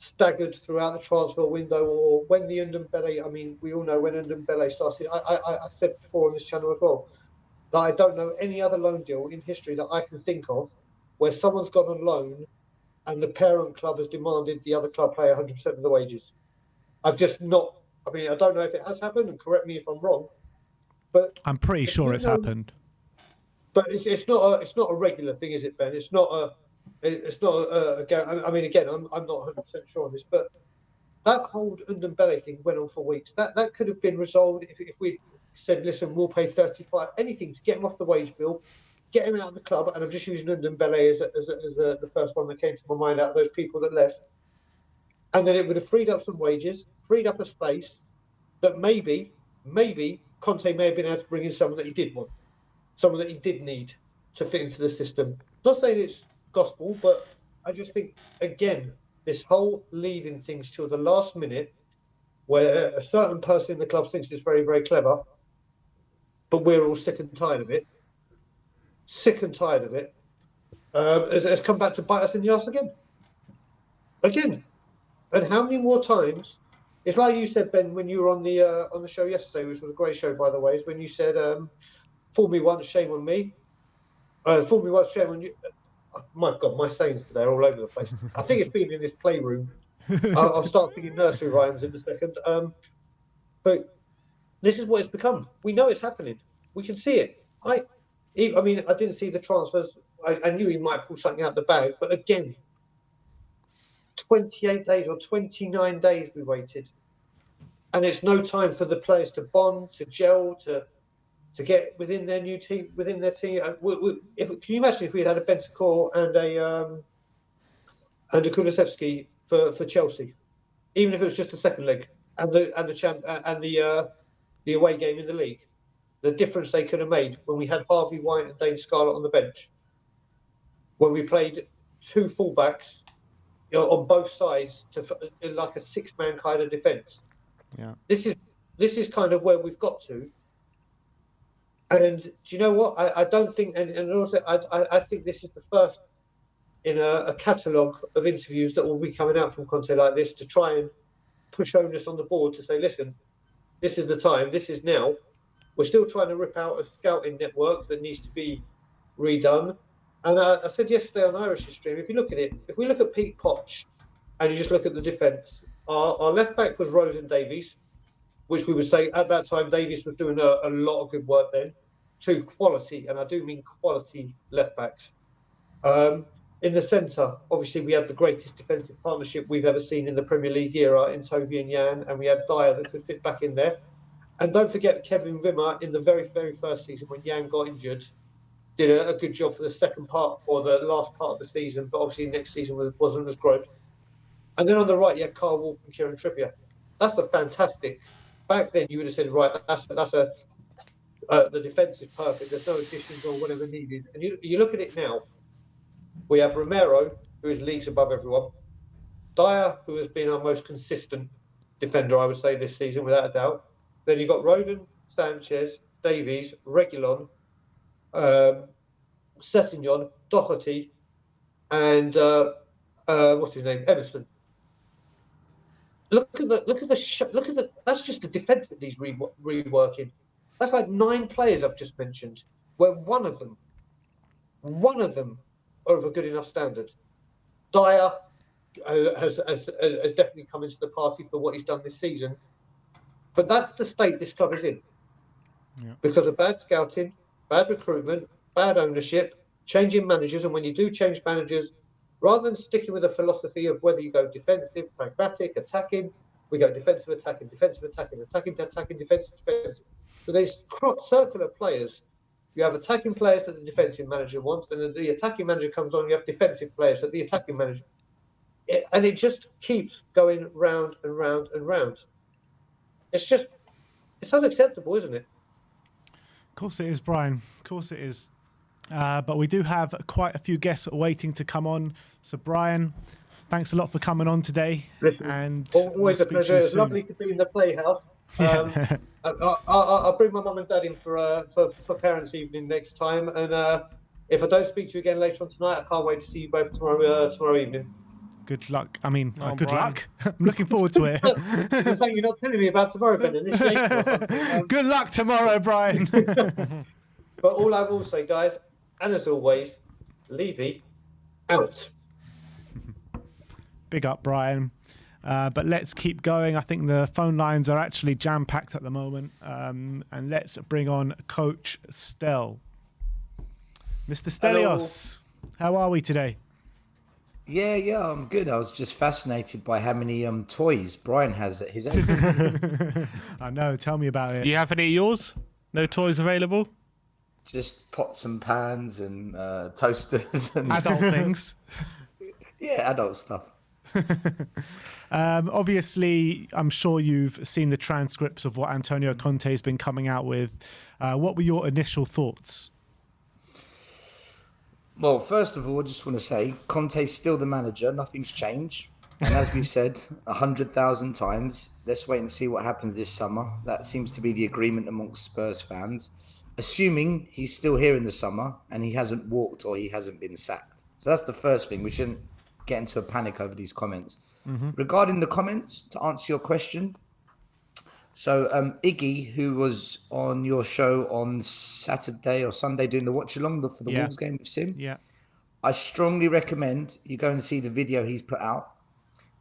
staggered throughout the transfer window, or when the Ndombele, I mean, we all know when Ndombele started. I said before on this channel as well that I don't know any other loan deal in history that I can think of where someone's gone on loan and the parent club has demanded the other club pay 100% of the wages. I've just not. I mean, I don't know if it has happened, and correct me if I'm wrong, but I'm pretty sure it's happened. But it's not a regular thing, is it, Ben? It's not a. I mean, again, I'm not 100% sure on this, but that whole Ndombele thing went on for weeks. That could have been resolved if we said, listen, we'll pay 35, anything to get him off the wage bill, get him out of the club. And I'm just using Ndombele as the first one that came to my mind out of those people that left. And then it would have freed up some wages, freed up a space that maybe Conte may have been able to bring in someone that he did want, someone that he did need to fit into the system. Not saying it's gospel, but I just think, again, this whole leaving things till the last minute where a certain person in the club thinks it's very, very clever, but we're all sick and tired of it, has come back to bite us in the arse again. And how many more times? It's like you said, Ben, when you were on the show yesterday, which was a great show, by the way, is when you said, fool me once, shame on me. Fool me once, shame on you. My God, my sayings today are all over the place. I think it's been in this playroom. I'll start thinking nursery rhymes in a second. But this is what it's become. We know it's happening. We can see it. I mean, I didn't see the transfers. I knew he might pull something out the bag. But again, 28 days or 29 days we waited. And it's no time for the players to bond, to gel, to get within their new team, within their team. Can you imagine if we had a Bentancur and a Kulusevski for Chelsea, even if it was just the second leg and the away game in the league, the difference they could have made when we had Harvey White and Dane Scarlett on the bench, when we played 2 fullbacks, on both sides in like a 6-man kind of defence. Yeah, this is kind of where we've got to. And do you know what? I don't think, and also I think this is the first in a catalogue of interviews that will be coming out from Conte like this to try and push onus on the board to say, listen, this is the time, this is now. We're still trying to rip out a scouting network that needs to be redone. And I said yesterday on Irish's stream, if you look at it, if we look at Pete Poch and you just look at the defence, our left back was Rosen Davies, which we would say at that time Davies was doing a lot of good work then. Two quality, and I do mean quality left backs. In the centre, obviously we had the greatest defensive partnership we've ever seen in the Premier League era in Toby and Jan, and we had Dyer that could fit back in there. And don't forget Kevin Wimmer in the very, very first season when Jan got injured, did a good job for the second part or the last part of the season, but obviously next season wasn't as great. And then on the right, you had Carl Walker and Kieran Trippier. That's a fantastic. Back then, you would have said, right, the defence is perfect. There's no additions or whatever needed. And you look at it now. We have Romero, who is leagues above everyone. Dyer, who has been our most consistent defender, I would say, this season, without a doubt. Then you've got Roden, Sanchez, Davies, Reguilon, Sessegnon, Doherty, and what's his name, Emerson. Look at the. That's just the defence that needs reworking. That's like 9 players I've just mentioned, where one of them are of a good enough standard. Dyer has definitely come into the party for what he's done this season, but that's the state this club is in. Yeah. Because of bad scouting, bad recruitment, bad ownership, changing managers, and when you do change managers, rather than sticking with a philosophy of whether you go defensive, pragmatic, attacking, we go defensive, attacking, defensive, attacking, attacking, attacking, defensive, defensive. So there's circular players. You have attacking players that the defensive manager wants, and then the attacking manager comes on, you have defensive players that the attacking manager... And it just keeps going round and round and round. It's unacceptable, isn't it? Of course it is, Brian. Of course it is. But we do have quite a few guests waiting to come on. So, Brian, thanks a lot for coming on today. Listen, and always a pleasure. It's lovely to be in the Playhouse. I'll bring my mum and dad in for parents' evening next time. And if I don't speak to you again later on tonight, I can't wait to see you both tomorrow evening. Good luck. I mean, good luck. I'm looking forward to it. It's like you're not telling me about tomorrow, Ben. Good luck tomorrow, Brian. But all I will say, guys, and as always, Levy out. Big up, Brian. But let's keep going. I think the phone lines are actually jam-packed at the moment. And let's bring on Coach Stel. Mr. Stelios, how are we today? Yeah, I'm good. I was just fascinated by how many toys Brian has at his own. I know. Tell me about it. Do you have any of yours? No toys available? Just pots and pans and toasters and adult things. Yeah, adult stuff. Obviously, I'm sure you've seen the transcripts of what Antonio Conte has been coming out with. What were your initial thoughts? Well, first of all, I just want to say Conte's still the manager. Nothing's changed. And as we've said 100,000 times, let's wait and see what happens this summer. That seems to be the agreement amongst Spurs fans, assuming he's still here in the summer and he hasn't walked or he hasn't been sacked. So that's the first thing. We shouldn't get into a panic over these comments. Mm-hmm. Regarding the comments, to answer your question, so Iggy, who was on your show on Saturday or Sunday doing the watch-along for the Wolves game with Sim, I strongly recommend you go and see the video he's put out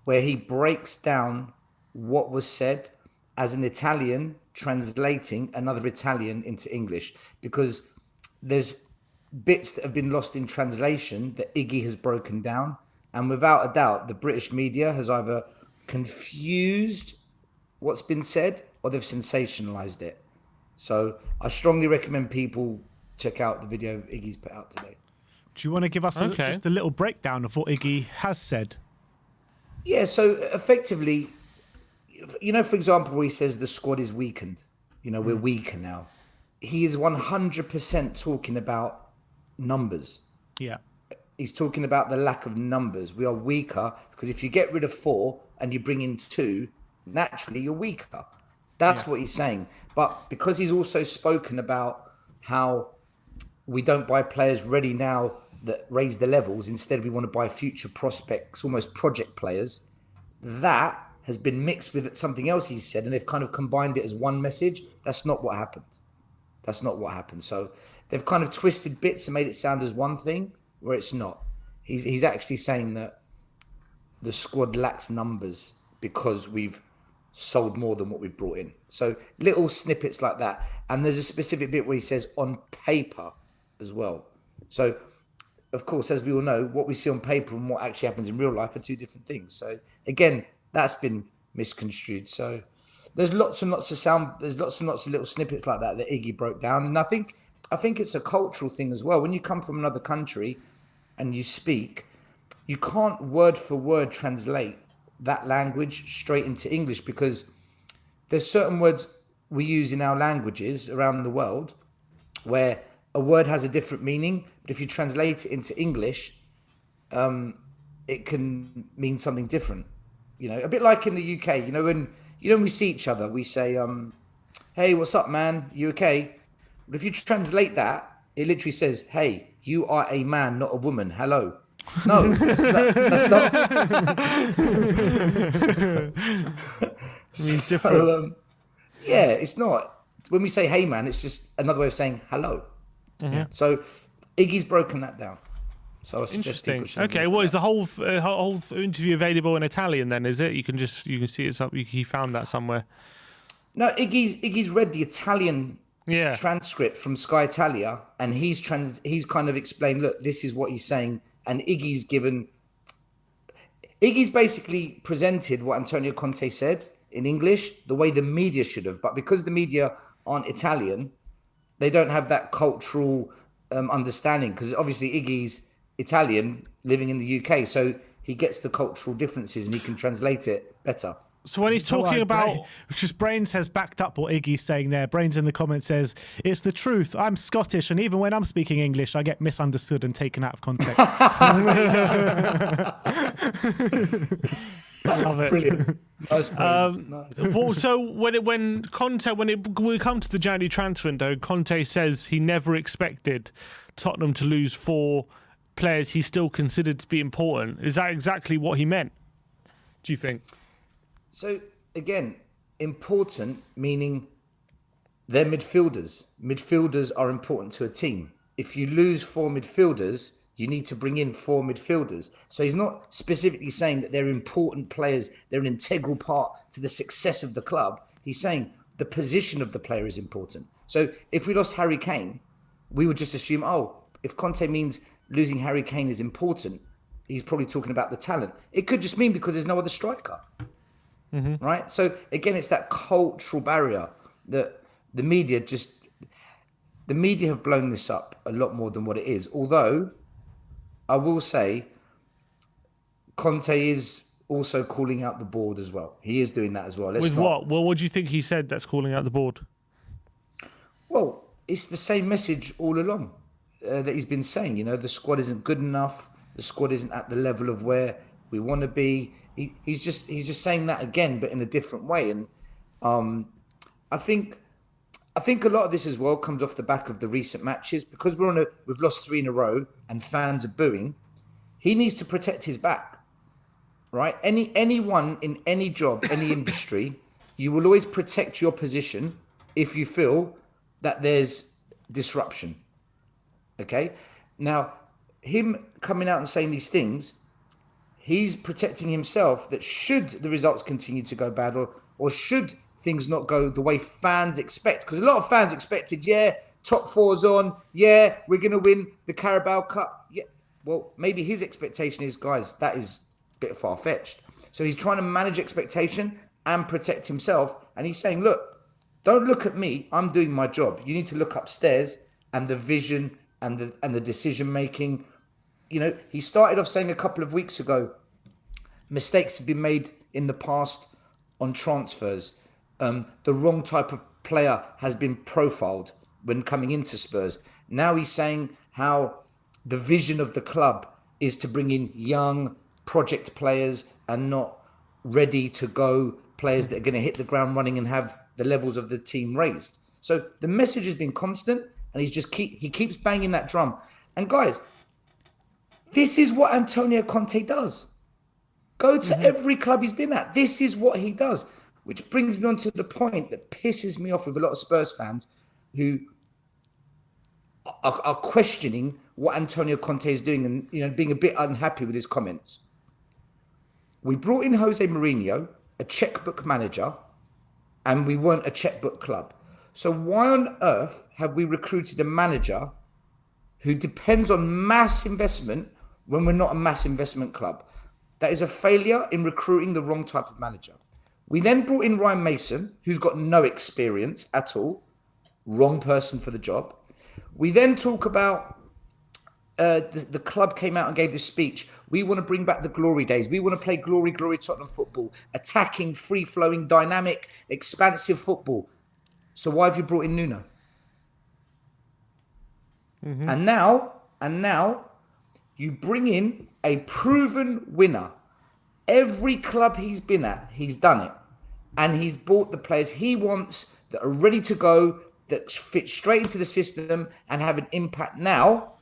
where he breaks down what was said as an Italian translating another Italian into English, because there's bits that have been lost in translation that Iggy has broken down. And without a doubt, the British media has either confused what's been said or they've sensationalized it. So I strongly recommend people check out the video Iggy's put out today. Do you want to give us just a little breakdown of what Iggy has said? Yeah, so effectively, you know, for example, where he says the squad is weakened, you know, we're weaker now. He is 100% talking about numbers. Yeah. He's talking about the lack of numbers. We are weaker because if you get rid of 4 and you bring in 2, naturally you're weaker. That's what he's saying. But because he's also spoken about how we don't buy players ready now that raise the levels, instead we want to buy future prospects, almost project players, that has been mixed with something else he's said, and they've kind of combined it as one message. That's not what happened. That's not what happened. So they've kind of twisted bits and made it sound as one thing. where it's not. He's actually saying that the squad lacks numbers because we've sold more than what we've brought in. So little snippets like that. And there's a specific bit where he says on paper as well. So, of course, as we all know, what we see on paper and what actually happens in real life are two different things. So, again, that's been misconstrued. So there's lots and lots of little snippets like that Iggy broke down. And I think it's a cultural thing as well. When you come from another country and you speak, you can't word for word translate that language straight into English, because there's certain words we use in our languages around the world where a word has a different meaning, but if you translate it into English, it can mean something different. You know, a bit like in the UK, when we see each other, we say, hey, what's up, man? You okay? But if you translate that, it literally says, hey, you are a man, not a woman. Hello. No, that's not. Means different. Yeah, it's not. When we say hey man, it's just another way of saying hello. Mm-hmm. So Iggy's broken that down. So I suggest Interesting. people should Okay, look well, at is the whole interview available in Italian then? Is it? You can see it. He found that somewhere. No, Iggy's read the Italian Yeah. transcript from Sky Italia, and he's kind of explained, look, this is what he's saying, and Iggy's basically presented what Antonio Conte said in English the way the media should have, but because the media aren't Italian, they don't have that cultural understanding, because obviously Iggy's Italian living in the UK, so he gets the cultural differences and he can translate it better. So when he's talking about... Brains has backed up what Iggy's saying there. Brains in the comments says, it's the truth. I'm Scottish, and even when I'm speaking English, I get misunderstood and taken out of context. Love it. Brilliant. Nice, nice. Well, so when we come to the January transfer window, Conte says he never expected Tottenham to lose 4 players he still considered to be important. Is that exactly what he meant, do you think? So, again, important meaning they're midfielders. Midfielders are important to a team. If you lose 4 midfielders, you need to bring in 4 midfielders. So he's not specifically saying that they're important players, they're an integral part to the success of the club. He's saying the position of the player is important. So if we lost Harry Kane, we would just assume, if Conte means losing Harry Kane is important, he's probably talking about the talent. It could just mean because there's no other striker. Mm-hmm. Right? So again, it's that cultural barrier that the media have blown this up a lot more than what it is. Although I will say Conte is also calling out the board as well. He is doing that as well. What? Well, what do you think he said that's calling out the board? Well, it's the same message all along that he's been saying. The squad isn't good enough. The squad isn't at the level of where we want to be. He's just saying that again, but in a different way. And I think a lot of this as well comes off the back of the recent matches, because we've lost 3 in a row and fans are booing. He needs to protect his back, right? Anyone in any job, any industry, you will always protect your position if you feel that there's disruption. Okay? Now, him coming out and saying these things, he's protecting himself that should the results continue to go bad, or should things not go the way fans expect, because a lot of fans expected, top 4's on, we're going to win the Carabao Cup. Yeah, well, maybe his expectation is, guys, that is a bit far-fetched. So he's trying to manage expectation and protect himself, and he's saying, look, don't look at me, I'm doing my job. You need to look upstairs and the vision and the decision-making. He started off saying a couple of weeks ago, mistakes have been made in the past on transfers. The wrong type of player has been profiled when coming into Spurs. Now he's saying how the vision of the club is to bring in young project players and not ready to go players that are going to hit the ground running and have the levels of the team raised. So the message has been constant, and he keeps banging that drum. And guys, this is what Antonio Conte does. Go to every club he's been at. This is what he does. Which brings me on to the point that pisses me off with a lot of Spurs fans who are questioning what Antonio Conte is doing and, you know, being a bit unhappy with his comments. We brought in Jose Mourinho, a checkbook manager, and we weren't a checkbook club. So why on earth have we recruited a manager who depends on mass investment when we're not a mass investment club? That is a failure in recruiting the wrong type of manager. We then brought in Ryan Mason, who's got no experience at all. Wrong person for the job. We then talk about the club came out and gave this speech. We want to bring back the glory days. We want to play glory Tottenham football, attacking, free-flowing, dynamic, expansive football. So why have you brought in Nuno? Mm-hmm. And now you bring in a proven winner. Every club he's been at, he's done it. And he's bought the players he wants that are ready to go, that fit straight into the system and have an impact now.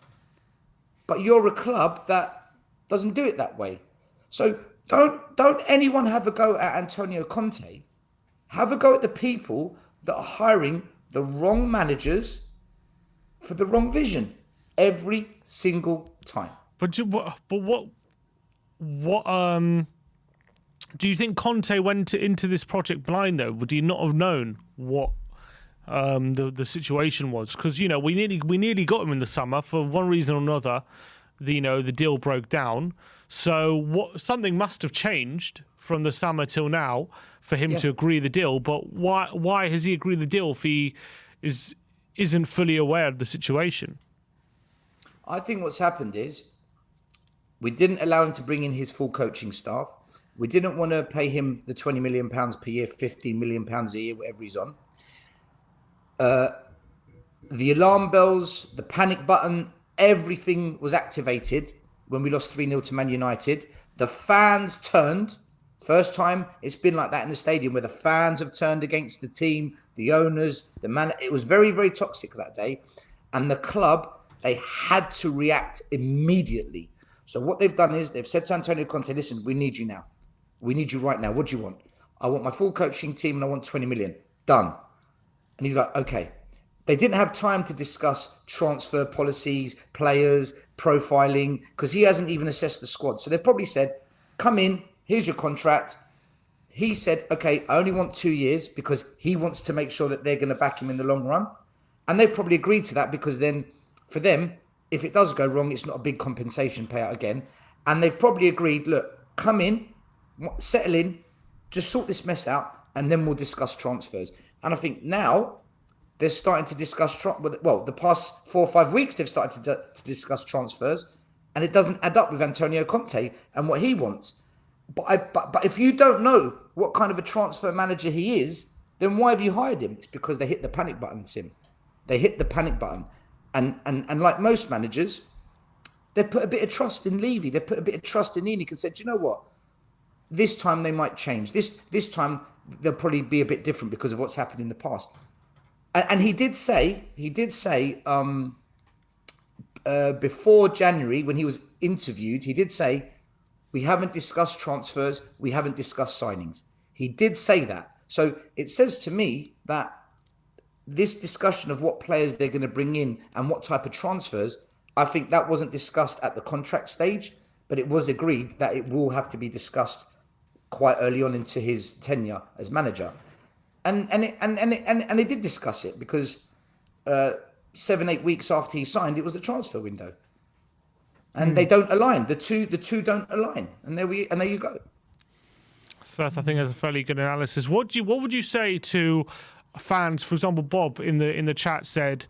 But you're a club that doesn't do it that way. So don't anyone have a go at Antonio Conte. Have a go at the people that are hiring the wrong managers for the wrong vision every single time. But what do you think Conte went into this project blind though? Would he not have known what the situation was? Because, you know, we nearly got him in the summer for one reason or another. The deal broke down. So something must have changed from the summer till now for him to agree the deal. But why has he agreed the deal if he isn't fully aware of the situation? I think what's happened is we didn't allow him to bring in his full coaching staff. We didn't want to pay him the £20 million per year, £15 million a year, whatever he's on. The alarm bells, the panic button, everything was activated when we lost 3-0 to Man United. The fans turned. First time it's been like that in the stadium where the fans have turned against the team, the owners, the man. It was very, very toxic that day. And the club, they had to react immediately. So what they've done is they've said to Antonio Conte, listen, we need you now. We need you right now. What do you want? I want my full coaching team and I want 20 million. Done. And he's like, okay. They didn't have time to discuss transfer policies, players, profiling, because he hasn't even assessed the squad. So they probably said, come in, here's your contract. He said, okay, I only want 2 years because he wants to make sure that they're going to back him in the long run. And they probably agreed to that because then for them, if it does go wrong, it's not a big compensation payout again. And they've probably agreed, look, come in, settle in, just sort this mess out, and then we'll discuss transfers. And I think now they're starting to discuss, the past 4 or 5 weeks, they've started to discuss transfers, and it doesn't add up with Antonio Conte and what he wants. But if you don't know what kind of a transfer manager he is, then why have you hired him? It's because they hit the panic button, Sim. They hit the panic button. And like most managers, they put a bit of trust in Levy. They put a bit of trust in Enoch and said, do you know what? This time they might change. This time they'll probably be a bit different because of what's happened in the past. And he did say before January, when he was interviewed, he did say, we haven't discussed transfers, we haven't discussed signings. He did say that. So it says to me that this discussion of what players they're going to bring in and what type of transfers, I think that wasn't discussed at the contract stage, but it was agreed that it will have to be discussed quite early on into his tenure as manager. And they did discuss it because 7-8 weeks after he signed, it was a transfer window. And they don't align. The two don't align. And there you go. So I think that's a fairly good analysis. What would you say to fans? For example, Bob in the chat said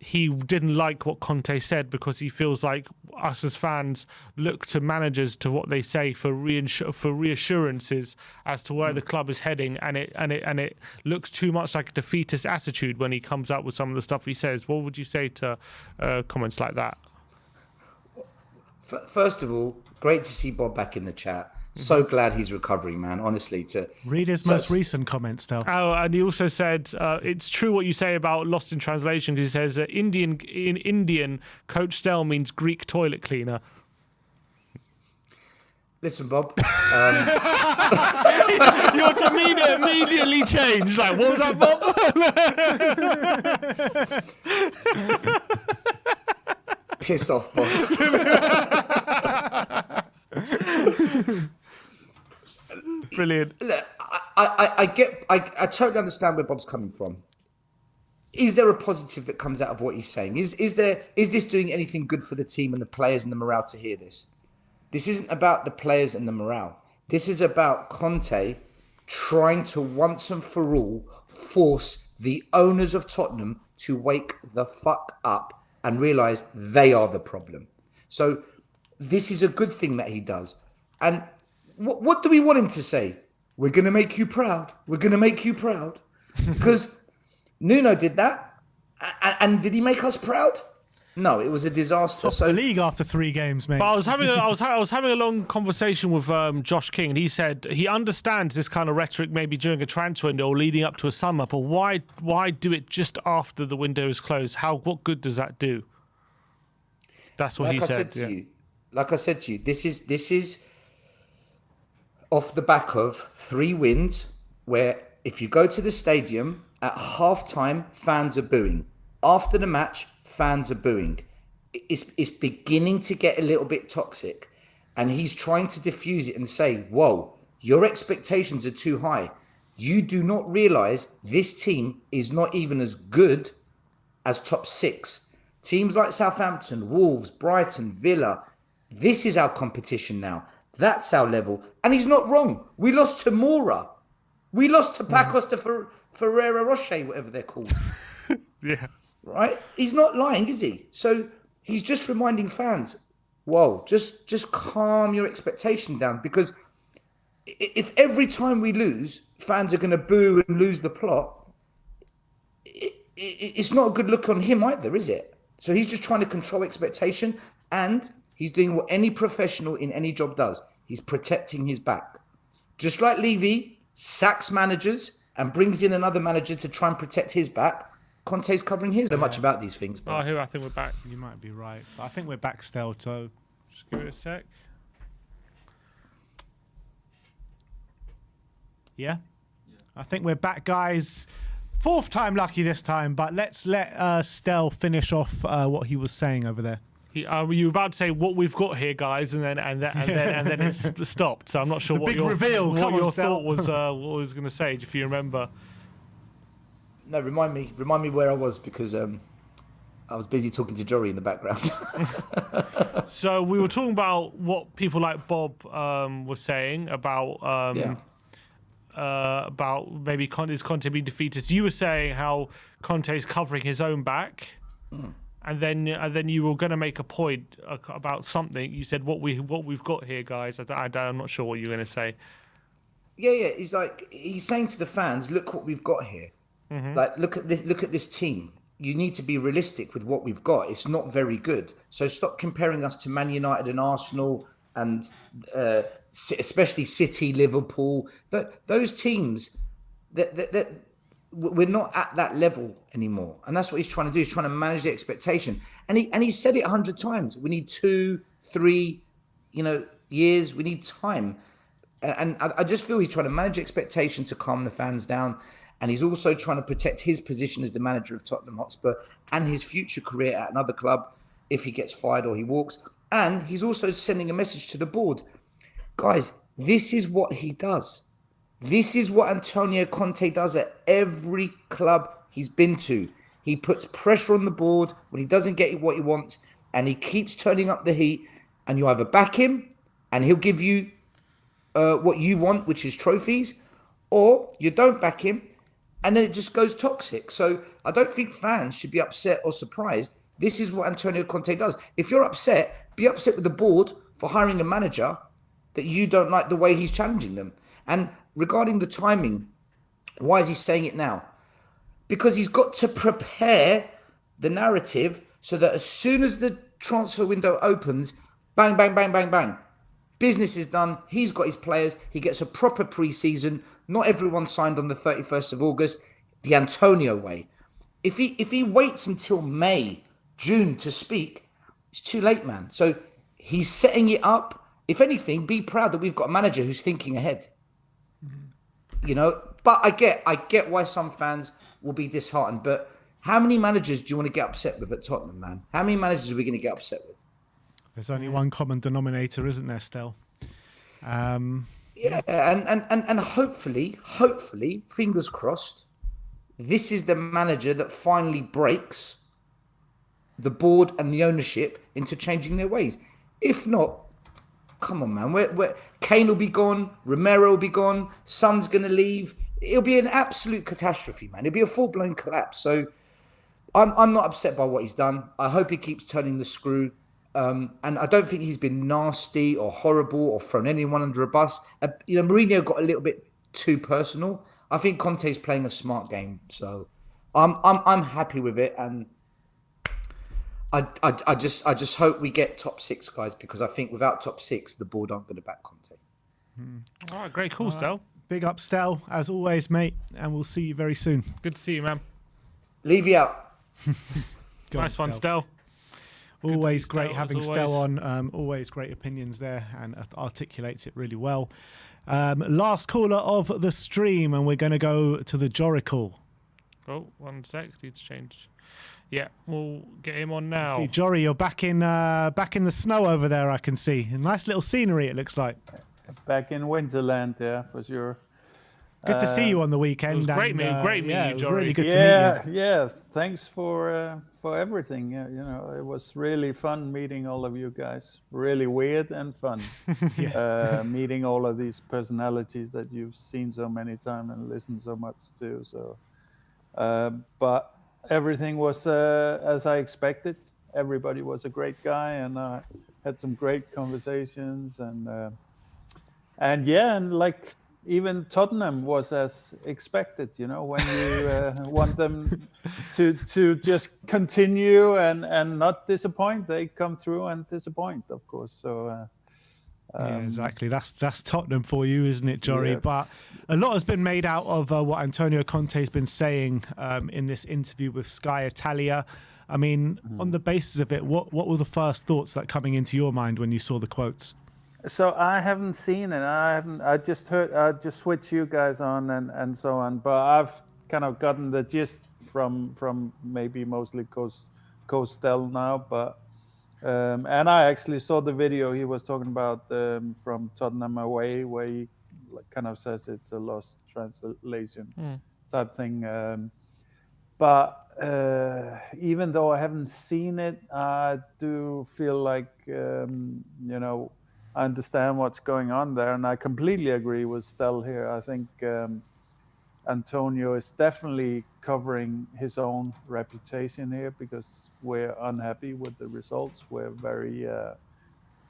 he didn't like what Conte said because he feels like us as fans look to managers to what they say for reassurances as to where the club is heading, and it looks too much like a defeatist attitude when he comes out with some of the stuff he says. What would you say to comments like that? First of all, great to see Bob back in the chat. So glad he's recovering, man. Honestly, read his most recent comments, though. Oh, and he also said it's true what you say about lost in translation, because he says in Indian, Coach Stell means Greek toilet cleaner. Listen, Bob. You're your demeanour immediately changed. Like, what was that, Bob? Piss off, Bob. Brilliant. Look, I totally understand where Bob's coming from. Is there a positive that comes out of what he's saying? Is this doing anything good for the team and the players and the morale to hear this? This isn't about the players and the morale. This is about Conte trying to once and for all force the owners of Tottenham to wake the fuck up and realise they are the problem. So this is a good thing that he does. And what do we want him to say? We're going to make you proud. We're going to make you proud. Because Nuno did that. And did he make us proud? No, it was a disaster. Top of the league after 3 games, mate. But I was having a long conversation with Josh King, and he said he understands this kind of rhetoric maybe during a transfer window or leading up to a summer, but why do it just after the window is closed? What good does that do? That's what he said. Like I said to you, this is off the back of 3 wins where if you go to the stadium at half-time, fans are booing. After the match, fans are booing. It's beginning to get a little bit toxic. And he's trying to diffuse it and say, whoa, your expectations are too high. You do not realise this team is not even as good as top 6. Teams like Southampton, Wolves, Brighton, Villa, this is our competition now. That's our level. And he's not wrong. We lost to Mora. We lost to Pacos de Ferreira Rocher, whatever they're called. Yeah. Right? He's not lying, is he? So he's just reminding fans, whoa, just calm your expectation down. Because if every time we lose, fans are going to boo and lose the plot, it's not a good look on him either, is it? So he's just trying to control expectation, and he's doing what any professional in any job does. He's protecting his back. Just like Levy sacks managers and brings in another manager to try and protect his back, Conte's covering his. Not much about these things. But... I think we're back. You might be right. But I think we're back still, so Just give it a sec. Yeah? I think we're back, guys. 4th time lucky this time, but let's let Stel finish off what he was saying over there. You were about to say what we've got here, guys, and then it's stopped. So I'm not sure what big your reveal. What Come on, your Stel. thought was. What I was going to say, if you remember. No, remind me where I was, because I was busy talking to Jory in the background. So we were talking about what people like Bob were saying about maybe Conte being defeated. You were saying how Conte's covering his own back, and then you were going to make a point about something. You said what we've got here, guys. I'm not sure what you're going to say. Yeah. He's saying to the fans, look what we've got here. Mm-hmm. Like, look at this team. You need to be realistic with what we've got. It's not very good. So stop comparing us to Man United and Arsenal and especially City, Liverpool. Those teams, that we're not at that level anymore. And that's what he's trying to do. He's trying to manage the expectation. And he said it 100 times. We need 2, 3, years. We need time. And I just feel he's trying to manage expectation to calm the fans down. And he's also trying to protect his position as the manager of Tottenham Hotspur and his future career at another club if he gets fired or he walks. And he's also sending a message to the board. Guys, this is what he does. This is what Antonio Conte does at every club he's been to. He puts pressure on the board when he doesn't get what he wants, and he keeps turning up the heat. And you either back him and he'll give you what you want, which is trophies, or you don't back him and then it just goes toxic. So I don't think fans should be upset or surprised. This is what Antonio Conte does. If you're upset, be upset with the board for hiring a manager that you don't like the way he's challenging them. And regarding the timing, why is he saying it now? Because he's got to prepare the narrative so that as soon as the transfer window opens, bang, bang, bang, bang, bang. Business is done. He's got his players. He gets a proper pre-season. Not everyone signed on the 31st of August. The Antonio way. If he waits until May, June to speak, it's too late, man. So he's setting it up. If anything, be proud that we've got a manager who's thinking ahead. But I get why some fans will be disheartened. But how many managers do you want to get upset with at Tottenham, man? How many managers are we going to get upset with? There's only one common denominator, isn't there, Stel? Yeah, and hopefully, fingers crossed, this is the manager that finally breaks the board and the ownership into changing their ways. If not, come on, man. Kane will be gone, Romero will be gone, Son's going to leave. It'll be an absolute catastrophe, man. It'll be a full-blown collapse. So I'm not upset by what he's done. I hope he keeps turning the screw. And I don't think he's been nasty or horrible or thrown anyone under a bus. Mourinho got a little bit too personal. I think Conte's playing a smart game, so I'm happy with it. And I just hope we get top 6, guys, because I think without top 6, the board aren't going to back Conte. All right, great call, Stel. Big up, Stel, as always, mate, and we'll see you very soon. Good to see you, man. Leave you out. Nice one, Stel. Always great having Stel on. Always great opinions there and articulates it really well. Last caller of the stream, and we're going to go to the Jorical. Oh, 1 sec. Need to change. Yeah, we'll get him on now. See, Jory, you're back in the snow over there. I can see a nice little scenery. It looks like back in Winterland, yeah, for sure. Good to see you on the weekend. It was great meeting you, Jory. Really good to meet you. Yeah. Thanks for everything. Yeah, it was really fun meeting all of you guys. Really weird and fun. Meeting all of these personalities that you've seen so many times and listened so much to. So, but everything was as I expected. Everybody was a great guy, and had some great conversations, and like. Even Tottenham was as expected, when you want them to just continue and not disappoint, they come through and disappoint, of course. So yeah, exactly. That's Tottenham for you, isn't it, Jory? Yeah. But a lot has been made out of what Antonio Conte has been saying in this interview with Sky Italia. I mean, on the basis of it, what were the first thoughts that coming into your mind when you saw the quotes? So I haven't seen it. I just switched you guys on and so on. But I've kind of gotten the gist from maybe mostly Coastel now. But and I actually saw the video he was talking about from Tottenham away, where he kind of says it's a lost translation type thing. But even though I haven't seen it, I do feel like I understand what's going on there, and I completely agree with Stel here. I think Antonio is definitely covering his own reputation here because we're unhappy with the results. We're very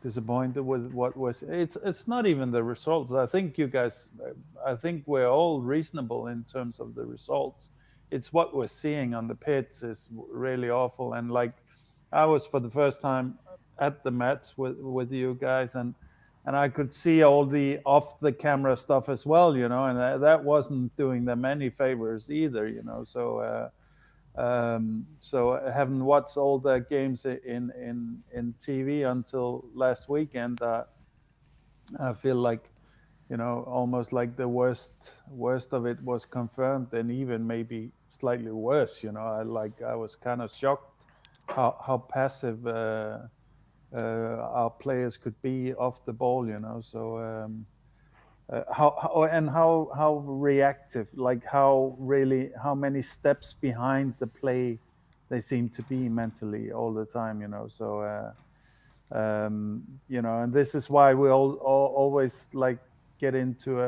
disappointed with what was. It's not even the results. I think we're all reasonable in terms of the results. It's what we're seeing on the pitch is really awful. And like I was for the first time at the match with you guys, and I could see all the off the camera stuff as well, and that wasn't doing them any favors either, So so I haven't watched all the games in TV until last weekend. I feel like almost like the worst of it was confirmed, and even maybe slightly worse. I was kind of shocked how passive our players could be off the ball, So how reactive, like how many steps behind the play they seem to be mentally all the time, So and this is why we all always like get into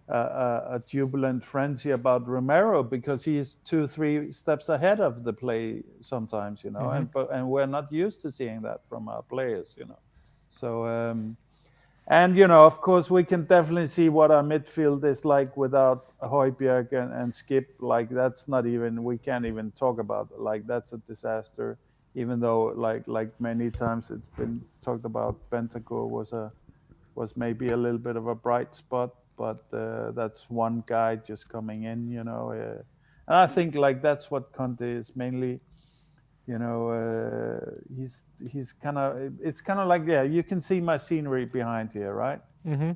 a jubilant frenzy about Romero, because he's 2-3 steps ahead of the play sometimes, and we're not used to seeing that from our players, So and of course we can definitely see what our midfield is like without Højbjerg and Skip. Like that's not even, we can't even talk about, like that's a disaster. Even though like many times it's been talked about, Bentancur was maybe a little bit of a bright spot, but that's one guy just coming in, and I think like that's what Conte is mainly, he's kind of, it's kind of like, yeah, you can see my scenery behind here, right? Mm-hmm.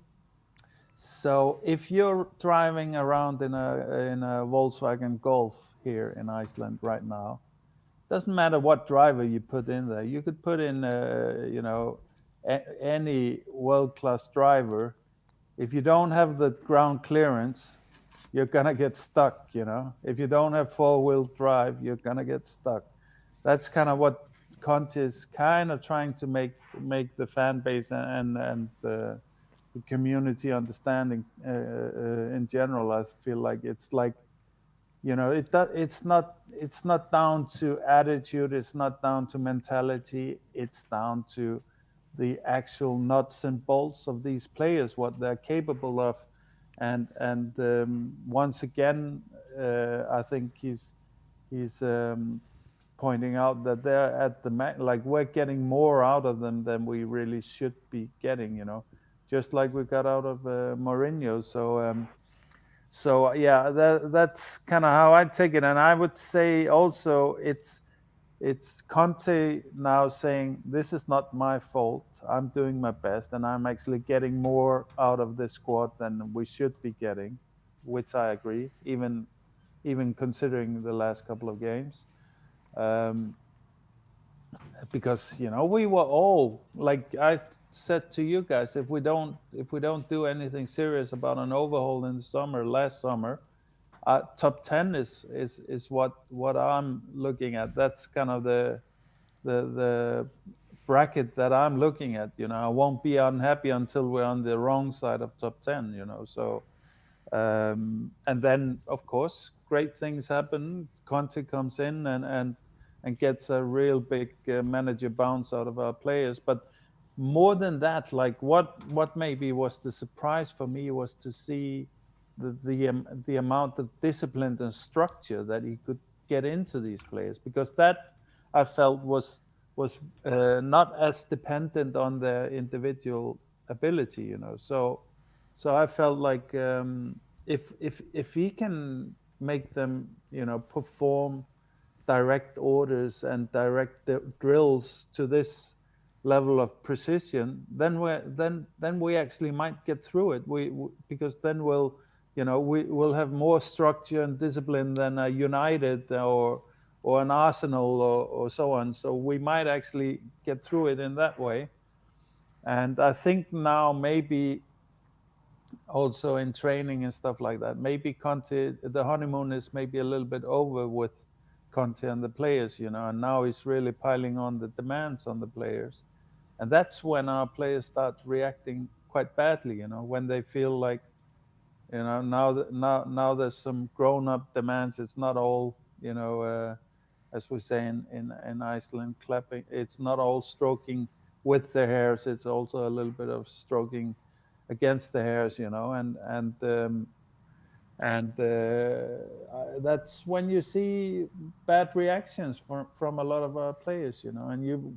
So if you're driving around in a Volkswagen Golf here in Iceland right now, doesn't matter what driver you put in there. You could put in, any world-class driver. If you don't have the ground clearance, you're gonna get stuck. If you don't have four-wheel drive, you're gonna get stuck. That's kind of what Conte is kind of trying to make the fan base and the community understanding in general. I feel like it's like, it's not down to attitude, it's not down to mentality, it's down to the actual nuts and bolts of these players, what they're capable of. And once again, I think he's pointing out that they're at the like we're getting more out of them than we really should be getting, just like we got out of Mourinho. So yeah, that's kind of how I take it. And I would say also it's Conte now saying, this is not my fault. I'm doing my best, and I'm actually getting more out of this squad than we should be getting, which I agree, even considering the last couple of games. Because we were all, like I said to you guys, if we don't do anything serious about an overhaul in the summer, last summer, top 10 is what I'm looking at. That's kind of the bracket that I'm looking at. I won't be unhappy until we're on the wrong side of top 10. So and then of course great things happen. Conte comes in and gets a real big manager bounce out of our players. But more than that, like what maybe was the surprise for me was to see the amount of discipline and structure that he could get into these players, because that I felt was not as dependent on their individual ability. So I felt like if he can make them perform direct orders and direct drills to this level of precision, then we actually might get through it. Because then we'll have more structure and discipline than a United or an Arsenal or so on. So we might actually get through it in that way. And I think now maybe also in training and stuff like that, maybe Conte, the honeymoon is maybe a little bit over with Conte and the players, and now he's really piling on the demands on the players. And that's when our players start reacting quite badly, when they feel like, now there's some grown-up demands. It's not all, as we say in Iceland, clapping. It's not all stroking with the hairs. It's also a little bit of stroking against the hairs, and that's when you see bad reactions from a lot of our players, And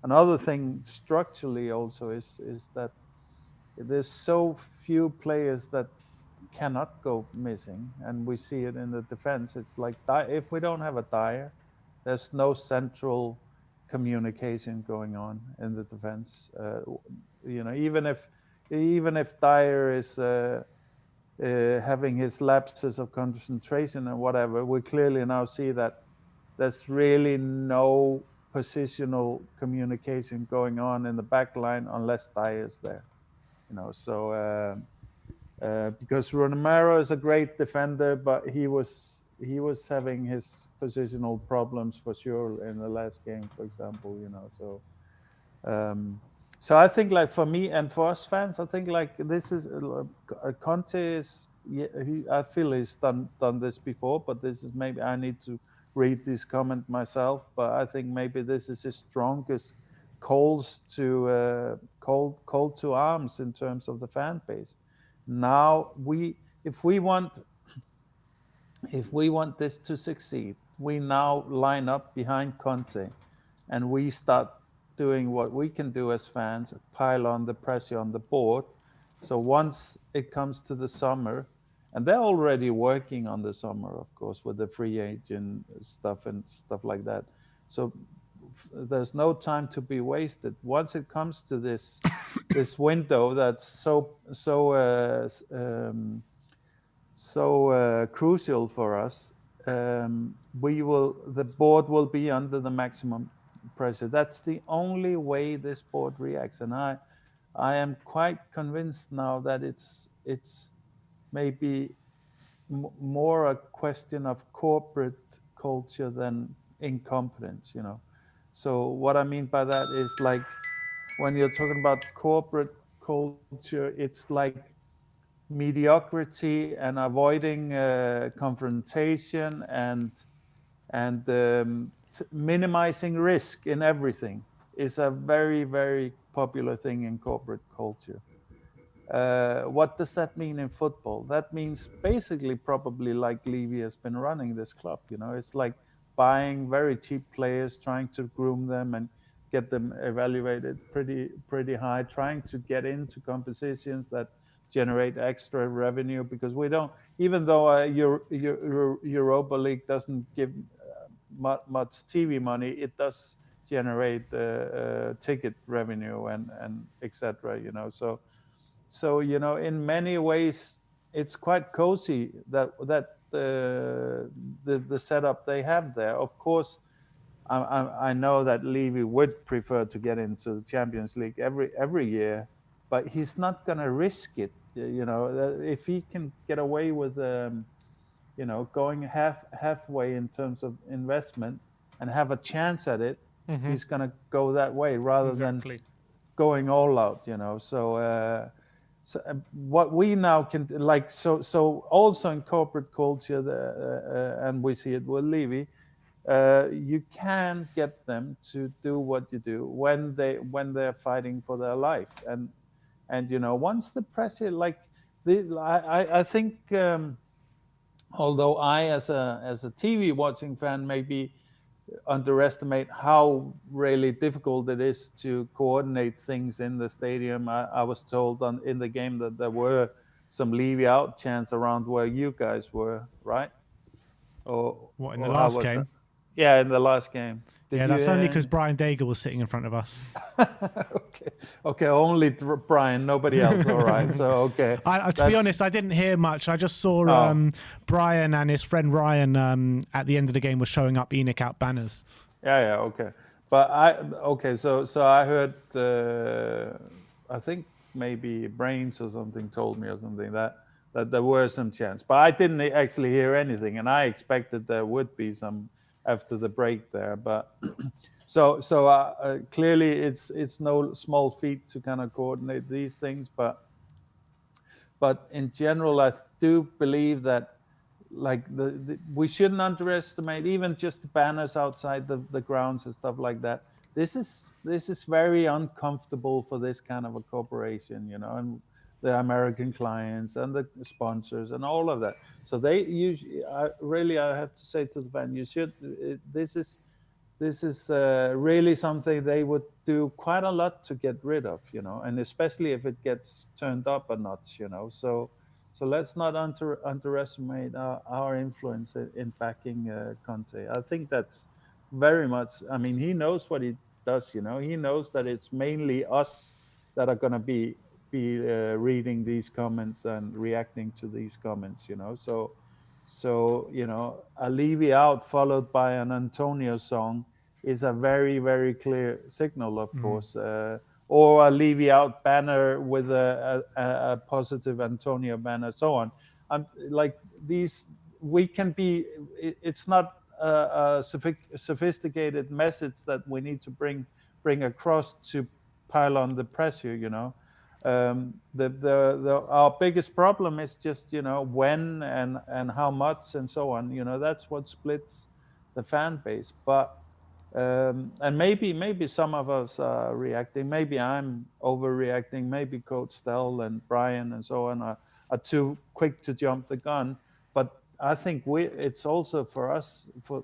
another thing structurally also is that there's so few players that cannot go missing, and we see it in the defense. It's like if we don't have a Dyer, there's no central communication going on in the defense. Even if Dyer is having his lapses of concentration and whatever, we clearly now see that there's really no positional communication going on in the back line unless Dyer is there. So because Romero is a great defender, but he was having his positional problems for sure in the last game, for example. So I think, like, for me and for us fans, I think like this is Conte is. I feel he's done this before, but this is maybe I need to read this comment myself. But I think maybe this is his strongest calls to call to arms in terms of the fan base. Now if we want this to succeed, we now line up behind Conte, and we start doing what we can do as fans, pile on the pressure on the board. So once it comes to the summer, and they're already working on the summer, of course, with the free agent stuff and stuff like that. So there's no time to be wasted. Once it comes to this window that's so crucial for us, the board will be under the maximum pressure. That's the only way this board reacts, and I am quite convinced now that it's maybe more a question of corporate culture than incompetence. So what I mean by that is, like, when you're talking about corporate culture, it's like mediocrity and avoiding confrontation and minimizing risk in everything is a very, very popular thing in corporate culture. What does that mean in football? That means basically probably like Levy has been running this club. It's like buying very cheap players, trying to groom them and get them evaluated pretty high, trying to get into competitions that generate extra revenue, because we don't, even though Europa League doesn't give much TV money, it does generate ticket revenue and etc. So in many ways it's quite cozy that the setup they have there. Of course, I know that Levy would prefer to get into the Champions League every year, but he's not going to risk it. If he can get away with going halfway in terms of investment and have a chance at it, he's going to go that way rather than going all out. So what we now can so also in corporate culture, and we see it with Levy, you can get them to do what you do when they're fighting for their life, and once the pressure, I think, although I as a TV watching fan maybe underestimate how really difficult it is to coordinate things in the stadium. I was told in the game that there were some Levy out chants around where you guys were, right? Or what, in the or last game? that? Yeah, in the last game. Yeah, that's only because Brian Daigle was sitting in front of us. Okay, only Brian, nobody else. All right, so okay. To be honest, I didn't hear much. I just saw Brian and his friend Ryan at the end of the game were showing up ENIC out banners. Yeah, okay. But so I heard, I think maybe Brains or something told me or something that there were some chants, but I didn't actually hear anything, and I expected there would be some after the break there. But so clearly it's no small feat to kind of coordinate these things, but in general, I do believe that we shouldn't underestimate even just the banners outside the grounds and stuff like that. This is very uncomfortable for this kind of a corporation, and the American clients and the sponsors and all of that. So they usually, I have to say to the fan, this is really something they would do quite a lot to get rid of, and especially if it gets turned up a notch, So let's not underestimate our influence in backing Conte. I think that's very much. I mean, he knows what he does. He knows that it's mainly us that are going to be reading these comments and reacting to these comments. So a Levy out followed by an Antonio song is a very, very clear signal, of course. Or a Levy out banner with a positive Antonio banner, so on. Like these, we can be. It's not a sophisticated message that we need to bring across to pile on the pressure. Our biggest problem is just when and how much and so on. That's what splits the fan base. But and maybe some of us are reacting. Maybe I'm overreacting. Maybe Coach Stell and Brian and so on are too quick to jump the gun. But I think it's also for us, for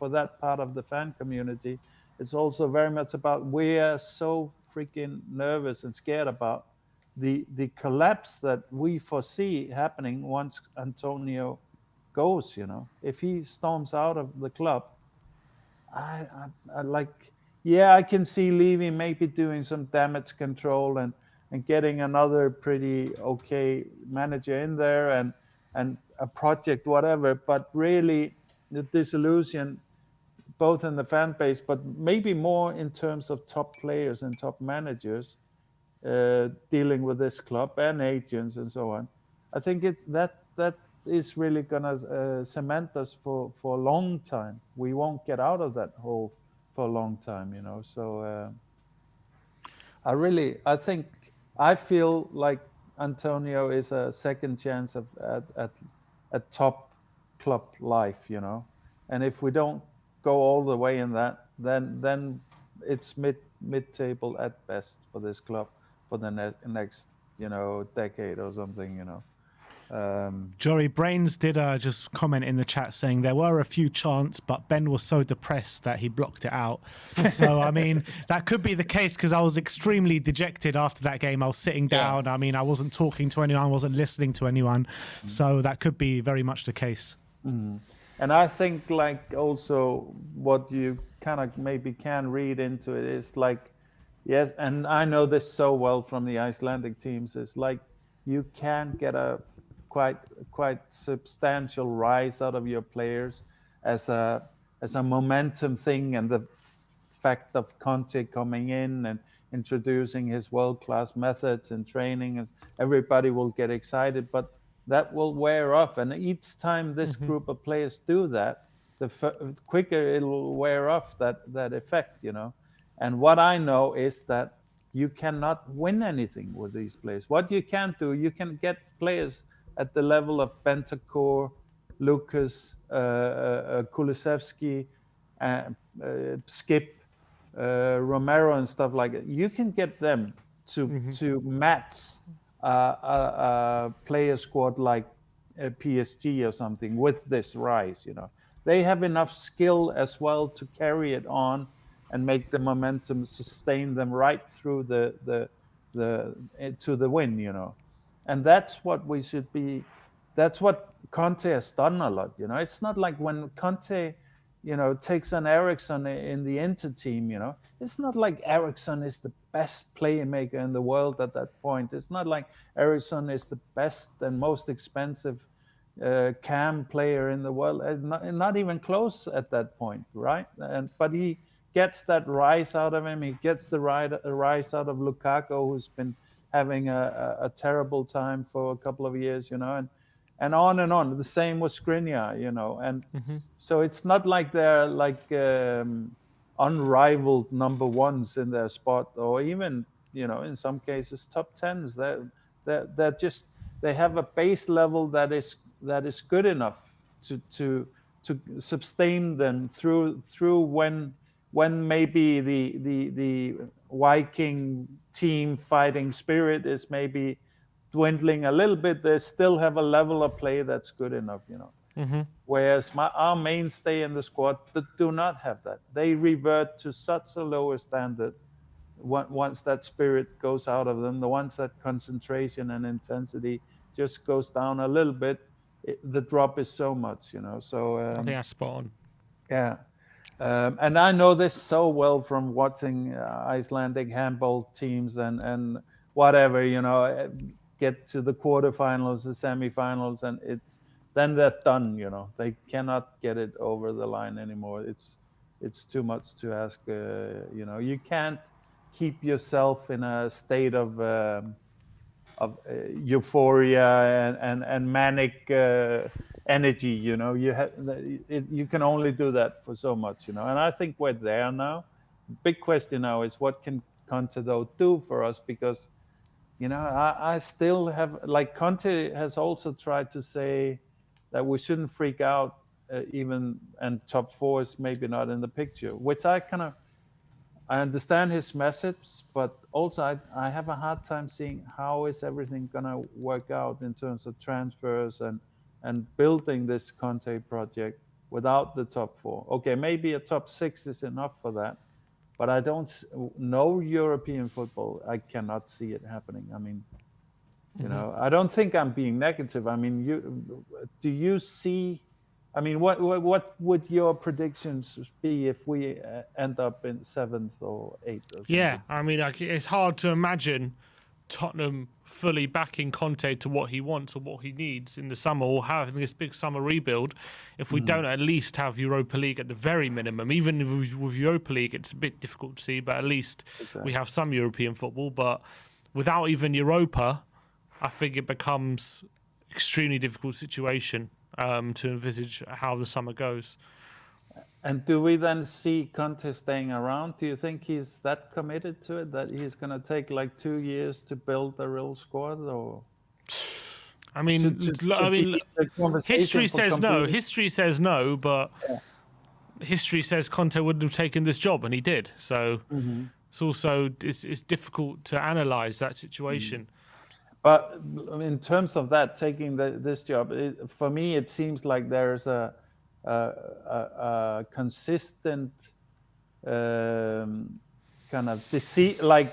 that part of the fan community. It's also very much about, we are so freaking nervous and scared about the collapse that we foresee happening once Antonio goes. If he storms out of the club, I like. Yeah, I can see Levy maybe doing some damage control and getting another pretty okay manager in there and a project whatever. But really, the disillusion both in the fan base, but maybe more in terms of top players and top managers dealing with this club and agents and so on. I think that is really gonna cement us for a long time. We won't get out of that hole for a long time, you know. So I think I feel like Antonio is a second chance of at top club life, you know. And if we don't go all the way in that, then it's mid table at best for this club for the next decade or something, you know. Jory Brains did just comment in the chat saying there were a few chants, but Ben was so depressed that he blocked it out. So, I mean, that could be the case because I was extremely dejected after that game. I was sitting down. Yeah. I mean, I wasn't talking to anyone. I wasn't listening to anyone. So that could be very much the case. Mm. And I think like also what you kind of maybe can read into it is like, yes, and I know this so well from the Icelandic teams, is like you can get a quite substantial rise out of your players as a momentum thing, and the fact of Conte coming in and introducing his world-class methods and training, and everybody will get excited, but that will wear off. And each time this group of players do that, the quicker it'll wear off that effect, you know. And what I know is that you cannot win anything with these players. What you can do, you can get players at the level of Bentancur, Lucas, Kulusevski, Skip, Romero and stuff like that. You can get them to match a player squad like PSG or something with this rise, you know. They have enough skill as well to carry it on and make the momentum sustain them right through the to the win, you know. And that's what we should be. That's what Conte has done a lot, you know. It's not like when Conte, you know, takes an Eriksson in the Inter team, you know. It's not like Eriksson is the best playmaker in the world at that point. It's not like Eriksson is the best and most expensive cam player in the world. Not even close at that point, right? But he gets that rise out of him. He gets the rise out of Lukaku, who's been having a terrible time for a couple of years, you know, and on and on. The same with Skriniar, you know, and so it's not like they're like unrivaled number ones in their spot, or even, you know, in some cases top tens. They're just, they have a base level that is good enough to sustain them through when maybe the Viking team fighting spirit is maybe dwindling a little bit. They still have a level of play that's good enough, you know. Whereas our mainstay in the squad do not have that. They revert to such a lower standard once that spirit goes out of them. Once that concentration and intensity just goes down a little bit, the drop is so much, you know. So I think that's spot on. Yeah. And I know this so well from watching Icelandic handball teams and whatever, you know, get to the quarterfinals, the semifinals, and then they're done, you know. They cannot get it over the line anymore. It's too much to ask, you know. You can't keep yourself in a state of euphoria and manic energy, you know. You can only do that for so much, you know. And I think we're there now. Big question now is what can Conte do for us, because, you know, I still have, like, Conte has also tried to say that we shouldn't freak out even, and top four is maybe not in the picture, which I understand his message, but also I have a hard time seeing how is everything gonna work out in terms of transfers and building this Conte project without the top four. Okay, maybe a top six is enough for that, but I don't know European football. I cannot see it happening. I mean, you know, I don't think I'm being negative. I mean, do you see I mean, what would your predictions be if we end up in 7th or 8th or something? Yeah, I mean, like, it's hard to imagine Tottenham fully backing Conte to what he wants or what he needs in the summer, or having this big summer rebuild if we don't at least have Europa League at the very minimum. Even with Europa League, it's a bit difficult to see, but at least we have some European football. But without even Europa, I think it becomes extremely difficult situation to envisage how the summer goes. And do we then see Conte staying around? Do you think he's that committed to it that he's going to take like 2 years to build a real squad? Or I mean, history says no. competing? History says no, but history says Conte wouldn't have taken this job, and he did. So it's also it's difficult to analyze that situation. But in terms of that, taking this job, for me, it seems like there's a consistent kind of deceit. Like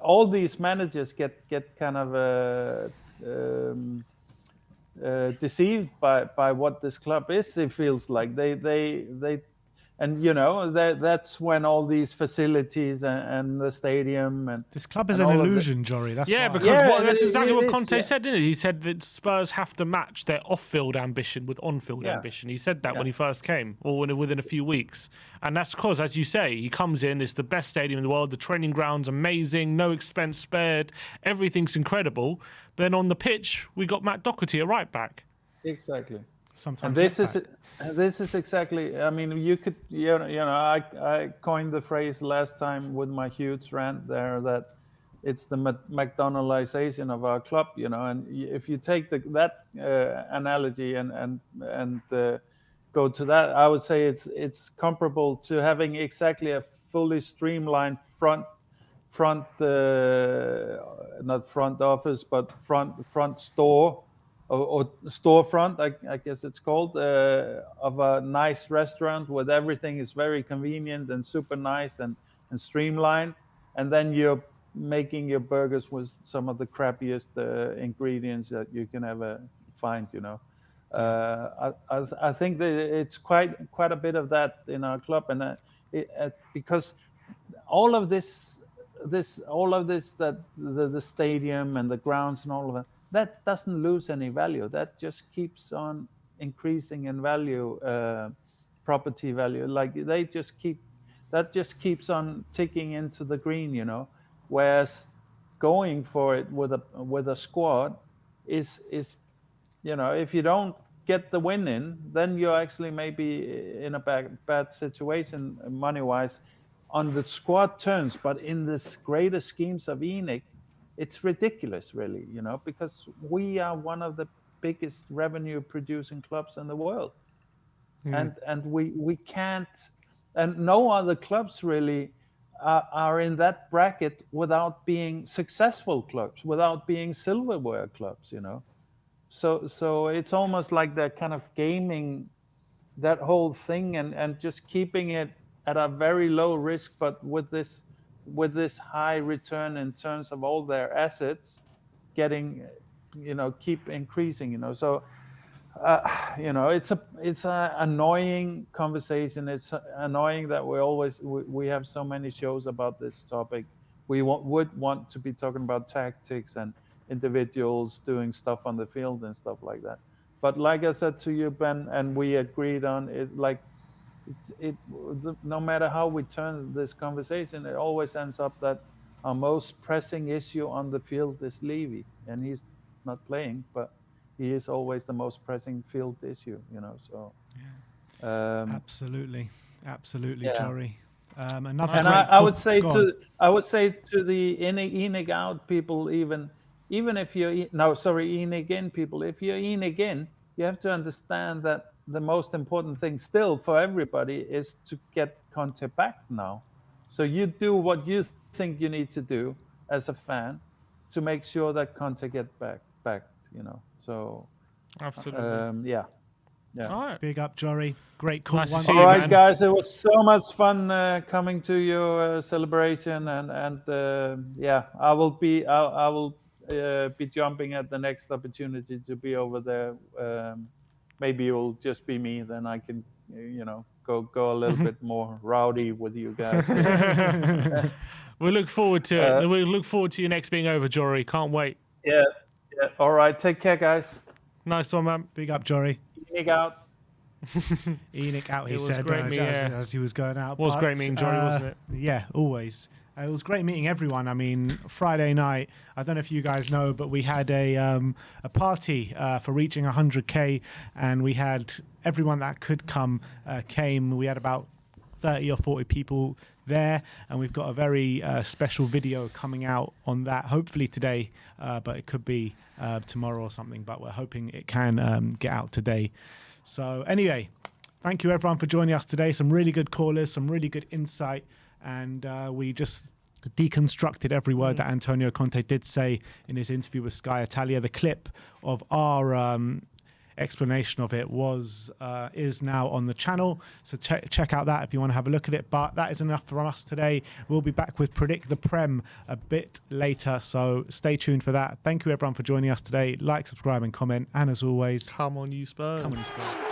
all these managers get kind of deceived by what this club is. It feels like they and you know that's when all these facilities and the stadium and this club is an illusion, Jory. That's why. because that's exactly what Conte said, didn't he? He said that Spurs have to match their off-field ambition with on-field ambition. He said that when he first came, or within a few weeks, and that's because, as you say, he comes in. It's the best stadium in the world. The training ground's amazing, no expense spared. Everything's incredible. Then on the pitch, we got Matt Doherty, a right back. Exactly. Sometimes this is exactly. I mean, you could, you know, I coined the phrase last time with my huge rant there that it's the McDonaldization of our club, you know. And if you take that analogy and go to that, I would say it's comparable to having exactly a fully streamlined front not front office but front store. Or storefront, I guess it's called, of a nice restaurant where everything is very convenient and super nice and streamlined. And then you're making your burgers with some of the crappiest ingredients that you can ever find, you know. I think that it's quite a bit of that in our club. And because all of this that the stadium and the grounds and all of that doesn't lose any value. That just keeps on increasing in value, property value. Like that just keeps on ticking into the green, you know. Whereas going for it with a squad is, you know, if you don't get the win in, then you're actually maybe in a bad situation money-wise on the squad terms. But in this greater schemes of ENIC, it's ridiculous, really, you know, because we are one of the biggest revenue-producing clubs in the world, and we can't, and no other clubs really are in that bracket without being successful clubs, without being silverware clubs, you know. So it's almost like they're kind of gaming that whole thing and just keeping it at a very low risk, but with this high return in terms of all their assets getting, you know, keep increasing, you know. So you know, it's a annoying conversation. It's annoying that we have so many shows about this topic. We would want to be talking about tactics and individuals doing stuff on the field and stuff like that. But like I said to you, Ben, and we agreed on it, like no matter how we turn this conversation, it always ends up that our most pressing issue on the field is Levy, and he's not playing, but he is always the most pressing field issue, you know. So absolutely, yeah. Jory. And I would say to the ENIC out people, even if you're ENIC in people, if you're ENIC in, you have to understand that the most important thing still for everybody is to get Conte back now. So you do what you think you need to do as a fan to make sure that Conte get back, you know. So absolutely, yeah. All right. Big up, Jory. Great call. Nice to once see All you, right, man. guys, it was so much fun coming to your celebration, and yeah, I will be jumping at the next opportunity to be over there maybe it'll just be me. Then I can, go a little bit more rowdy with you guys. We look forward to it. We look forward to your next being over, Jory. Can't wait. Yeah. All right. Take care, guys. Nice one, man. Big up, Jory. Enoch out. Enoch out, he was said, great as he was going out. Was great meeting Jory, wasn't it? Yeah, always. It was great meeting everyone. I mean, Friday night, I don't know if you guys know, but we had a party for reaching 100K, and we had everyone that could come came. We had about 30 or 40 people there, and we've got a very special video coming out on that, hopefully today, but it could be tomorrow or something, but we're hoping it can get out today. So anyway, thank you everyone for joining us today. Some really good callers, some really good insight, and we just deconstructed every word that Antonio Conte did say in his interview with Sky Italia. The clip of our explanation of it is now on the channel, so check out that if you want to have a look at it. But that is enough for us today. We'll be back with Predict the Prem a bit later, so stay tuned for that. Thank you everyone for joining us today. Like, subscribe and comment, and as always, come on you Spurs. Come on you Spurs.